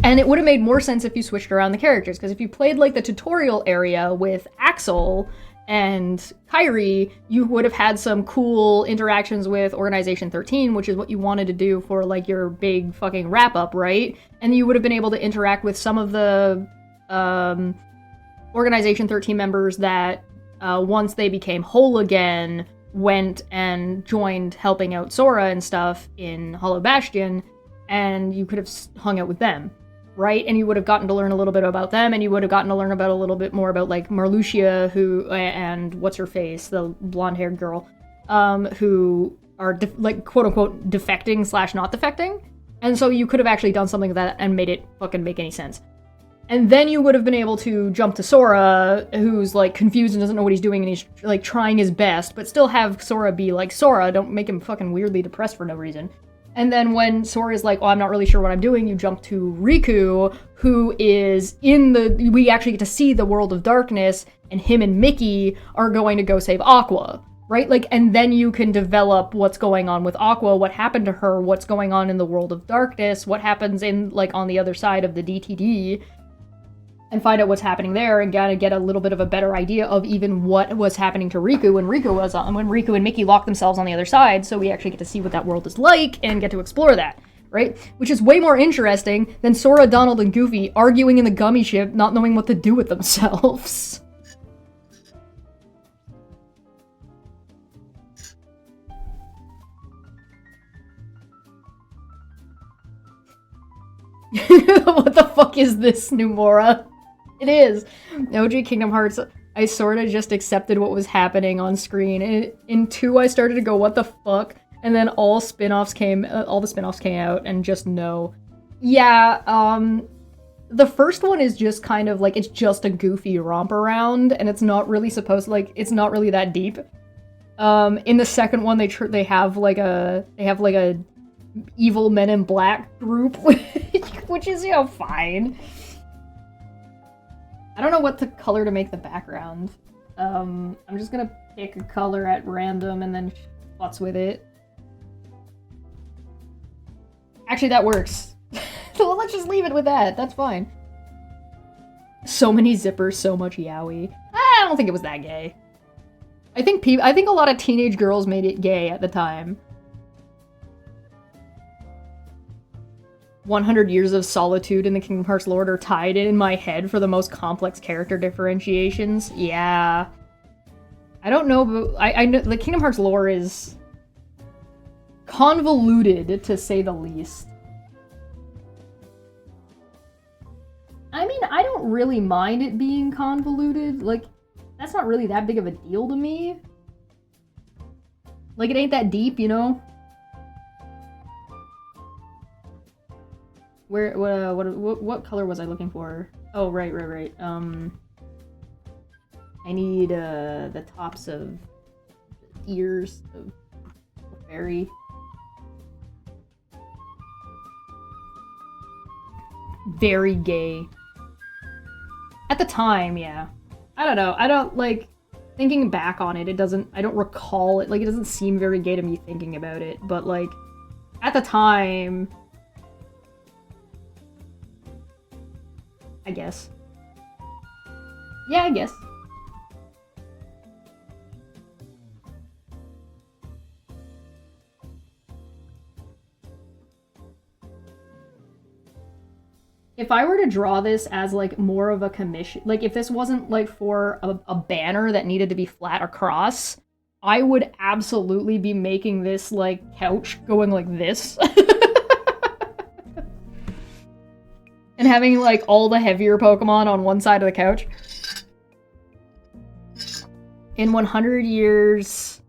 And it would have made more sense if you switched around the characters, because if you played, like, the tutorial area with Axel and Kairi, you would have had some cool interactions with Organization 13, which is what you wanted to do for, like, your big fucking wrap-up, right? And you would have been able to interact with some of the Organization 13 members that, once they became whole again, went and joined helping out Sora and stuff in Hollow Bastion, and you could have hung out with them, right? And you would have gotten to learn a little bit about them, and you would have gotten to learn about a little bit more about, like, Marluxia, who, and what's-her-face, the blonde-haired girl, who are, like, quote-unquote, defecting / not defecting. And so you could have actually done something like that and made it fucking make any sense. And then you would have been able to jump to Sora, who's, like, confused and doesn't know what he's doing, and he's, like, trying his best, but still have Sora be like, Sora, don't make him fucking weirdly depressed for no reason. And then when Sora's like, oh, I'm not really sure what I'm doing, you jump to Riku, who is in the... We actually get to see the world of darkness, and him and Mickey are going to go save Aqua, right? Like, and then you can develop what's going on with Aqua, what happened to her, what's going on in the world of darkness, what happens in, like, on the other side of the DTD, and find out what's happening there, and gotta get a little bit of a better idea of even what was happening to Riku when Riku and Mickey locked themselves on the other side, so we actually get to see what that world is like, and get to explore that, right? Which is way more interesting than Sora, Donald, and Goofy arguing in the gummy ship, not knowing what to do with themselves. What the fuck is this, Numora? It is. OG Kingdom Hearts, I sort of just accepted what was happening on screen. And in 2, I started to go, what the fuck? And then all the spin-offs came out, and just no. Yeah, the first one is just kind of like, it's just a goofy romp around, and it's not really supposed to, like, it's not really that deep. In the second one, they have like a evil Men in Black group, which is, you know, fine. I don't know what color to make the background. I'm just gonna pick a color at random and then futz with it. Actually, that works. Well, let's just leave it with that. That's fine. So many zippers, so much yaoi. I don't think it was that gay. I think a lot of teenage girls made it gay at the time. 100 Years of Solitude in the Kingdom Hearts lore are tied in my head for the most complex character differentiations. Yeah. I don't know, but I know the Kingdom Hearts lore is convoluted, to say the least. I mean, I don't really mind it being convoluted. Like, that's not really that big of a deal to me. Like, it ain't that deep, you know? What color was I looking for? Oh, right. I need, the tops of ears of Fairy. Very gay. At the time, yeah. I don't know. I don't, like, thinking back on it, I don't recall it. Like, it doesn't seem very gay to me thinking about it. But, like, at the time, I guess. Yeah, I guess. If I were to draw this as, like, more of a commission, like, if this wasn't, like, for a banner that needed to be flat across, I would absolutely be making this, like, couch going like this. And having, like, all the heavier Pokemon on one side of the couch. In 100 Years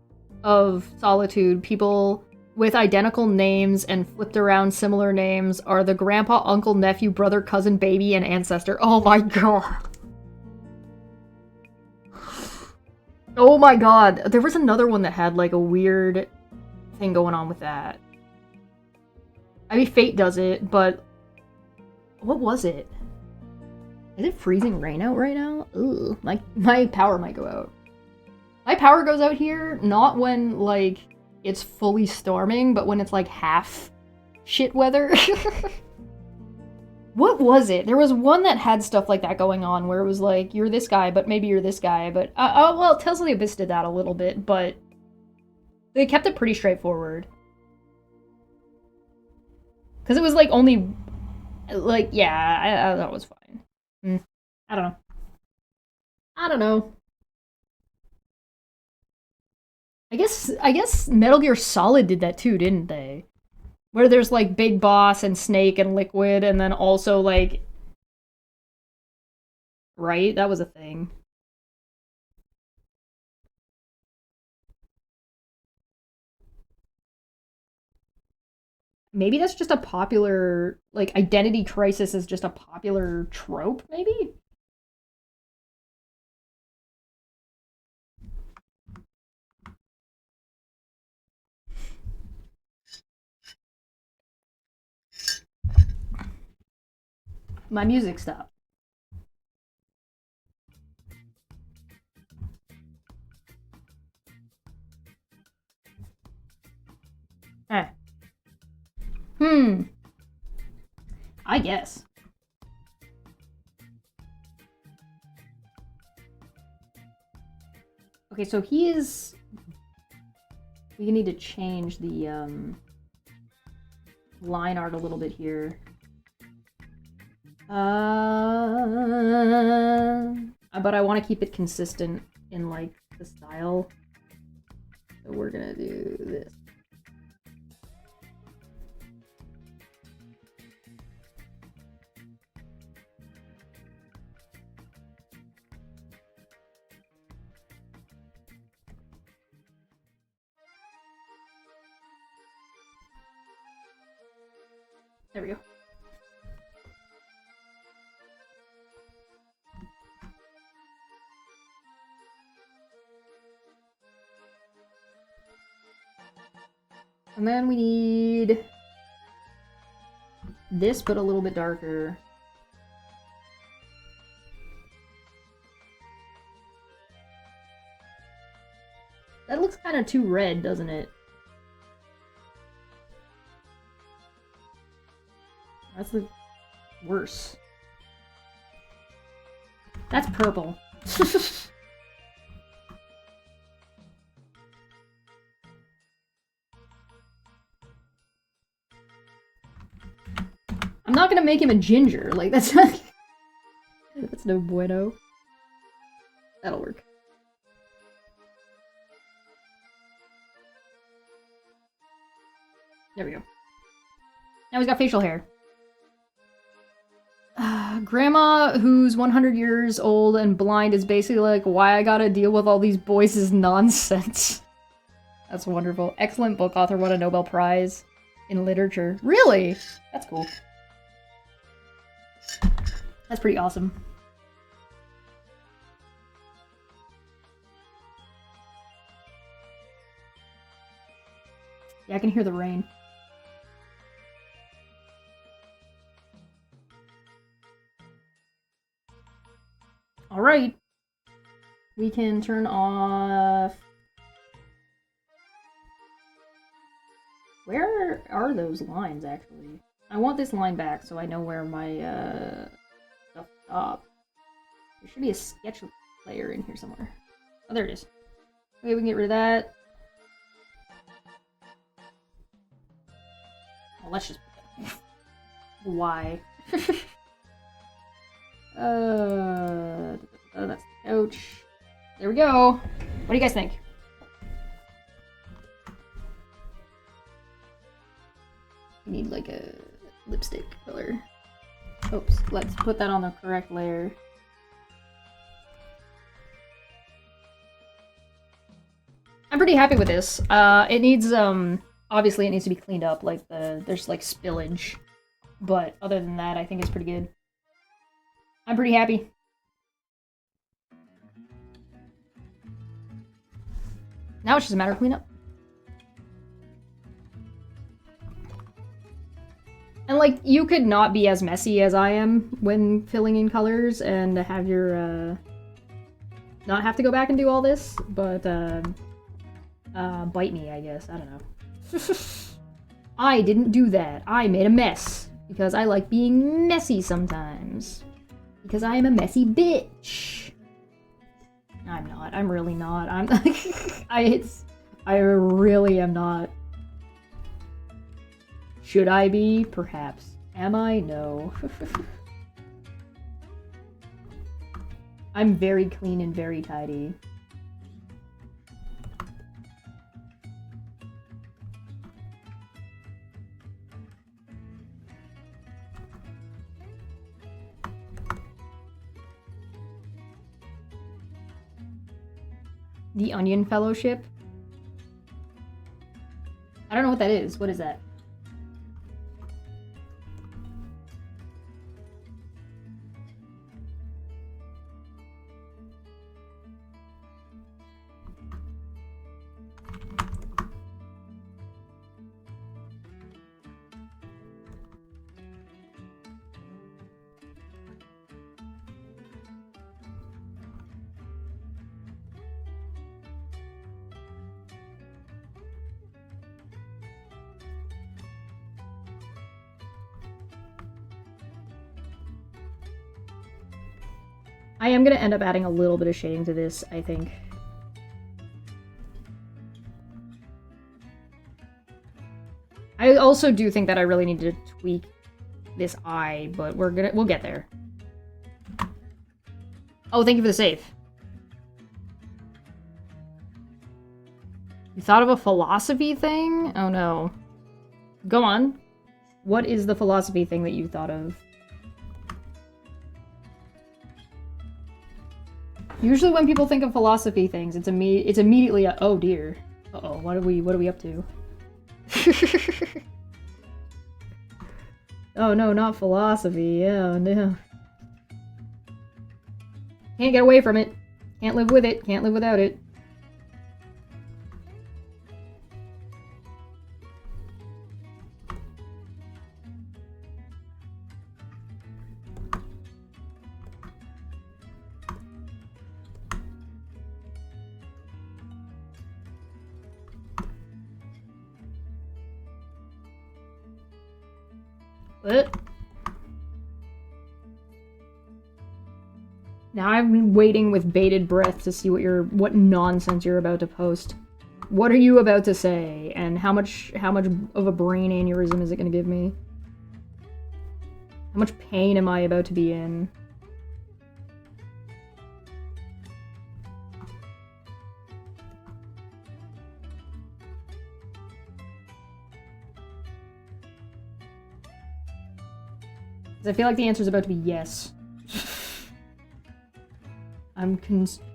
of Solitude, people with identical names and flipped around similar names are the grandpa, uncle, nephew, brother, cousin, baby, and ancestor. Oh my god. Oh my god. There was another one that had, like, a weird thing going on with that. I mean, Fate does it, but what was it? Is it freezing rain out right now? Ugh, my power might go out. My power goes out here, not when, like, it's fully storming, but when it's, like, half shit weather. What was it? There was one that had stuff like that going on, where it was like, you're this guy, but maybe you're this guy, but... well, Tales of the Abyss did that a little bit, but they kept it pretty straightforward. Because it was, like, only... Like, yeah, that was fine. I don't know. I don't know. I guess Metal Gear Solid did that too, didn't they? Where there's like Big Boss and Snake and Liquid, and then also like, right? That was a thing. Maybe that's just a popular, like, Identity Crisis is just a popular trope, maybe? My music stopped. Eh. I guess. Okay, so he is... We need to change the, line art a little bit here. But I want to keep it consistent in, like, the style. So we're gonna do this. There we go. And then we need this, but a little bit darker. That looks kind of too red, doesn't it? That's the worse. That's purple. I'm not gonna make him a ginger. Like, that's not... That's no bueno. That'll work. There we go. Now he's got facial hair. Grandma, who's 100 years old and blind, is basically like, why I gotta deal with all these boys is nonsense. That's wonderful. Excellent book author, won a Nobel Prize in literature. Really? That's cool. That's pretty awesome. Yeah, I can hear the rain. Alright. We can turn off... Where are those lines, actually? I want this line back so I know where my, stuff stopped. There should be a sketch layer in here somewhere. Oh, there it is. Okay, we can get rid of that. Well, let's just put that. Why? That's the couch. There we go. What do you guys think? We need like a lipstick color. Oops, let's put that on the correct layer. I'm pretty happy with this. It needs, obviously it needs to be cleaned up, like there's like spillage. But other than that, I think it's pretty good. I'm pretty happy. Now it's just a matter of cleanup. And like, you could not be as messy as I am when filling in colors and have your, not have to go back and do all this, but, bite me, I guess. I don't know. I didn't do that. I made a mess. Because I like being messy sometimes. Because I am a messy bitch. I'm not. I'm really not. I'm I really am not. Should I be? Perhaps. Am I? No. I'm very clean and very tidy. The Onion Fellowship? I don't know what that is. What is that? I am gonna end up adding a little bit of shading to this, I think. I also do think that I really need to tweak this eye, but we'll get there. Oh, thank you for the save. You thought of a philosophy thing? Oh no. Go on. What is the philosophy thing that you thought of? Usually when people think of philosophy things, it's immediately a, oh dear. Uh-oh, what are we up to? Oh no, not philosophy. Oh no. Can't get away from it. Can't live with it. Can't live without it. What? Now I've been waiting with bated breath to see what nonsense you're about to post. What are you about to say? And how much of a brain aneurysm is it gonna give me? How much pain am I about to be in? I feel like the answer is about to be yes.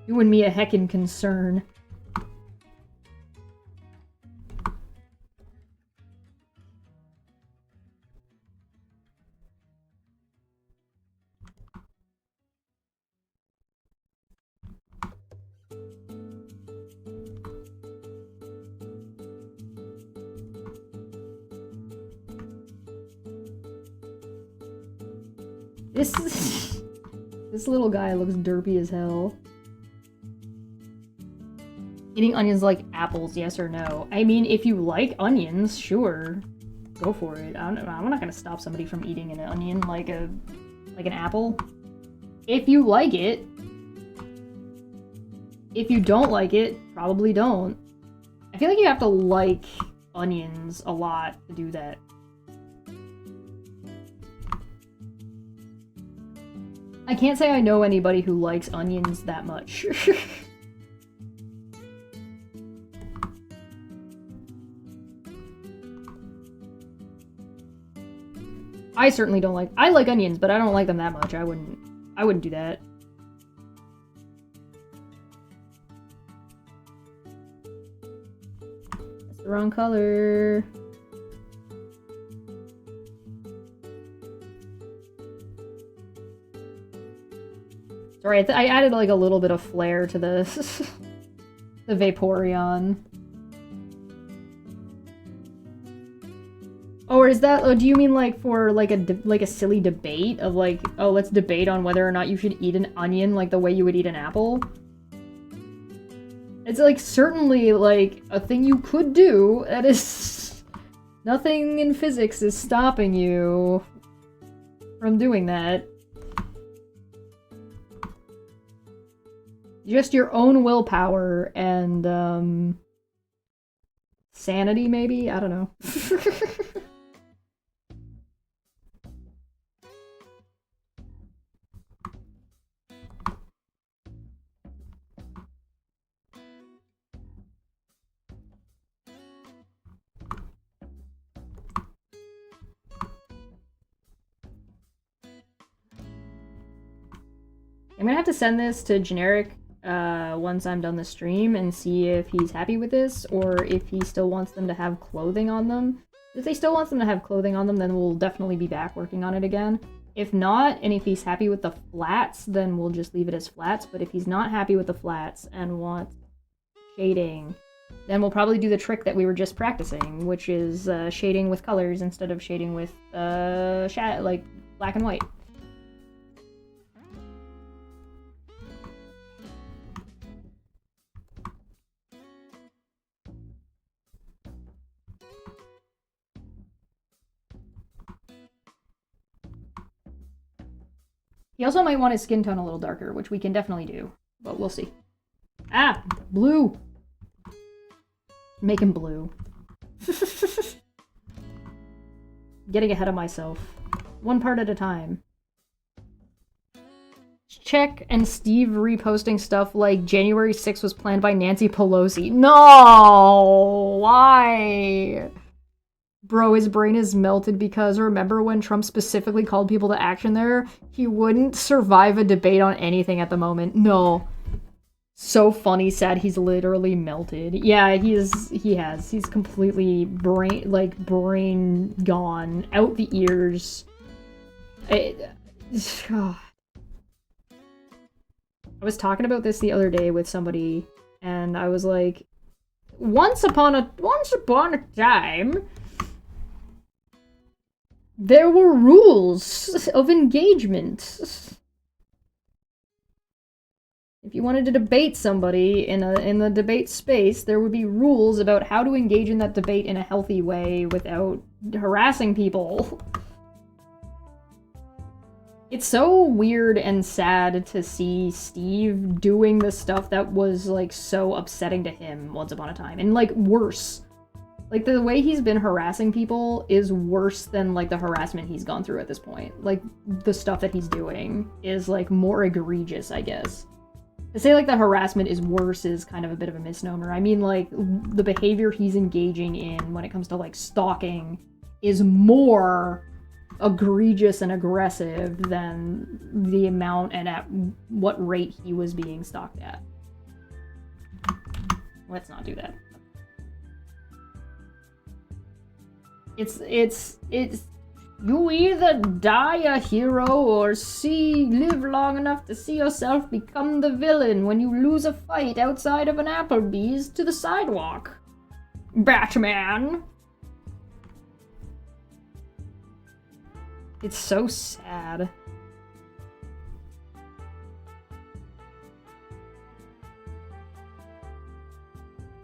Doing me a heckin' concern. This little guy looks derpy as hell. Eating onions like apples, yes or no? I mean, if you like onions, sure. Go for it. I'm not gonna stop somebody from eating an onion like an apple. If you like it. If you don't like it, probably don't. I feel like you have to like onions a lot to do that. I can't say I know anybody who likes onions that much. I certainly don't like- I like onions, but I don't like them that much. I wouldn't do that. That's the wrong color. Sorry, I added like a little bit of flair to the the Vaporeon. Oh, or is that? Oh, do you mean like for like a silly debate of like, oh, let's debate on whether or not you should eat an onion like the way you would eat an apple? It's like certainly like a thing you could do. That is nothing in physics is stopping you from doing that. Just your own willpower and, sanity, maybe? I don't know. I'm gonna have to send this to Generic once I'm done the stream and see if he's happy with this, or if he still wants them to have clothing on them. If they still wants them to have clothing on them, then we'll definitely be back working on it again. If not, and if he's happy with the flats, then we'll just leave it as flats. But if he's not happy with the flats and wants shading, then we'll probably do the trick that we were just practicing, which is shading with colors instead of shading with like black and white. He also might want his skin tone a little darker, which we can definitely do, but we'll see. Ah! Blue! Make him blue. Getting ahead of myself. One part at a time. Check and Steve reposting stuff like January 6th was planned by Nancy Pelosi. No! Why? Bro, his brain is melted because remember when Trump specifically called people to action there? He wouldn't survive a debate on anything at the moment. No. So funny, sad, he's literally melted. Yeah, he has. He's completely brain gone. Out the ears. I was talking about this the other day with somebody, and I was like, once upon a time, there were rules of engagement. If you wanted to debate somebody in the debate space, there would be rules about how to engage in that debate in a healthy way without harassing people. It's so weird and sad to see Steve doing the stuff that was, like, so upsetting to him once upon a time. And, like, worse. Like, the way he's been harassing people is worse than, like, the harassment he's gone through at this point. Like, the stuff that he's doing is, like, more egregious, I guess. To say, like, the harassment is worse is kind of a bit of a misnomer. I mean, like, the behavior he's engaging in when it comes to, like, stalking is more egregious and aggressive than the amount and at what rate he was being stalked at. Let's not do that. It's you either die a hero or live long enough to see yourself become the villain when you lose a fight outside of an Applebee's to the sidewalk. Batman! It's so sad.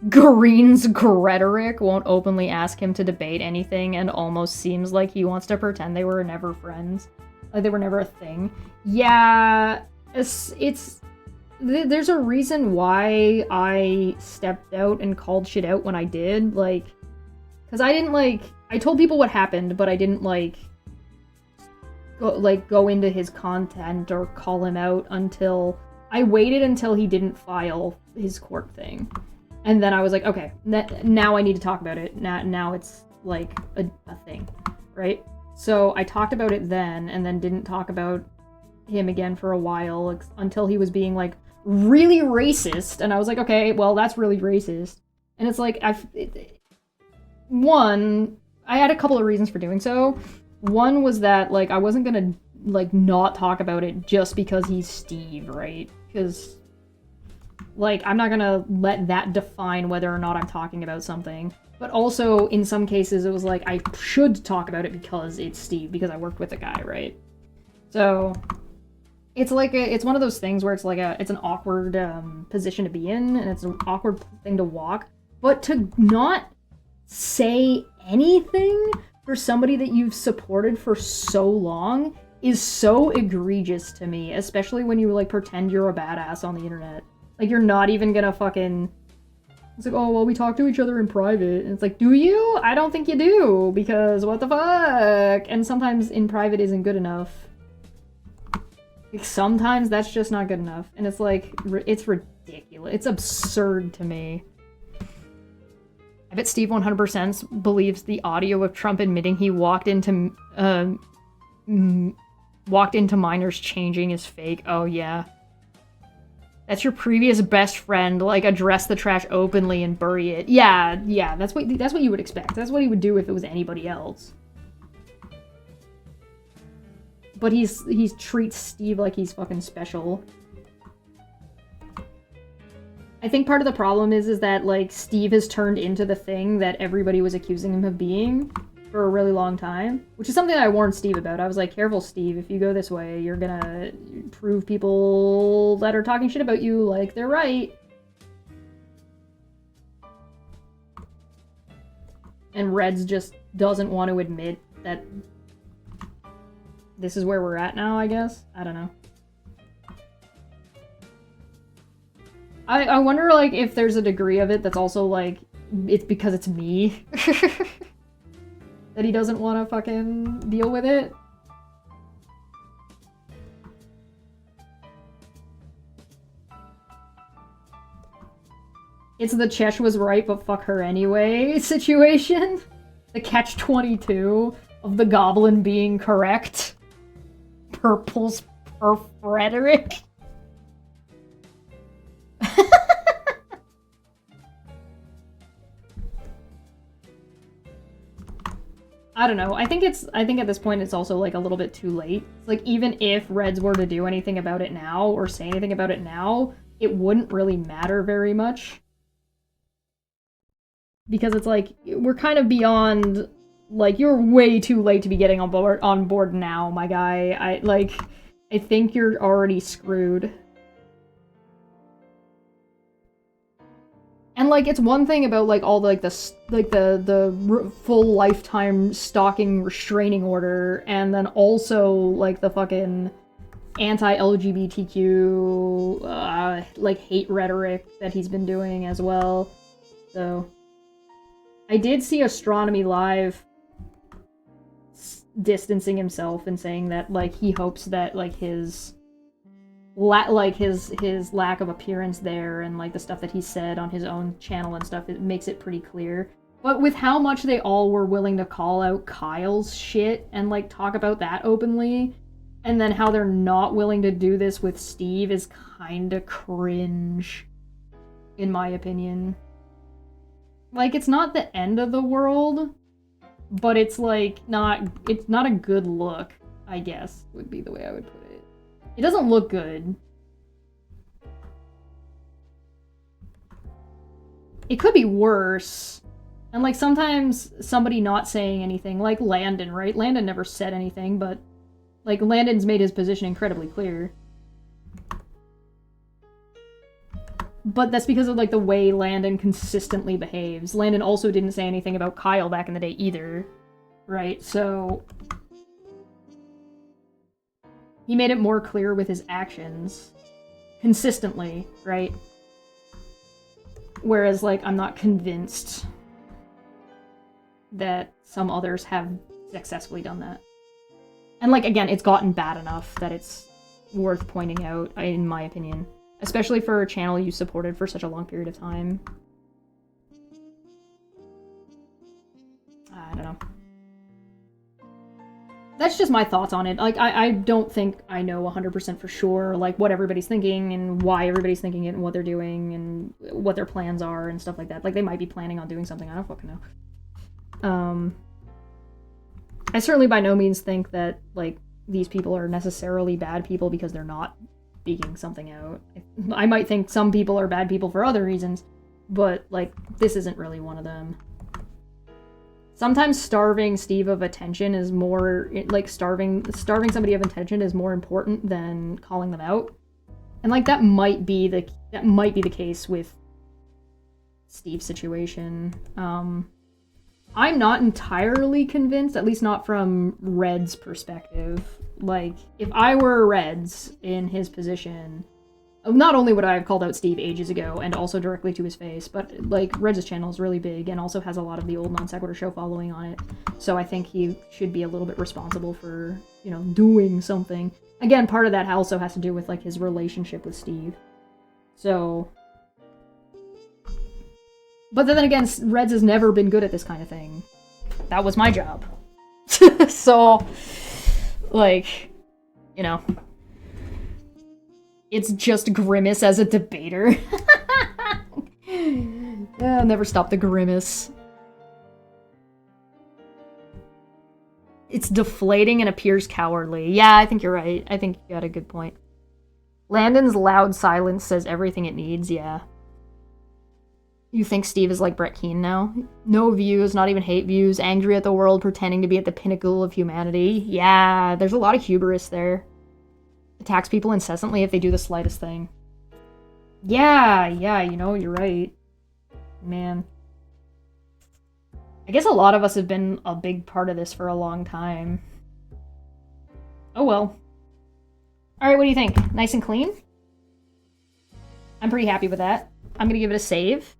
Green's rhetoric won't openly ask him to debate anything and almost seems like he wants to pretend they were never friends. Like they were never a thing. Yeah, there's a reason why I stepped out and called shit out when I did, like, because I didn't, like, I told people what happened, but I didn't, go into his content or call him out until I waited until he didn't file his court thing. And then I was like, okay, now I need to talk about it. Now it's, like, a thing, right? So I talked about it then, and then didn't talk about him again for a while, until he was being, like, really racist. And I was like, okay, well, that's really racist. And it's like, I had a couple of reasons for doing so. One was that, like, I wasn't gonna, like, not talk about it just because he's Steve, right? Because, like, I'm not gonna let that define whether or not I'm talking about something. But also, in some cases, it was like, I should talk about it because it's Steve, because I worked with the guy, right? So, it's like, it's one of those things where it's like it's an awkward position to be in, and it's an awkward thing to walk. But to not say anything for somebody that you've supported for so long is so egregious to me, especially when you, like, pretend you're a badass on the internet. Like, you're not even gonna fucking... It's like, oh, well, we talk to each other in private. And it's like, do you? I don't think you do, because what the fuck? And sometimes in private isn't good enough. Like, sometimes that's just not good enough. And it's like, it's ridiculous. It's absurd to me. I bet Steve 100% believes the audio of Trump admitting he walked into minors changing is fake. Oh, yeah. That's your previous best friend. Like, address the trash openly and bury it. Yeah, that's what you would expect. That's what he would do if it was anybody else. But he treats Steve like he's fucking special. I think part of the problem is that, like, Steve has turned into the thing that everybody was accusing him of being for a really long time. Which is something that I warned Steve about. I was like, careful, Steve, if you go this way, you're gonna prove people that are talking shit about you like they're right. And Reds just doesn't want to admit that this is where we're at now, I guess? I don't know. I wonder, like, if there's a degree of it that's also, like, it's because it's me. That he doesn't want to fucking deal with it. It's the Chesh was right, but fuck her anyway situation. The catch-22 of the goblin being correct. Purple's perf rhetoric. I don't know. I think at this point it's also, like, a little bit too late. Like, even if Reds were to do anything about it now, or say anything about it now, it wouldn't really matter very much. Because it's like, we're kind of beyond, like, you're way too late to be getting on board now, my guy. I think you're already screwed. And, like, it's one thing about, like, all, like, the full lifetime stalking restraining order, and then also, like, the fucking anti-LGBTQ, like, hate rhetoric that he's been doing as well. So, I did see Astronomy Live distancing himself and saying that, like, he hopes that, like, his lack of appearance there and, like, the stuff that he said on his own channel and stuff, it makes it pretty clear. But with how much they all were willing to call out Kyle's shit and, like, talk about that openly, and then how they're not willing to do this with Steve is kinda cringe, in my opinion. Like, it's not the end of the world, but it's, like, it's not a good look, I guess, would be the way I would put it. It doesn't look good. It could be worse. And, like, sometimes somebody not saying anything, like Landon, right? Landon never said anything, but, like, Landon's made his position incredibly clear. But that's because of, like, the way Landon consistently behaves. Landon also didn't say anything about Kyle back in the day either, right? So he made it more clear with his actions. Consistently, right? Whereas, like, I'm not convinced that some others have successfully done that. And, like, again, it's gotten bad enough that it's worth pointing out, in my opinion. Especially for a channel you supported for such a long period of time. I don't know. That's just my thoughts on it. Like, I don't think I know 100% for sure, like, what everybody's thinking and why everybody's thinking it and what they're doing and what their plans are and stuff like that. Like, they might be planning on doing something, I don't fucking know. I certainly by no means think that, like, these people are necessarily bad people because they're not speaking something out. I might think some people are bad people for other reasons, but, like, this isn't really one of them. Sometimes starving Steve of attention is more, like, starving somebody of attention is more important than calling them out. And, like, that might be the case with Steve's situation. I'm not entirely convinced, at least not from Red's perspective. Like, if I were Reds in his position, not only would I have called out Steve ages ago, and also directly to his face, but, like, Reds' channel is really big, and also has a lot of the old Non Sequitur Show following on it, so I think he should be a little bit responsible for, you know, doing something. Again, part of that also has to do with, like, his relationship with Steve. So... But then again, Reds has never been good at this kind of thing. That was my job. So, like, you know... It's just Grimace as a debater. I'll never stop the Grimace. It's deflating and appears cowardly. Yeah, I think you're right. I think you got a good point. Landon's loud silence says everything it needs, yeah. You think Steve is like Brett Keane now? No views, not even hate views, angry at the world, pretending to be at the pinnacle of humanity. Yeah, there's a lot of hubris there. Attacks people incessantly if they do the slightest thing. Yeah, you know, you're right. Man. I guess a lot of us have been a big part of this for a long time. Oh well. Alright, what do you think? Nice and clean? I'm pretty happy with that. I'm gonna give it a save.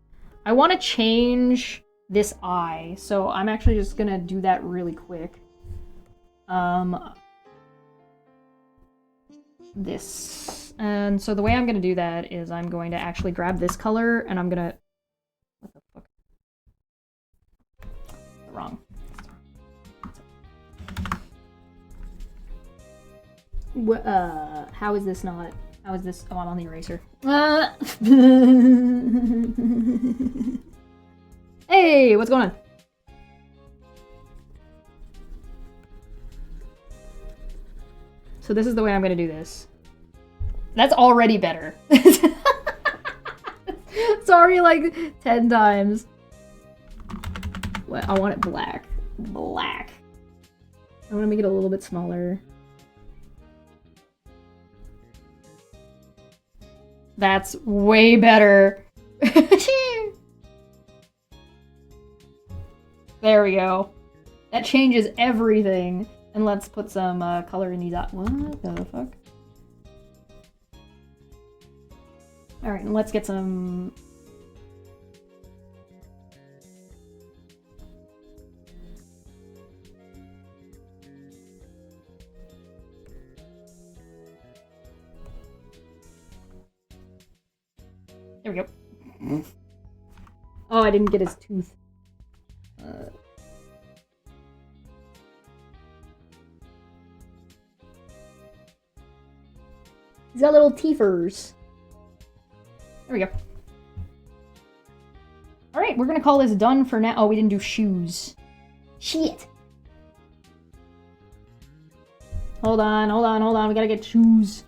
I want to change this eye, so I'm actually just gonna do that really quick. This. And so the way I'm gonna do that is I'm going to actually grab this color, and I'm gonna... What the fuck? Wrong. How is this not... How is this... Oh, I'm on the eraser. Hey, what's going on? So this is the way I'm gonna do this. That's already better. Sorry, like 10 times. Well, I want it black. Black. I want to make it a little bit smaller. That's way better. There we go. That changes everything. And let's put some color in these. What the fuck? Alright, and let's get some... There we go. Oh, I didn't get his tooth. He's got little teethers. There we go. Alright, we're gonna call this done for now. Oh, we didn't do shoes. Shit! Hold on. We gotta get shoes.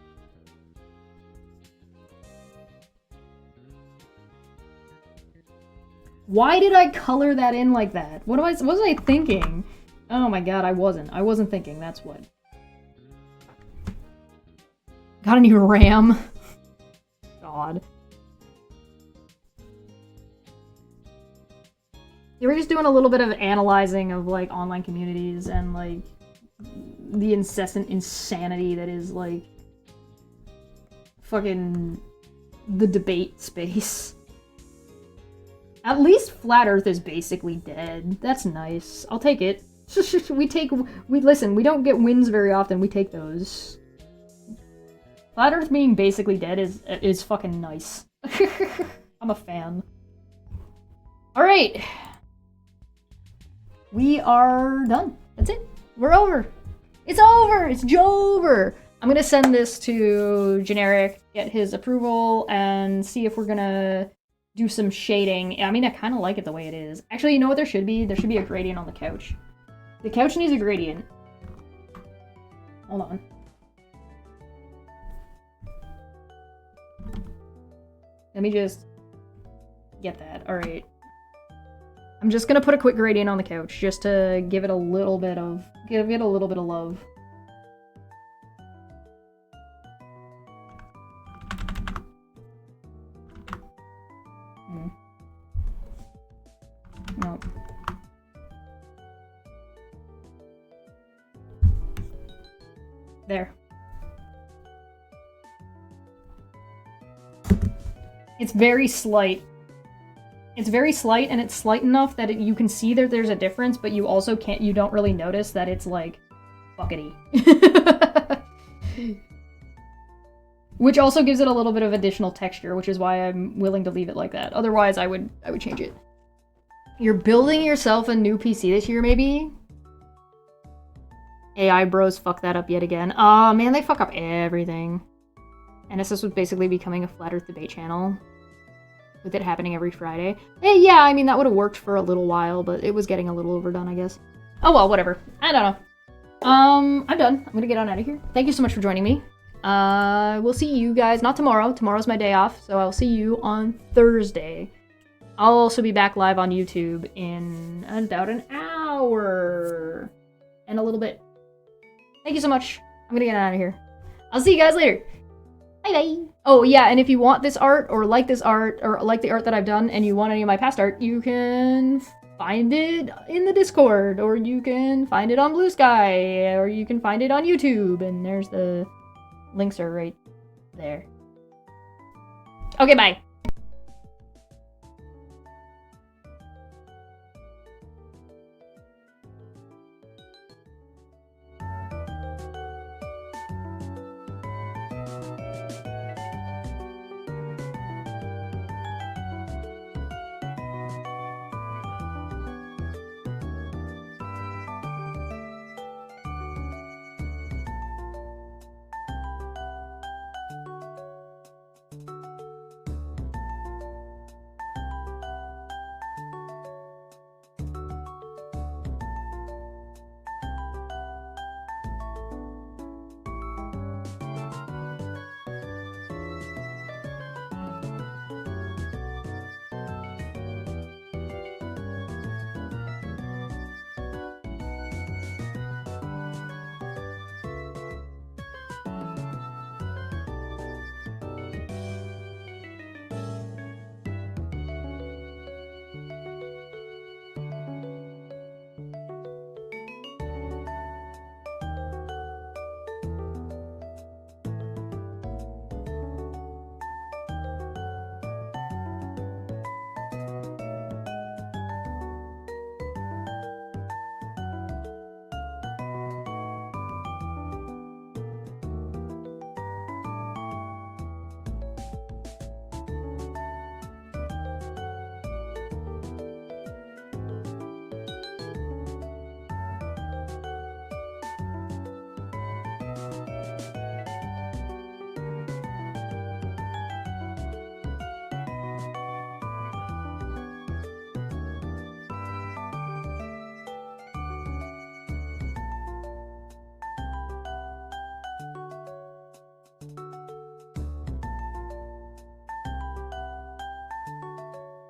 Why did I color that in like that? What was I thinking? Oh my god, I wasn't thinking, that's what. Got a new RAM. God. They were just doing a little bit of analyzing of, like, online communities and, like, the incessant insanity that is, like, fucking the debate space. At least Flat Earth is basically dead. That's nice. I'll take it. Listen, we don't get wins very often. We take those. Flat Earth being basically dead is fucking nice. I'm a fan. Alright. We are done. That's it. We're over. It's over! It's Jover! I'm gonna send this to Generic, get his approval, and see if we're gonna do some shading. I mean, I kind of like it the way it is. Actually, you know what there should be? There should be a gradient on the couch. The couch needs a gradient. Hold on. Let me just get that. Alright. I'm just gonna put a quick gradient on the couch just to give it a little bit of love. No. There. It's very slight. It's very slight, and it's slight enough that you can see that there's a difference, but you also you don't really notice that it's, like, buckety. Which also gives it a little bit of additional texture, which is why I'm willing to leave it like that. Otherwise, I would change it. You're building yourself a new PC this year, maybe? AI bros fuck that up yet again. Oh man, they fuck up everything. NSS was basically becoming a flat Earth debate channel, with it happening every Friday. Yeah, I mean, that would have worked for a little while, but it was getting a little overdone, I guess. Oh well, whatever. I don't know. I'm done. I'm gonna get on out of here. Thank you so much for joining me. We'll see you guys, not tomorrow. Tomorrow's my day off, so I'll see you on Thursday. I'll also be back live on YouTube in about an hour and a little bit. Thank you so much. I'm gonna get out of here. I'll see you guys later. Bye-bye. Oh, yeah, and if you want this art, or like the art that I've done, and you want any of my past art, you can find it in the Discord, or you can find it on Blue Sky, or you can find it on YouTube, and there's the links are right there. Okay, bye.